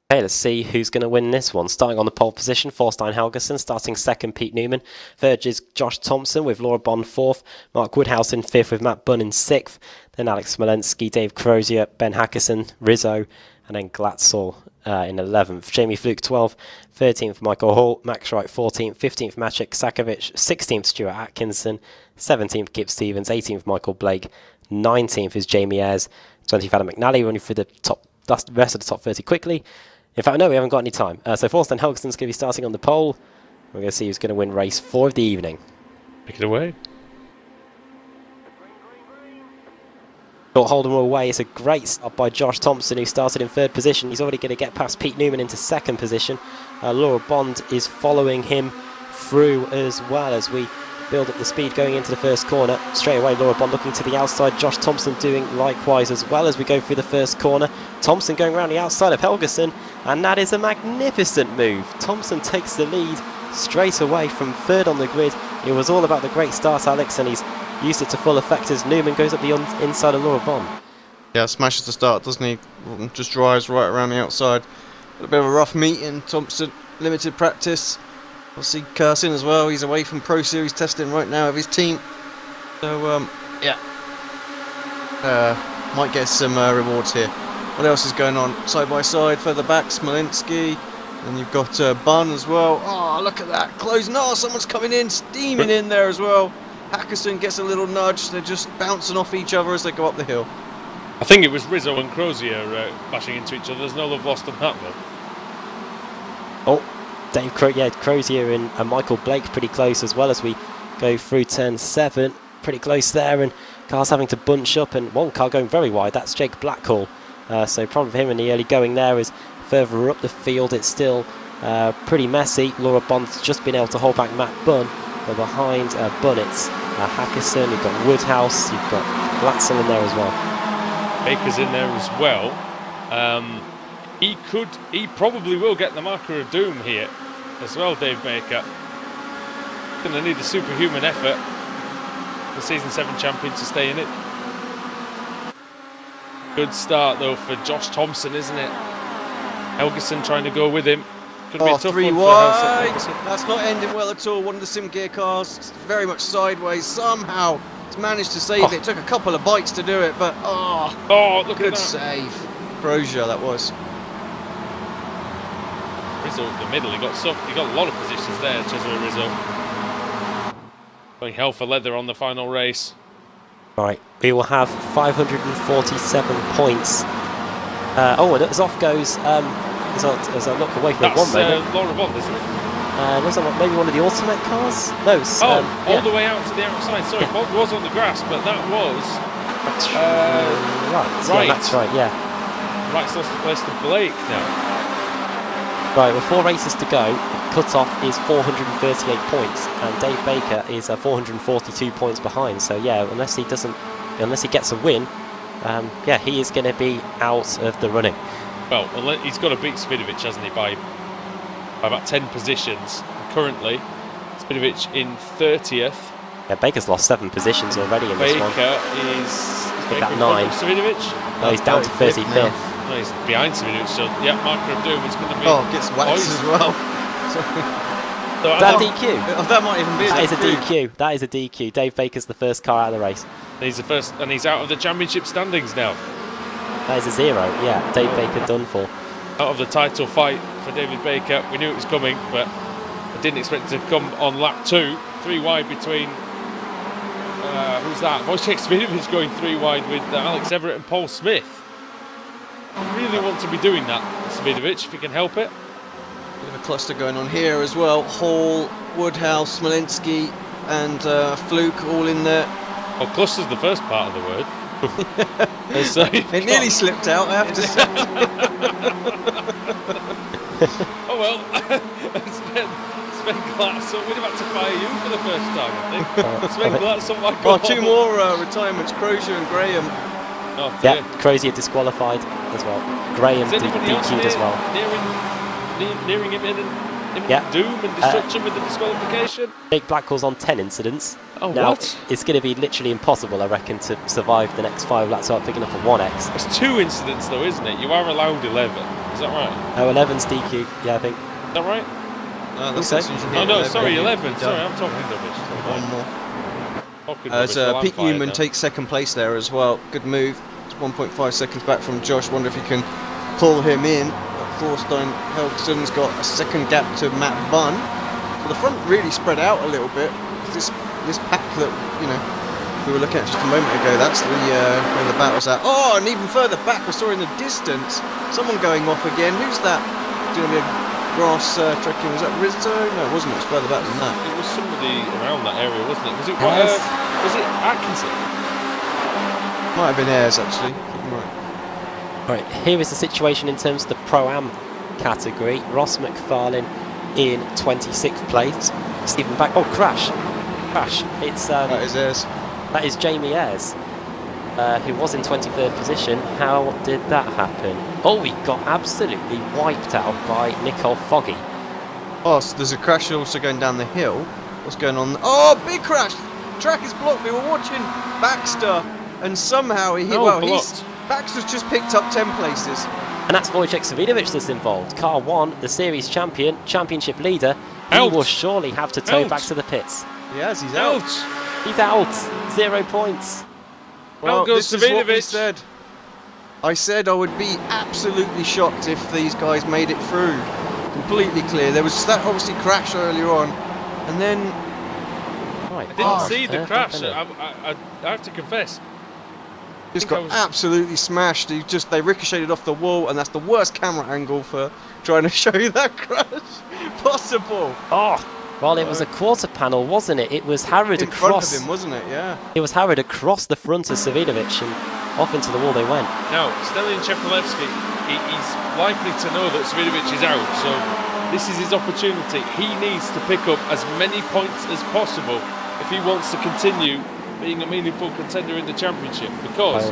Speaker 2: Okay, let's see who's going to win this one. Starting on the pole position, Thorstein Helgeson. Starting second, Pete Newman. Third is Josh Thompson with Laura Bond fourth. Mark Woodhouse in fifth with Matt Bunn in sixth. Then Alex Smolensky, Dave Crozier, Ben Hackerson, Rizzo, and then Glatzel in 11th. Jamie Fluke 12th. 13th, Michael Hall. Max Wright 14th. 15th, Maciek Sakovic. 16th, Stuart Atkinson. 17th, Kip Stevens. 18th, Michael Blake. 19th is Jamie Ayres. 20th, Adam McNally, running through the rest of the top 30 quickly. In fact, no, we haven't got any time. So Thorstein Helgeson's going to be starting on the pole. We're going to see who's going to win race 4 of the evening.
Speaker 1: Take it away.
Speaker 2: Short Hold'em away. It's a great start by Josh Thompson, who started in 3rd position. He's already going to get past Pete Newman into 2nd position. Laura Bond is following him through as well as we build up the speed going into the first corner. Straight away, Laura Bond looking to the outside. Josh Thompson doing likewise as well as we go through the first corner. Thompson going around the outside of Helgeson, and that is a magnificent move. Thompson takes the lead straight away from 3rd on the grid. It was all about the great start, Alex, and he's used it to full effect as Newman goes up the inside of Laura Bond.
Speaker 3: Yeah, smashes the start, doesn't he? Just drives right around the outside. A bit of a rough meeting. Thompson, limited practice. We'll see Cursin as well. He's away from Pro Series testing right now of his team. So, yeah. Might get some rewards here. What else is going on? Side by side, further back, Smolensky. And you've got Bunn as well. Oh, look at that. Closing. Oh, someone's coming in, steaming in there as well. Hackerson gets a little nudge. They're just bouncing off each other as they go up the hill.
Speaker 1: I think it was Rizzo and Crozier bashing into each other. There's no love lost on that one.
Speaker 2: Oh. Dave Crozier and Michael Blake pretty close as well as we go through turn 7. Pretty close there, and cars having to bunch up, and one car going very wide. That's Jake Blackhall. So problem for him in the early going there is further up the field it's still pretty messy. Laura Bond's just been able to hold back Matt Bunn, but behind Bunn it's Hackerson, you've got Woodhouse, you've got Glatzel in there as well.
Speaker 1: Baker's in there as well. He probably will get the marker of doom here as well, Dave Baker. Going to need a superhuman effort, the Season 7 champion, to stay in it. Good start though for Josh Thompson, isn't it? Helgeson trying to go with him. Could be a tough
Speaker 3: 3
Speaker 1: one
Speaker 3: wide.
Speaker 1: For
Speaker 3: That's not ending well at all. One of the sim gear cars, very much sideways. Somehow it's managed to save it. Took a couple of bites to do it, but
Speaker 1: look
Speaker 3: good
Speaker 1: at that.
Speaker 3: save. Crozier, that was.
Speaker 1: Rizzo in the middle, he got a lot of positions there, Cesare Rizzo. Going hell for leather on the final race.
Speaker 2: Right, we will have 547 points. And as off goes, as I look away from
Speaker 1: That's
Speaker 2: one moment.
Speaker 1: Laura Bond, isn't it?
Speaker 2: Was that maybe one of the Ultimate cars? No,
Speaker 1: all the way out to the outside. Sorry, Bond was on the grass, but that was...
Speaker 2: right. Yeah, that's right, yeah.
Speaker 1: Wright's lost the place to Blake now.
Speaker 2: Right, with 4 races to go, cut-off is 438 points, and Dave Baker is 442 points behind. So yeah, unless he gets a win, yeah, he is going to be out of the running.
Speaker 1: Well, he's got to beat Svidovic, hasn't he, by about 10 positions. Currently, Svidovic in 30th.
Speaker 2: Yeah, Baker's lost 7 positions already in this one.
Speaker 1: Baker is
Speaker 2: that 9.
Speaker 1: Svidovic?
Speaker 2: No, he's down to 35th.
Speaker 1: No, he's behind Svidovic, so yeah, marker of doom is going to be...
Speaker 3: Gets waxed as well.
Speaker 2: Is that a DQ?
Speaker 3: That might even be
Speaker 2: That is a DQ. That is a DQ. Dave Baker's the first car out of the race.
Speaker 1: He's the first, and he's out of the championship standings now.
Speaker 2: That is a 0, yeah. Dave Baker done for.
Speaker 1: Out of the title fight for David Baker. We knew it was coming, but I didn't expect it to come on lap 2. 3 wide between... who's that? Wojciech Svidovic going 3 wide with Alex Everett and Paul Smith. really want to be doing that, Svidovic, if you can help it.
Speaker 3: Bit of a cluster going on here as well. Hall, Woodhouse, Smolinski, and Fluke all in there.
Speaker 1: Oh, cluster's the first part of the word. So
Speaker 3: it nearly slipped out, I have to say.
Speaker 1: Oh well, Sven Glatson, we'd have had to fire you for the first time, I think. Sven Glatson might go.
Speaker 3: Oh, two more retirements, Crozier and Graham.
Speaker 2: Oh, yeah, Crozier disqualified as well. Graham DQ'd as well.
Speaker 1: Nearing him in doom and destruction with the disqualification.
Speaker 2: Jake Blackwell's on 10 incidents.
Speaker 1: Oh,
Speaker 2: now,
Speaker 1: what?
Speaker 2: It's going to be literally impossible, I reckon, to survive the next 5 laps without picking up a 1x.
Speaker 1: It's 2 incidents though, isn't it? You are allowed 11. Is that right?
Speaker 2: Oh, 11's DQ, yeah, I think.
Speaker 1: Is that right?
Speaker 3: No, that's
Speaker 1: no, sorry, 11. Sorry, I'm talking rubbish.
Speaker 3: One more. As Pete Newman takes second place there as well. Good move. It's 1.5 seconds back from Josh. Wonder if he can pull him in. Thorstein Helgson's got a second gap to Matt Bunn. So the front really spread out a little bit. This pack that we were looking at just a moment ago, that's where the battle's at. Oh, and even further back, I saw in the distance someone going off again. Who's that? Doing a grass trekking? Was that Rizzo? No, it wasn't. It was further back than that.
Speaker 1: It was somebody around that area, wasn't it? Was it Atkinson?
Speaker 3: Might have been Ayres actually.
Speaker 2: Right, here is the situation in terms of the Pro-Am category. Ross McFarlane in 26th place. Stephen Back. Oh, crash. It's
Speaker 3: that is Ayres.
Speaker 2: That is Jamie Ayres, who was in 23rd position. How did that happen? Oh, he got absolutely wiped out by Nicole Foggy.
Speaker 3: Oh, so there's a crash also going down the hill. What's going on? Oh, big crash! Track is blocked. We were watching Baxter, and somehow he hit. Baxter's just picked up 10 places.
Speaker 2: And that's Wojciech Svidovic that's involved. Car 1, the series champion, championship leader. He will surely have to tow back to the pits.
Speaker 3: Yes, he's out.
Speaker 2: He's out. 0 points.
Speaker 3: Well, this is what we said. I said I would be absolutely shocked if these guys made it through. Completely clear. There was that obviously crash earlier on, and then.
Speaker 1: Right. I didn't see the crash. I have to confess.
Speaker 3: Just got absolutely smashed. They ricocheted off the wall, and that's the worst camera angle for trying to show you that crash possible.
Speaker 2: Oh, well, it was a quarter panel, wasn't it? It was harrowed across.
Speaker 3: In front of him, wasn't it? Yeah.
Speaker 2: It was harrowed across the front of Svidovic, and off into the wall they went.
Speaker 1: Now, Stalin Chepelevsky, he's likely to know that Svidovic is out, so this is his opportunity. He needs to pick up as many points as possible if he wants to continue being a meaningful contender in the championship, because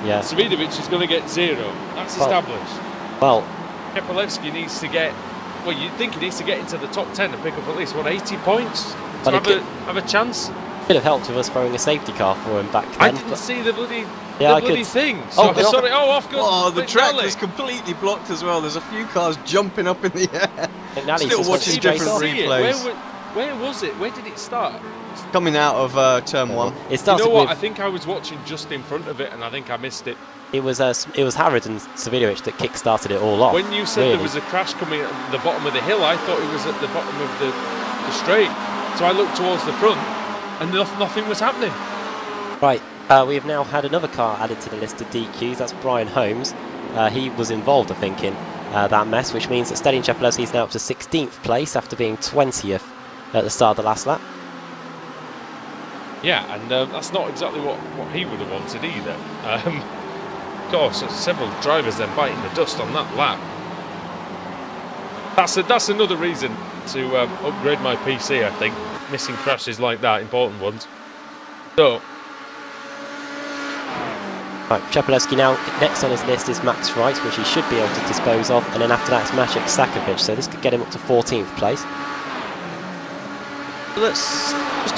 Speaker 1: Svidovic is going to get 0. That's established.
Speaker 2: Well,
Speaker 1: Chepelevsky needs to get, well, you'd think he needs to get into the top 10 and pick up at least, 80 points to have a chance?
Speaker 2: Could have helped with us throwing a safety car for him back then.
Speaker 1: I didn't see the bloody thing. So sorry. Oh, off goes.
Speaker 3: Oh, the track was completely blocked as well. There's a few cars jumping up in the air. Still watching different replays.
Speaker 1: Where was it? Where did it start?
Speaker 3: Coming out of turn 1.
Speaker 2: It started.
Speaker 1: You know what? I think I was watching just in front of it, and I think I missed it.
Speaker 2: It was Harrod and Svidovic that kick-started it all off.
Speaker 1: When you said there was a crash coming at the bottom of the hill, I thought it was at the bottom of the straight. So I looked towards the front, and nothing was happening.
Speaker 2: Right, we have now had another car added to the list of DQs. That's Brian Holmes. He was involved, I think, in that mess, which means that Stalin Chepelevsky is now up to 16th place after being 20th at the start of the last lap.
Speaker 1: Yeah, and that's not exactly what he would have wanted either. Of course, several drivers then biting the dust on that lap. That's another reason to upgrade my PC, I think. Missing crashes like that, important ones. So.
Speaker 2: Right, Chepelevsky now, next on his list is Max Wright, which he should be able to dispose of, and then after that it's Maciek Sakovic, so this could get him up to 14th place.
Speaker 3: Let's just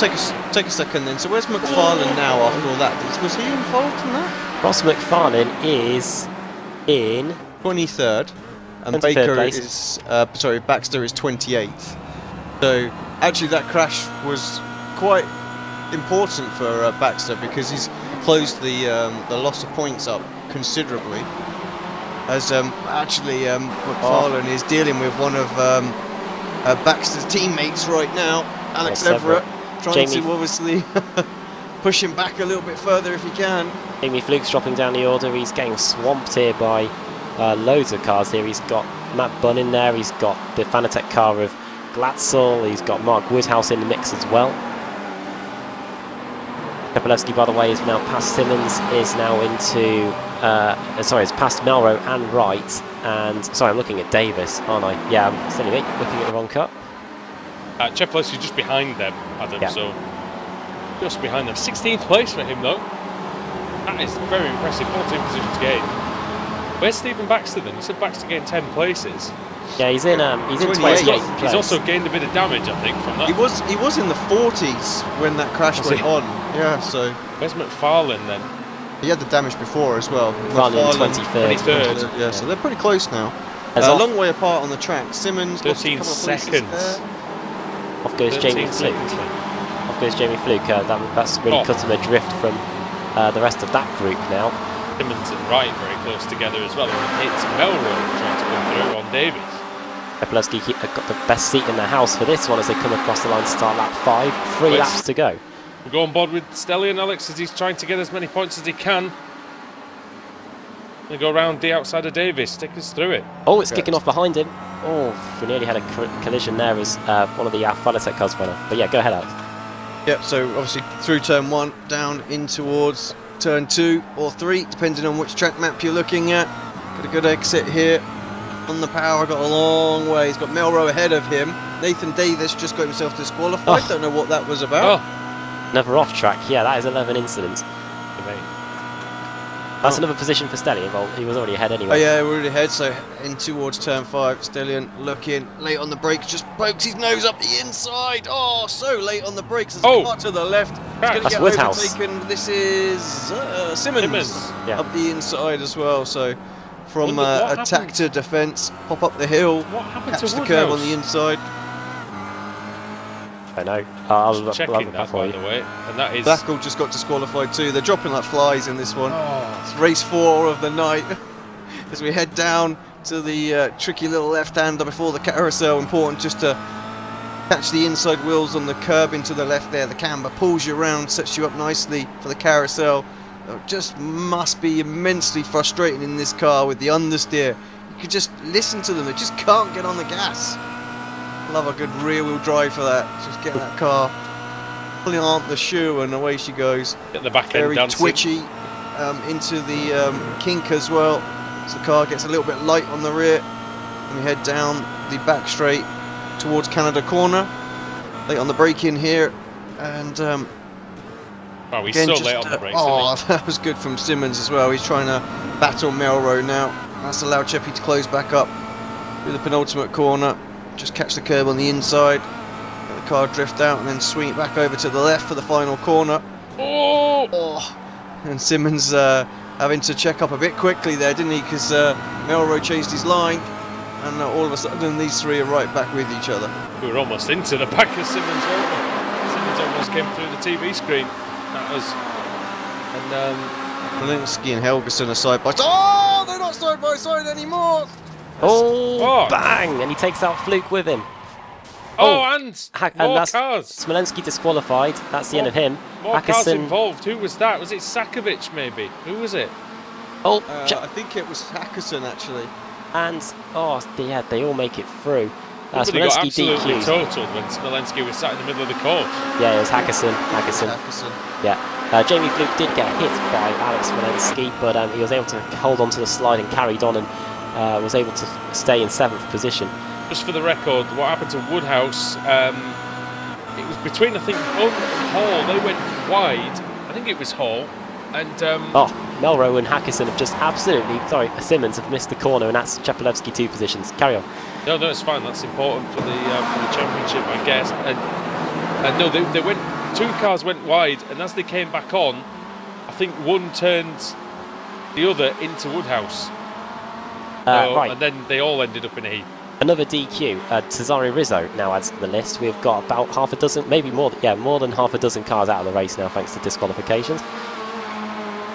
Speaker 3: take a second then. So where's McFarlane now after all that? Was he involved in that?
Speaker 2: Ross McFarlane is in
Speaker 3: 23rd, and Baker is Baxter is 28th. So actually that crash was quite important for Baxter, because he's closed the loss of points up considerably. As McFarlane is dealing with one of Baxter's teammates right now, Alex Everett, trying to obviously push him back a little bit further if he can.
Speaker 2: Jamie Fluke's dropping down the order. He's getting swamped here by loads of cars here. He's got Matt Bunn in there. He's got the Fanatec car of Glatzel. He's got Mark Woodhouse in the mix as well. Kepelewski, by the way, is now past Simmons, is now into, it's past Melrose and Wright, and, sorry, I'm looking at Davis, aren't I? Yeah, I'm silly me, looking at the wrong car.
Speaker 1: Kepelewski's just behind them, Adam, so just behind them. 16th place for him, though. That is very impressive, 14 positions gained. Where's Stephen Baxter then? You said Baxter gained 10 places.
Speaker 2: Yeah, he's in 28th place.
Speaker 1: He's also gained a bit of damage, I think, from that.
Speaker 3: He was in the 40s when that crash went on. Yeah, so.
Speaker 1: Where's McFarlane then?
Speaker 3: He had the damage before as well.
Speaker 2: McFarlane 23rd.
Speaker 3: Yeah, so they're pretty close now. A long way apart on the track. Simmons
Speaker 1: 13 seconds.
Speaker 2: Off goes Jamie Fluke. Off goes Jamie Fluke. That's really cut him adrift from the rest of that group now.
Speaker 1: Simmons and Wright very close together as well. It's Melrose trying to come through on Davies.
Speaker 2: Kepelewski got the best seat in the house for this one as they come across the line to start lap 5. 3 laps to go.
Speaker 1: We'll go on board with Stellian, Alex, as he's trying to get as many points as he can. They go around the outside of Davies, stick us through it.
Speaker 2: Oh, it's kicking off behind him. Oh, we nearly had a collision there as one of the Fanatec cars went off. But yeah, go ahead, Alex.
Speaker 3: Yep, so obviously through turn 1, down in towards turn 2 or 3, depending on which track map you're looking at. Got a good exit here. On the power, got a long way. He's got Melrose ahead of him. Nathan Davis just got himself disqualified. Don't know what that was about.
Speaker 2: Another off track. Yeah, that is 11 incidents. That's another position for Stellian. Well, he was already ahead anyway.
Speaker 3: Oh yeah, we're already ahead. So in towards turn 5, Stellian looking late on the brakes, just pokes his nose up the inside. Oh, so late on the brakes. There's a car to the left. He's going to get overtaken. This is Simmons up the inside as well. So from attack to defence, pop up the hill, catch the curve on the inside.
Speaker 2: I know. I'll
Speaker 1: checking that, by the way. And that is...
Speaker 3: Blackwell just got disqualified too. They're dropping like flies in this one. It's race 4 of the night. As we head down to the tricky little left-hander before the carousel. Important just to catch the inside wheels on the curb into the left there. The camber pulls you around, sets you up nicely for the carousel. It just must be immensely frustrating in this car with the understeer. You could just listen to them. They just can't get on the gas. Love a good rear wheel drive for that. Just get that car, plant the shoe, and away she goes.
Speaker 1: Get the back end
Speaker 3: very
Speaker 1: dancing.
Speaker 3: Twitchy into the kink as well. So the car gets a little bit light on the rear. And we head down the back straight towards Canada Corner. Late on the brake in here, and
Speaker 1: wow, he's so late on the brakes.
Speaker 3: That was good from Simmons as well. He's trying to battle Melrose now. That's allowed Cheppy to close back up through the penultimate corner. Just catch the curb on the inside, let the car drift out, and then swing it back over to the left for the final corner. And Simmons having to check up a bit quickly there, didn't he? Because Melrose changed his line, and all of a sudden these three are right back with each other.
Speaker 1: We were almost into the back of Simmons, weren't we? Simmons almost came through the TV screen. That was... And
Speaker 3: Walensky and Helgeson are side by side. Oh, they're not side by side anymore!
Speaker 2: Oh, bang! And he takes out Fluke with him.
Speaker 1: And more cars.
Speaker 2: Smolenski disqualified. That's the end of him.
Speaker 1: More cars involved. Who was that? Was it Sakovic maybe? Who was it?
Speaker 3: I think it was Hackerson actually.
Speaker 2: And yeah, they all make it through.
Speaker 1: Smolenski got absolutely totaled when Smolenski was sat in the middle of the course.
Speaker 2: Yeah, it was Hackerson. Yeah. Jamie Fluke did get hit by Alex Smolenski, but he was able to hold on to the slide and carried on, and was able to stay in 7th position.
Speaker 1: Just for the record, what happened to Woodhouse, it was between, I think, Hunt and Hall. They went wide. I think it was Hall. And
Speaker 2: Melrose and Hackerson have just Simmons have missed the corner, and that's Kepelewski 2 positions. Carry on.
Speaker 1: No, it's fine. That's important for the championship, I guess. And no, they went. 2 cars went wide, and as they came back on, I think one turned the other into Woodhouse. Right. And then they all ended up in a heap.
Speaker 2: Another DQ. Cesare Rizzo now adds to the list. We've got about half a dozen, maybe more. Yeah, more than half a dozen cars out of the race now, thanks to disqualifications.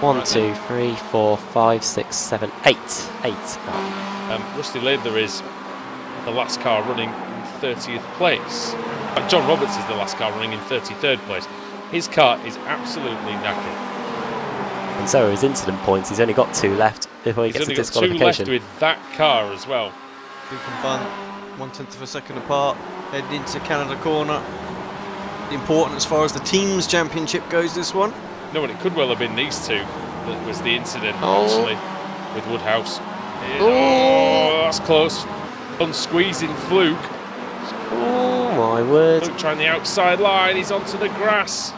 Speaker 2: 1, 2, 3, 4, 5, 6, 7, 8. 8 out.
Speaker 1: Rusty Laidler is the last car running in 30th place. John Roberts is the last car running in 33rd place. His car is absolutely knackered.
Speaker 2: And so his incident points, he's only got 2 left before he gets a disqualification.
Speaker 1: He's only got 2 left with that car as well.
Speaker 3: Duke and Bunt, 1/10 of a second apart, heading into Canada corner. Important as far as the team's championship goes, this one.
Speaker 1: No, and it could well have been these two that was the incident, actually, with Woodhouse. Oh, that's close. Unsqueezing Fluke.
Speaker 2: Oh, my word.
Speaker 1: Fluke trying the outside line, he's onto the grass.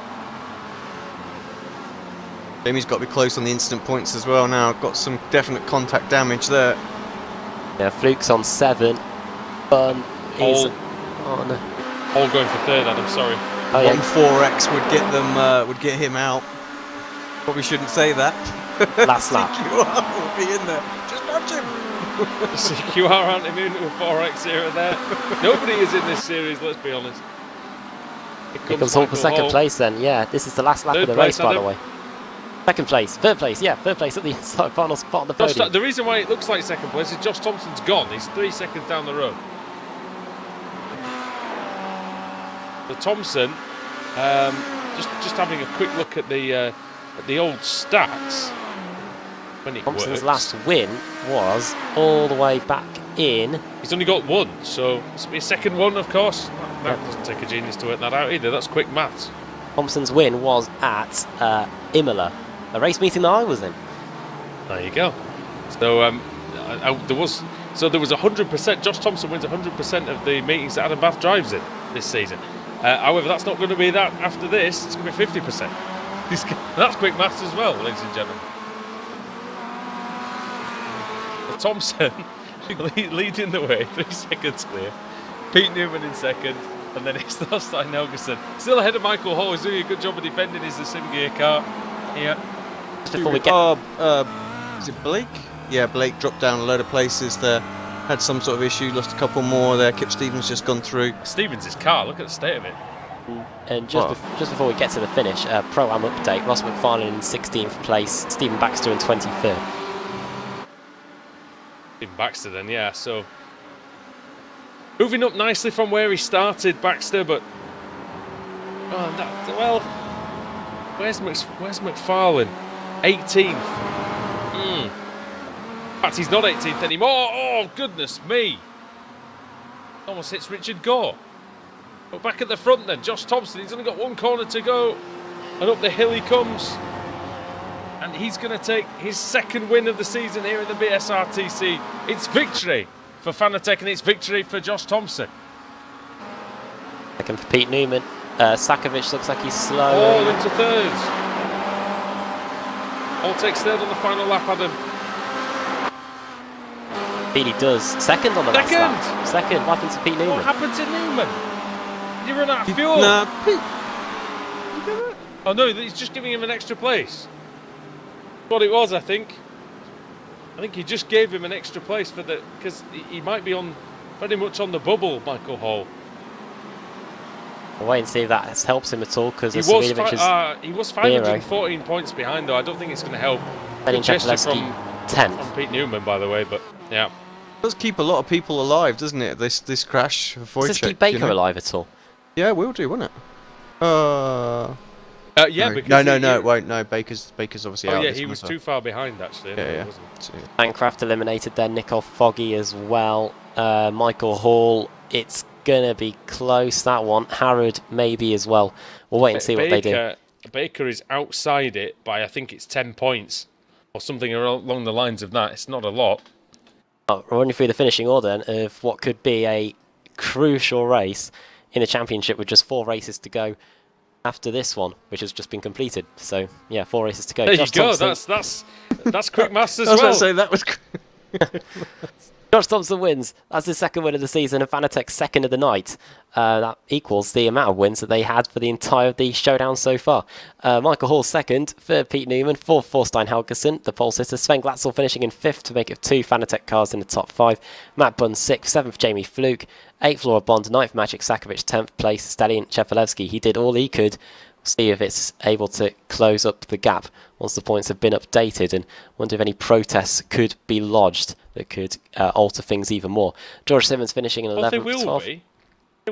Speaker 3: Jamie's got to be close on the incident points as well now. Got some definite contact damage there.
Speaker 2: Yeah, Fluke's on 7. Bun is on...
Speaker 1: All going for 3rd, Adam, sorry.
Speaker 3: Oh, yeah. 4X would get them, would get him out. Probably shouldn't say that.
Speaker 2: Last lap.
Speaker 3: CQR will be in there. Just nudge him.
Speaker 1: CQR aren't immune to a 4X here and there. Nobody is in this series, let's be honest.
Speaker 2: Here comes Hall for 2nd place then. Yeah, this is the last lap of the race, by the way. 2nd place, 3rd place, yeah, 3rd place at the inside final spot on the podium.
Speaker 1: The reason why it looks like 2nd place is Josh Thompson's gone. He's 3 seconds down the road. So Thompson, just having a quick look at the old stats. When it
Speaker 2: Thompson's last win was all the way back in.
Speaker 1: He's only got 1, so this will be a 2nd one, of course. That doesn't take a genius to work that out either. That's quick maths.
Speaker 2: Thompson's win was at Imola, a race meeting that I was in.
Speaker 1: There you go. So there was 100%. Josh Thompson wins 100% of the meetings that Adam Bath drives in this season. However, that's not going to be that after this. It's going to be 50%. That's quick maths as well, ladies and gentlemen. Thompson leading the way, 3 seconds clear. Pete Newman in 2nd, and then it's Thorstein Helgeson. Still ahead of Michael Hall. He's doing a good job of defending his sim gear car. Yeah.
Speaker 2: Just before we get...
Speaker 3: is it Blake? Yeah, Blake dropped down a load of places there. Had some sort of issue, lost a couple more there. Kip Stevens just gone through.
Speaker 1: Stevens' car, look at the state of it.
Speaker 2: And just before we get to the finish, Pro-Am update, Ross McFarlane in 16th place, Stephen Baxter in 23rd.
Speaker 1: Stephen Baxter then, yeah, so... Moving up nicely from where he started, Baxter, but... well... Where's McFarlane? 18th. In fact, he's not 18th anymore. Oh, goodness me. Almost hits Richard Gore. But back at the front then, Josh Thompson. He's only got 1 corner to go. And up the hill he comes. And he's going to take his 2nd win of the season here in the BSRTC. It's victory for Fanatec and it's victory for Josh Thompson.
Speaker 2: 2nd for Pete Newman. Sakovic looks like he's slow.
Speaker 1: All into 3rd. All takes 3rd on the final lap, Adam.
Speaker 2: Petey does. 2nd on the last lap. 2nd. What happened to Pete Newman?
Speaker 1: What happened to Newman? Did he run out of fuel?
Speaker 3: Nah, Pete.
Speaker 1: Oh no, he's just giving him an extra place. What it was, I think. I think he just gave him an extra place for the because he might be on very much on the bubble, Michael Hall.
Speaker 2: I'll wait and see if that helps him at all because
Speaker 1: he was 514 points behind though. I don't think it's going to help.
Speaker 2: Benny Chepelewski 10th.
Speaker 1: From Pete Newman, by the way, but yeah.
Speaker 3: It does keep a lot of people alive, doesn't it? This crash.
Speaker 2: Does this keep Baker alive at all?
Speaker 3: Yeah, it will do, won't it?
Speaker 1: Yeah,
Speaker 3: no.
Speaker 1: because
Speaker 3: no, it won't. No, Baker's obviously out.
Speaker 1: Yeah, he was too far behind actually.
Speaker 3: Yeah.
Speaker 2: Bancroft eliminated there. Nicole Foggy as well. Michael Hall. It's gonna be close, that one. Harrod maybe as well. We'll wait and see what they do.
Speaker 1: Baker is outside it by I think it's 10 points or something along the lines of that. It's not a lot.
Speaker 2: We're running through the finishing order then of what could be a crucial race in the championship with just 4 races to go after this one, which has just been completed. So yeah, 4 races to go.
Speaker 1: There you go. That's quick maths as well.
Speaker 3: I was going to say that was.
Speaker 2: Josh Thompson wins. That's his 2nd win of the season, and Fanatec's 2nd of the night. That equals the amount of wins that they had for the entire showdown so far. Michael Hall 2nd, 3rd Pete Newman, 4th Thorstein Helgeson, the pole sitter. Sven Glatzel finishing in 5th to make it 2 Fanatec cars in the top 5. Matt Bunn 6th, 7th Jamie Fluke, 8th Laura Bond, 9th Magic Sakovic, 10th place Stelian Chepelewski. He did all he could. See if it's able to close up the gap once the points have been updated, and wonder if any protests could be lodged that could alter things even more. George Simmons finishing in 11th.
Speaker 1: Well, they will be.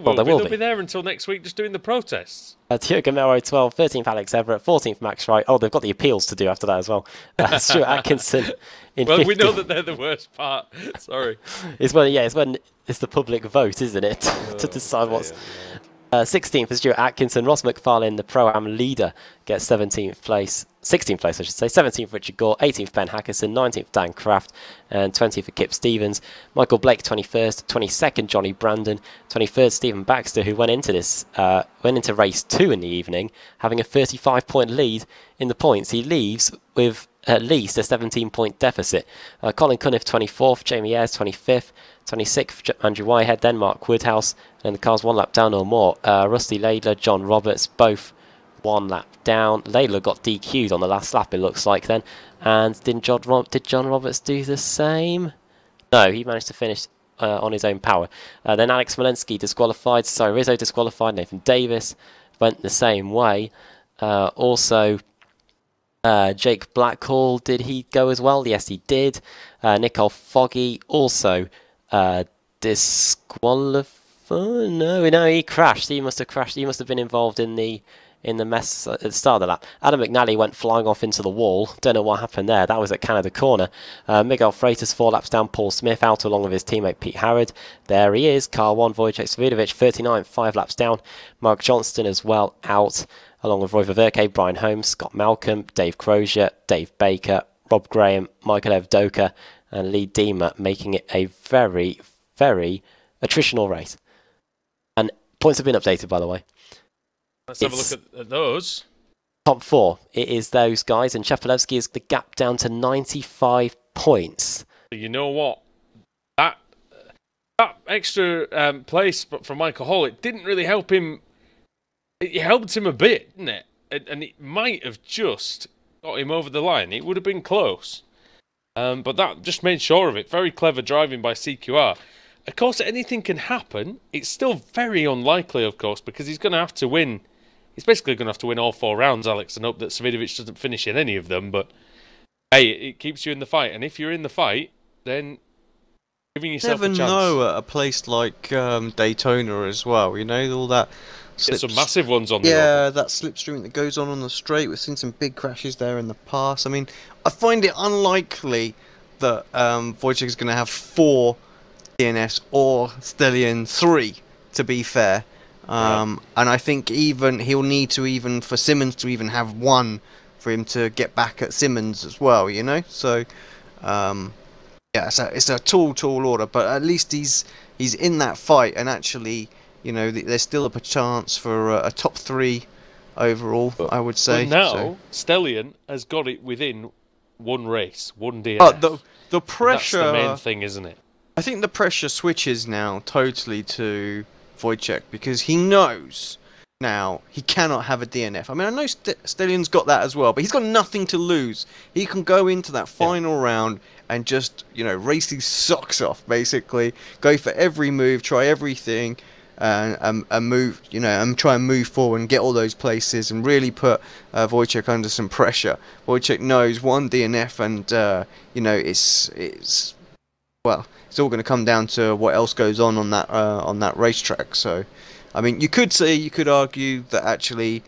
Speaker 1: Well, they'll be there until next week just doing the protests.
Speaker 2: Diogo Melo 12, 13th Alex Everett, 14th Max Wright. Oh, they've got the appeals to do after that as well. Stuart Atkinson in 15th.
Speaker 1: We know that they're the worst part. Sorry.
Speaker 2: It's when it's the public vote, isn't it, to decide what's... 16th is Stuart Atkinson. Ross McFarlane, the Pro-Am leader, gets 17th place. 16th place, I should say. 17th, Richard Gore. 18th, Ben Hackerson. 19th, Dan Kraft. And 20th for Kip Stevens. Michael Blake, 21st. 22nd, Johnny Brandon. 23rd, Stephen Baxter, who went into race 2 in the evening, having a 35-point lead in the points. He leaves with at least a 17-point deficit. Colin Cunniff, 24th. Jamie Ayres, 25th. 26th, Andrew Whitehead, then Mark Woodhouse, and the car's 1 lap down or more. Rusty Laidler, John Roberts, both 1 lap down. Laidler got DQ'd on the last lap, it looks like then. And did John Roberts do the same? No, he managed to finish on his own power. Then Alex Walensky disqualified, Cyril Rizzo disqualified, Nathan Davis went the same way. Also, Jake Blackhall, did he go as well? Yes, he did. Nicole Foggy also disqualified. No, he crashed. He must have crashed. He must have been involved in the mess at the start of the lap. Adam McNally went flying off into the wall. Don't know what happened there. That was at Canada Corner. Miguel Freitas 4 laps down. Paul Smith out along with his teammate Pete Harrod. There he is. Car 1, Wojciech Svidovic 39th, 5 laps down. Mark Johnston as well out along with Roy Ververke, Brian Holmes, Scott Malcolm, Dave Crozier, Dave Baker, Rob Graham, Michael Evdoka and Lee Deemer, making it a very, very attritional race. And points have been updated, by the way.
Speaker 1: Let's have a look at those.
Speaker 2: Top 4, it is those guys, and Chapelevsky is the gap down to 95 points.
Speaker 1: You know what? That extra place from Michael Hall, it didn't really help him. It helped him a bit, didn't it? And it might have just got him over the line. It would have been close. But that just made sure of it. Very clever driving by CQR. Of course, anything can happen. It's still very unlikely, of course, because he's going to have to win. He's basically going to have to win all 4 rounds, Alex, and hope that Svidovic doesn't finish in any of them. But, hey, it keeps you in the fight. And if you're in the fight, then giving yourself a chance.
Speaker 3: You never know at a place like Daytona as well. You know, all that...
Speaker 1: There's some massive ones on the
Speaker 3: road. That slipstream that goes on the straight. We've seen some big crashes there in the past. I mean, I find it unlikely that Wojciech is going to have 4 DNS or Stellion 3, to be fair. And I think even he'll need to, even for Simmons to even have 1 for him to get back at Simmons as well, you know? So, yeah, it's a tall order, but at least he's in that fight, and actually... You know, there's still a chance for a top 3 overall, I would say.
Speaker 1: But now, Stellion has got it within 1 race, 1 DNF.
Speaker 3: The pressure...
Speaker 1: That's the main thing, isn't it?
Speaker 3: I think the pressure switches now totally to Wojciech, because he knows now he cannot have a DNF. I mean, I know Stellion's got that as well, but he's got nothing to lose. He can go into that final round and just, you know, race his socks off, basically. Go for every move, try everything... And move, you know, and try and move forward and get all those places and really put Wojciech under some pressure. Wojciech knows 1 DNF, and you know, it's all going to come down to what else goes on that racetrack. So, I mean, you could argue that actually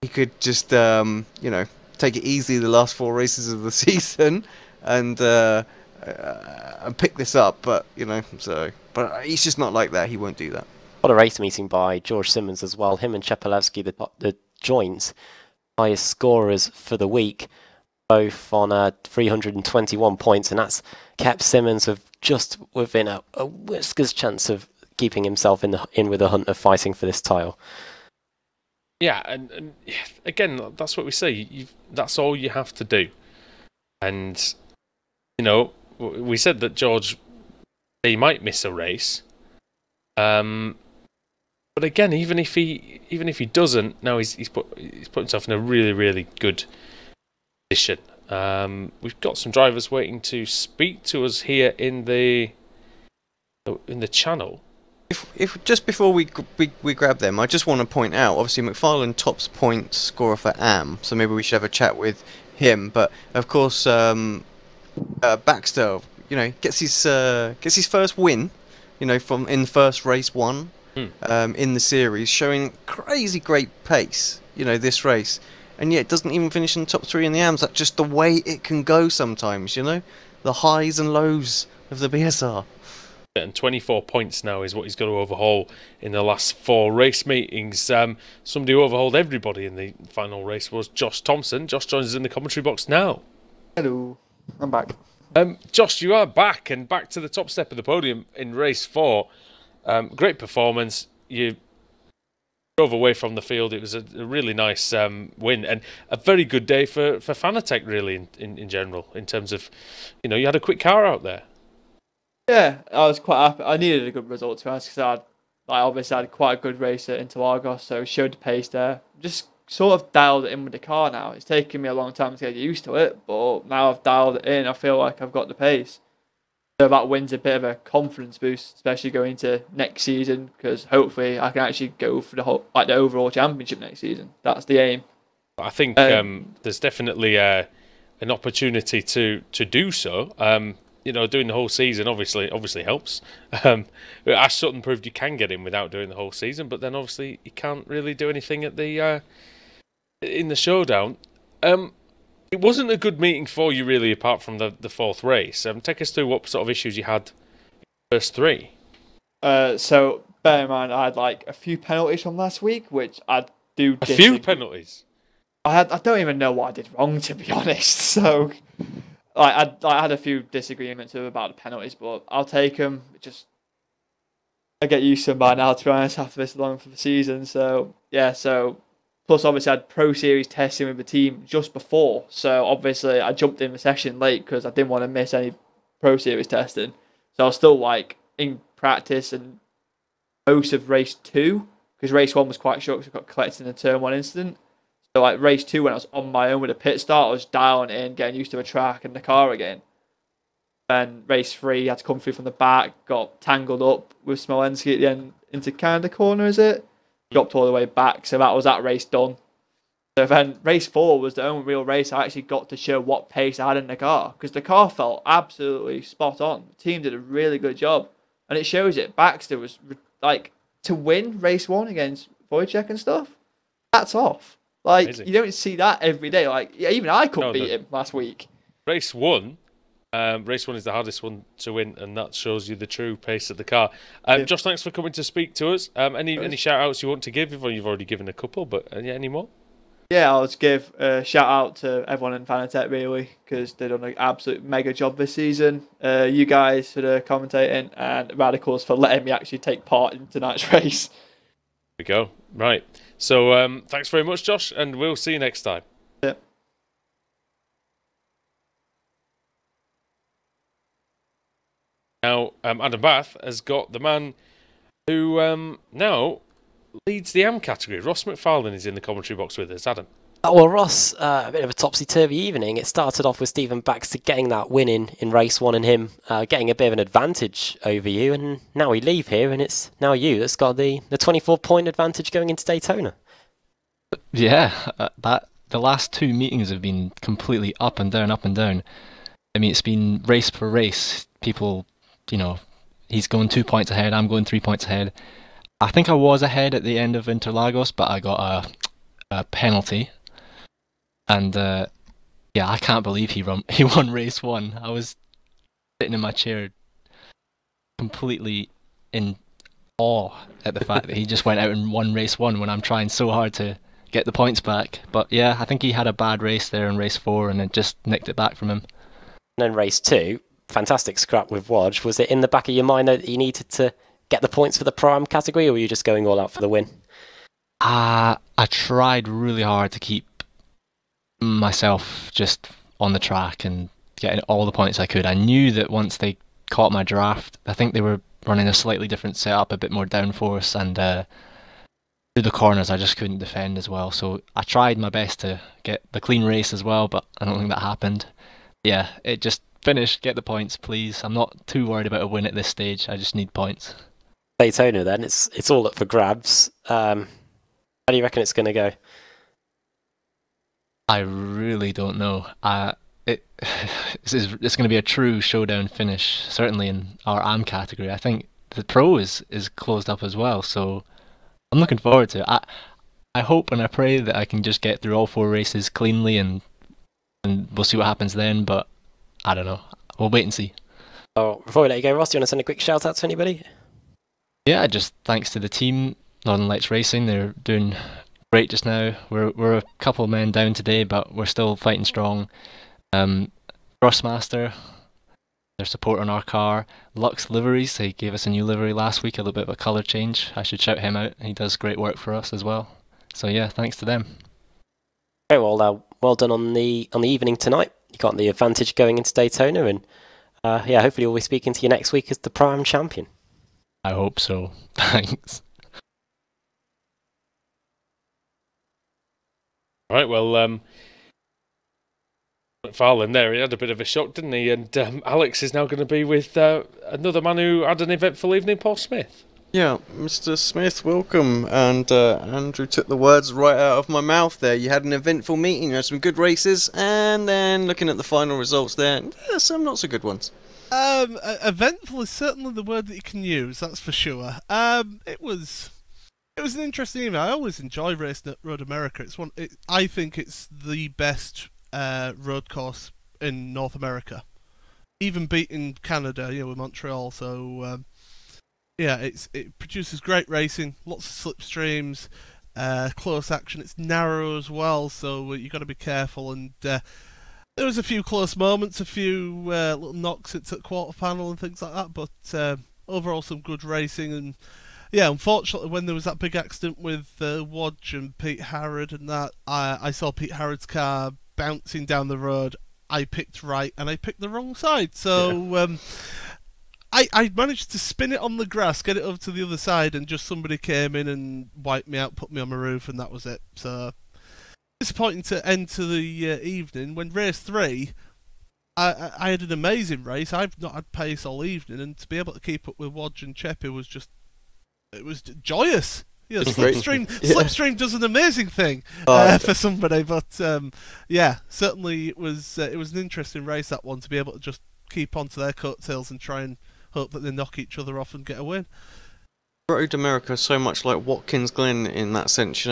Speaker 3: he could just you know, take it easy the last 4 races of the season and pick this up, but you know, but he's just not like that. He won't do that.
Speaker 2: What a race meeting by George Simmons as well. Him and Chapelevsky, the joint highest scorers for the week, both on 321 points, and that's kept Simmons just within a whisker's chance of keeping himself in with the hunt of fighting for this title.
Speaker 1: Yeah, and again, that's what we say. That's all you have to do. And you know, we said that George, he might miss a race. But again, even if he doesn't, now he's put himself in a really, really good position. We've got some drivers waiting to speak to us here in the channel.
Speaker 3: If just before we grab them, I just want to point out, obviously McFarlane tops point scorer for AM, so maybe we should have a chat with him. But of course, Baxter, you know, gets his first win, you know, in first race 1. in the series, showing crazy great pace, this race. And yet it doesn't even finish in the top 3 in the AMs. That's just the way it can go sometimes, the highs and lows of the BSR.
Speaker 1: And 24 points now is what he's got to overhaul in the last 4 race meetings. Somebody who overhauled everybody in the final race was Josh Thompson. Josh joins us in the commentary box now.
Speaker 8: Hello, I'm back.
Speaker 1: Josh, you are back, and back to the top step of the podium in race 4. Great performance. You drove away from the field. It was a really nice win, and a very good day for Fanatec, really, in general, in terms of, you had a quick car out there.
Speaker 8: Yeah, I was quite happy. I needed a good result, to be honest, because I obviously had quite a good race at Interlagos, so showed the pace there. Just sort of dialed it in with the car now. It's taken me a long time to get used to it, but now I've dialed it in, I feel like I've got the pace. So that wins a bit of a confidence boost, especially going into next season, because hopefully I can actually go for the overall championship next season. That's the aim.
Speaker 1: I think there's definitely an opportunity to do so. Doing the whole season obviously helps. Ash Sutton proved you can get in without doing the whole season, but then obviously you can't really do anything at the in the showdown. It wasn't a good meeting for you, really, apart from the 4th race. Take us through what sort of issues you had in the first 3.
Speaker 8: So bear in mind, I had a few penalties from last week, which I do.
Speaker 1: A few penalties.
Speaker 8: I don't even know what I did wrong, to be honest. So. I had a few disagreements about the penalties, but I'll take them. I get used to them by now, to be honest, after this long for the season. So, yeah, plus obviously I had Pro Series testing with the team just before. So, obviously I jumped in the session late because I didn't want to miss any Pro Series testing. So, I was still, in practice and most of race 2, because race 1 was quite short because I got collected in a turn 1 incident. So, race 2, when I was on my own with a pit start, I was dialing in, getting used to the track and the car again. And race 3, I had to come through from the back, got tangled up with Smolenski at the end into Canada corner, is it? Dropped all the way back, so that was that race done. So then race 4 was the only real race I actually got to show what pace I had in the car, because the car felt absolutely spot on. The team did a really good job, and it shows it. Baxter was, to win race 1 against Wojciech and stuff, that's off. Amazing. You don't see that every day. Even I couldn't beat him last week.
Speaker 1: Race 1 is the hardest one to win, and that shows you the true pace of the car. Josh, thanks for coming to speak to us. Any shout-outs you want to give? You've already given a couple, but any more?
Speaker 8: Yeah, I'll just give a shout-out to everyone in Fanatec, really, because they've done an absolute mega job this season. You guys for the commentating, and Radicals for letting me actually take part in tonight's race.
Speaker 1: There we go. Right. So thanks very much, Josh, and we'll see you next time.
Speaker 8: Yeah.
Speaker 1: Now, Adam Bath has got the man who now leads the AM category. Ross McFarlane is in the commentary box with us. Adam.
Speaker 2: Well, Ross, a bit of a topsy-turvy evening. It started off with Stephen Baxter getting that win in race 1 and him getting a bit of an advantage over you, and now we leave here and it's now you that's got the 24-point advantage going into Daytona.
Speaker 9: Yeah, the last 2 meetings have been completely up and down, up and down. I mean, it's been race per race. People, he's going 2 points ahead, I'm going 3 points ahead. I think I was ahead at the end of Interlagos, but I got a penalty. And I can't believe he won race 1. I was sitting in my chair completely in awe at the fact that he just went out and won race 1 when I'm trying so hard to get the points back. But yeah, I think he had a bad race there in race 4 and it just nicked it back from him.
Speaker 2: And then race 2, fantastic scrap with Wodge. Was it in the back of your mind that you needed to get the points for the Pro-Am category, or were you just going all out for the win?
Speaker 9: I tried really hard to keep myself just on the track and getting all the points I could. I knew that once they caught my draft, I think they were running a slightly different setup, a bit more downforce, and through the corners I just couldn't defend as well. So I tried my best to get the clean race as well, but I don't think that happened. Yeah, it just finished, get the points please. I'm not too worried about a win at this stage, I just need points.
Speaker 2: Daytona then, it's all up for grabs. How do you reckon it's going to go?
Speaker 9: I really don't know. It's going to be a true showdown finish, certainly in our AM category. I think the Pro is closed up as well. So I'm looking forward to it. I hope and I pray that I can just get through all 4 races cleanly, and we'll see what happens then. But I don't know. We'll wait and see.
Speaker 2: Oh, before we let you go, Ross, do you want to send a quick shout out to anybody?
Speaker 9: Yeah, just thanks to the team, Northern Lights Racing. They're doing great just now. We're a couple of men down today, but we're still fighting strong. Thrustmaster, their support on our car. Lux Liveries, they gave us a new livery last week, a little bit of a colour change. I should shout him out. He does great work for us as well. So yeah, thanks to them.
Speaker 2: Very well, well done on the evening tonight. You got the advantage going into Daytona, and yeah, hopefully we'll be speaking to you next week as the Pro-Am champion.
Speaker 9: I hope so. Thanks.
Speaker 1: All right, well, McFarlane there, he had a bit of a shock, didn't he? And Alex is now going to be with another man who had an eventful evening, Paul Smith.
Speaker 3: Yeah, Mr. Smith, welcome. And Andrew took the words right out of my mouth there. You had an eventful meeting, you had some good races, and then looking at the final results there, some not so good ones.
Speaker 10: Eventful is certainly the word that you can use, that's for sure. It was an interesting evening. I always enjoy racing at Road America. I think it's the best road course in North America, even beating Canada, with Montreal. So yeah, it produces great racing, lots of slipstreams, close action. It's narrow as well, so you got to be careful. And there was a few close moments, a few little knocks into the quarter panel and things like that. But overall, some good racing. And yeah, unfortunately, when there was that big accident with Wodge and Pete Harrod and that, I saw Pete Harrod's car bouncing down the road. I picked right and I picked the wrong side. So I managed to spin it on the grass, get it over to the other side, and just somebody came in and wiped me out, put me on my roof, and that was it. So disappointing to end to the evening. When race 3, I had an amazing race. I've not had pace all evening, and to be able to keep up with Wodge and Cheppy was joyous. Yeah, Slipstream does an amazing thing for somebody, but yeah, certainly it was an interesting race, that one, to be able to just keep onto their coattails and try and hope that they knock each other off and get a win.
Speaker 3: Road America so much like Watkins Glen in that sense, the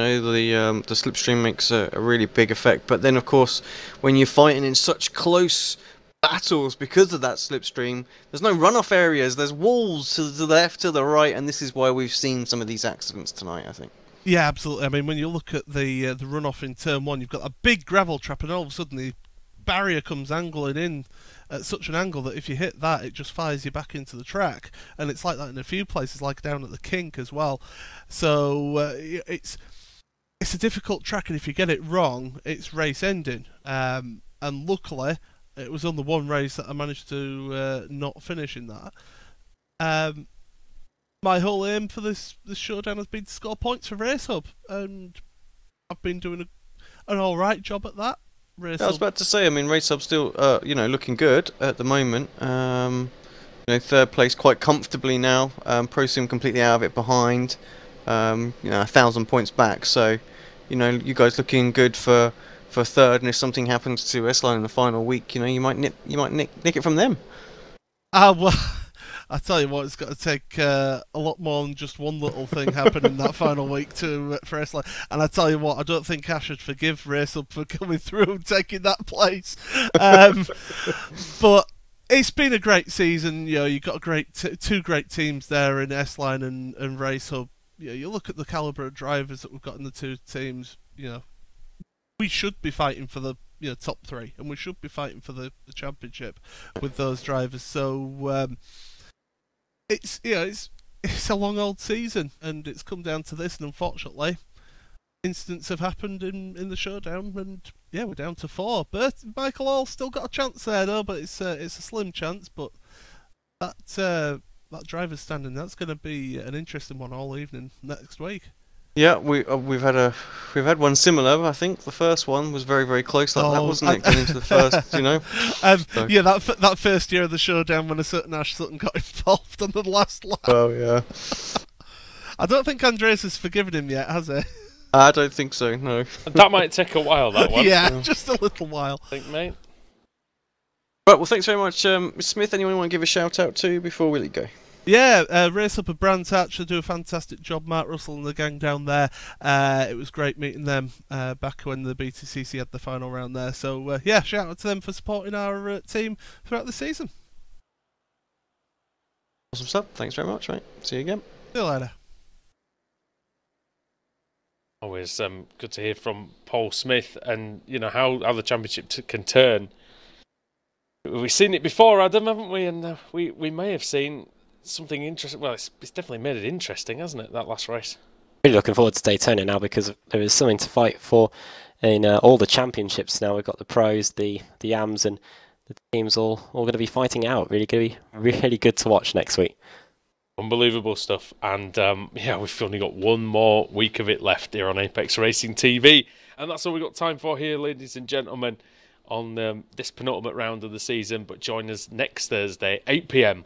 Speaker 3: slipstream makes a really big effect, but then of course when you're fighting in such close battles because of that slipstream, there's no runoff areas, there's walls to the left, to the right, and this is why we've seen some of these accidents tonight, I think.
Speaker 10: Yeah, absolutely. I mean, when you look at the runoff in turn 1, you've got a big gravel trap, and all of a sudden the barrier comes angling in at such an angle that if you hit that, it just fires you back into the track. And it's like that in a few places, like down at the Kink as well. So it's a difficult track, and if you get it wrong, it's race ending. And luckily, it was on the one race that I managed to not finish in that. My whole aim for this showdown has been to score points for Race Hub, and I've been doing an alright job at that. I was
Speaker 3: about to say, I mean, Race Hub's still, looking good at the moment. Third place quite comfortably now. ProSim completely out of it behind. 1,000 points back. So, you guys looking good for third. And if something happens to S-Line in the final week, you might nick it from them.
Speaker 10: Well, I tell you what, it's got to take a lot more than just one little thing happening that final week for S-Line. And I tell you what, I don't think I should forgive Race Up for coming through and taking that place. But it's been a great season. You've got two great teams there in S-Line and Race Hub. You look at the calibre of drivers that we've got in the two teams. We should be fighting for the top 3, and we should be fighting for the championship with those drivers. So. It's a long old season, and it's come down to this, and unfortunately incidents have happened in the showdown, and yeah, we're down to 4. But Michael Hall still got a chance there though, but it's a slim chance. But that driver's standing, that's going to be an interesting one all evening next week. Yeah,
Speaker 3: we've had one similar. I think the first one was very, very close like that, wasn't it? Going into the first, So.
Speaker 10: Yeah, that first year of the showdown when a certain Ash Sutton got involved on the last lap.
Speaker 3: Oh yeah.
Speaker 10: I don't think Andreas has forgiven him yet, has he?
Speaker 3: I don't think so. No.
Speaker 1: That might take a while. That one.
Speaker 10: Yeah, just a little while.
Speaker 1: I think, mate.
Speaker 3: Right. Well, thanks very much, Smith. Anyone want to give a shout out to before we let go?
Speaker 10: Yeah, Race Up a Brandt actually do a fantastic job. Mark Russell and the gang down there. It was great meeting them back when the BTCC had the final round there. So yeah, shout out to them for supporting our team throughout the season.
Speaker 3: Awesome stuff. Thanks very much, mate. See you again.
Speaker 10: See you later.
Speaker 1: Always good to hear from Paul Smith, and you know how the championship can turn. We've seen it before, Adam, haven't we? And we may have seen something interesting. Well, it's definitely made it interesting, hasn't it, that last race?
Speaker 2: Really looking forward to Daytona now, because there is something to fight for in all the championships now. We've got the pros, the AMs, and the teams all going to be fighting out. Really going to be really good to watch next week.
Speaker 1: Unbelievable stuff. And yeah, we've only got one more week of it left here on Apex Racing TV. And that's all we've got time for here, ladies and gentlemen, on this penultimate round of the season. But join us next Thursday, 8 PM,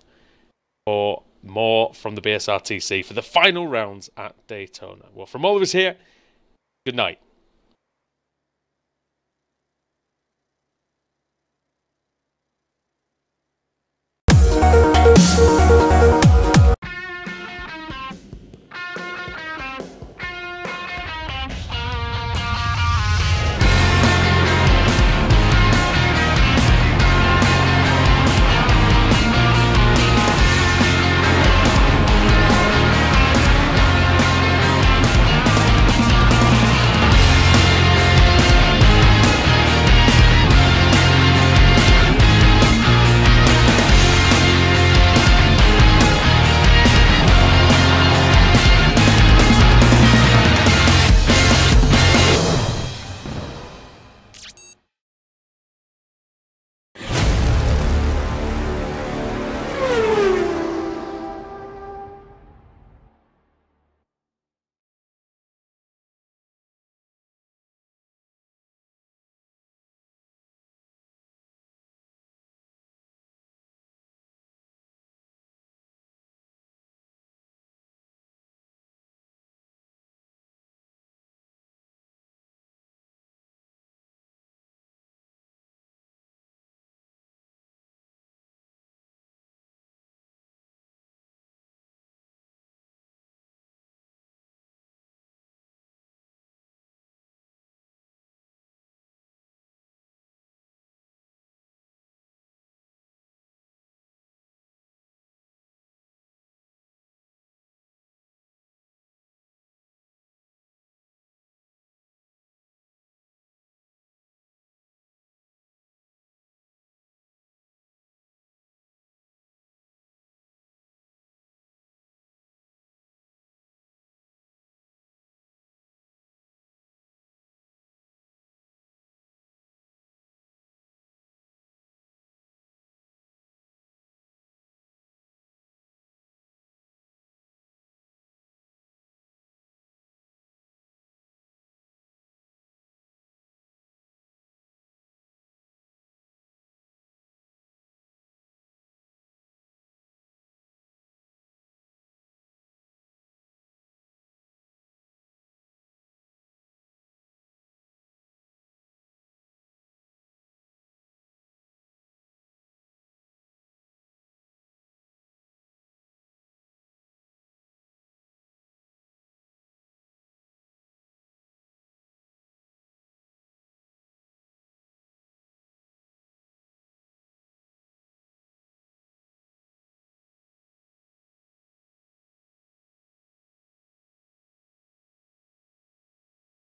Speaker 1: for more from the BSRTC for the final rounds at Daytona. Well, from all of us here, good night.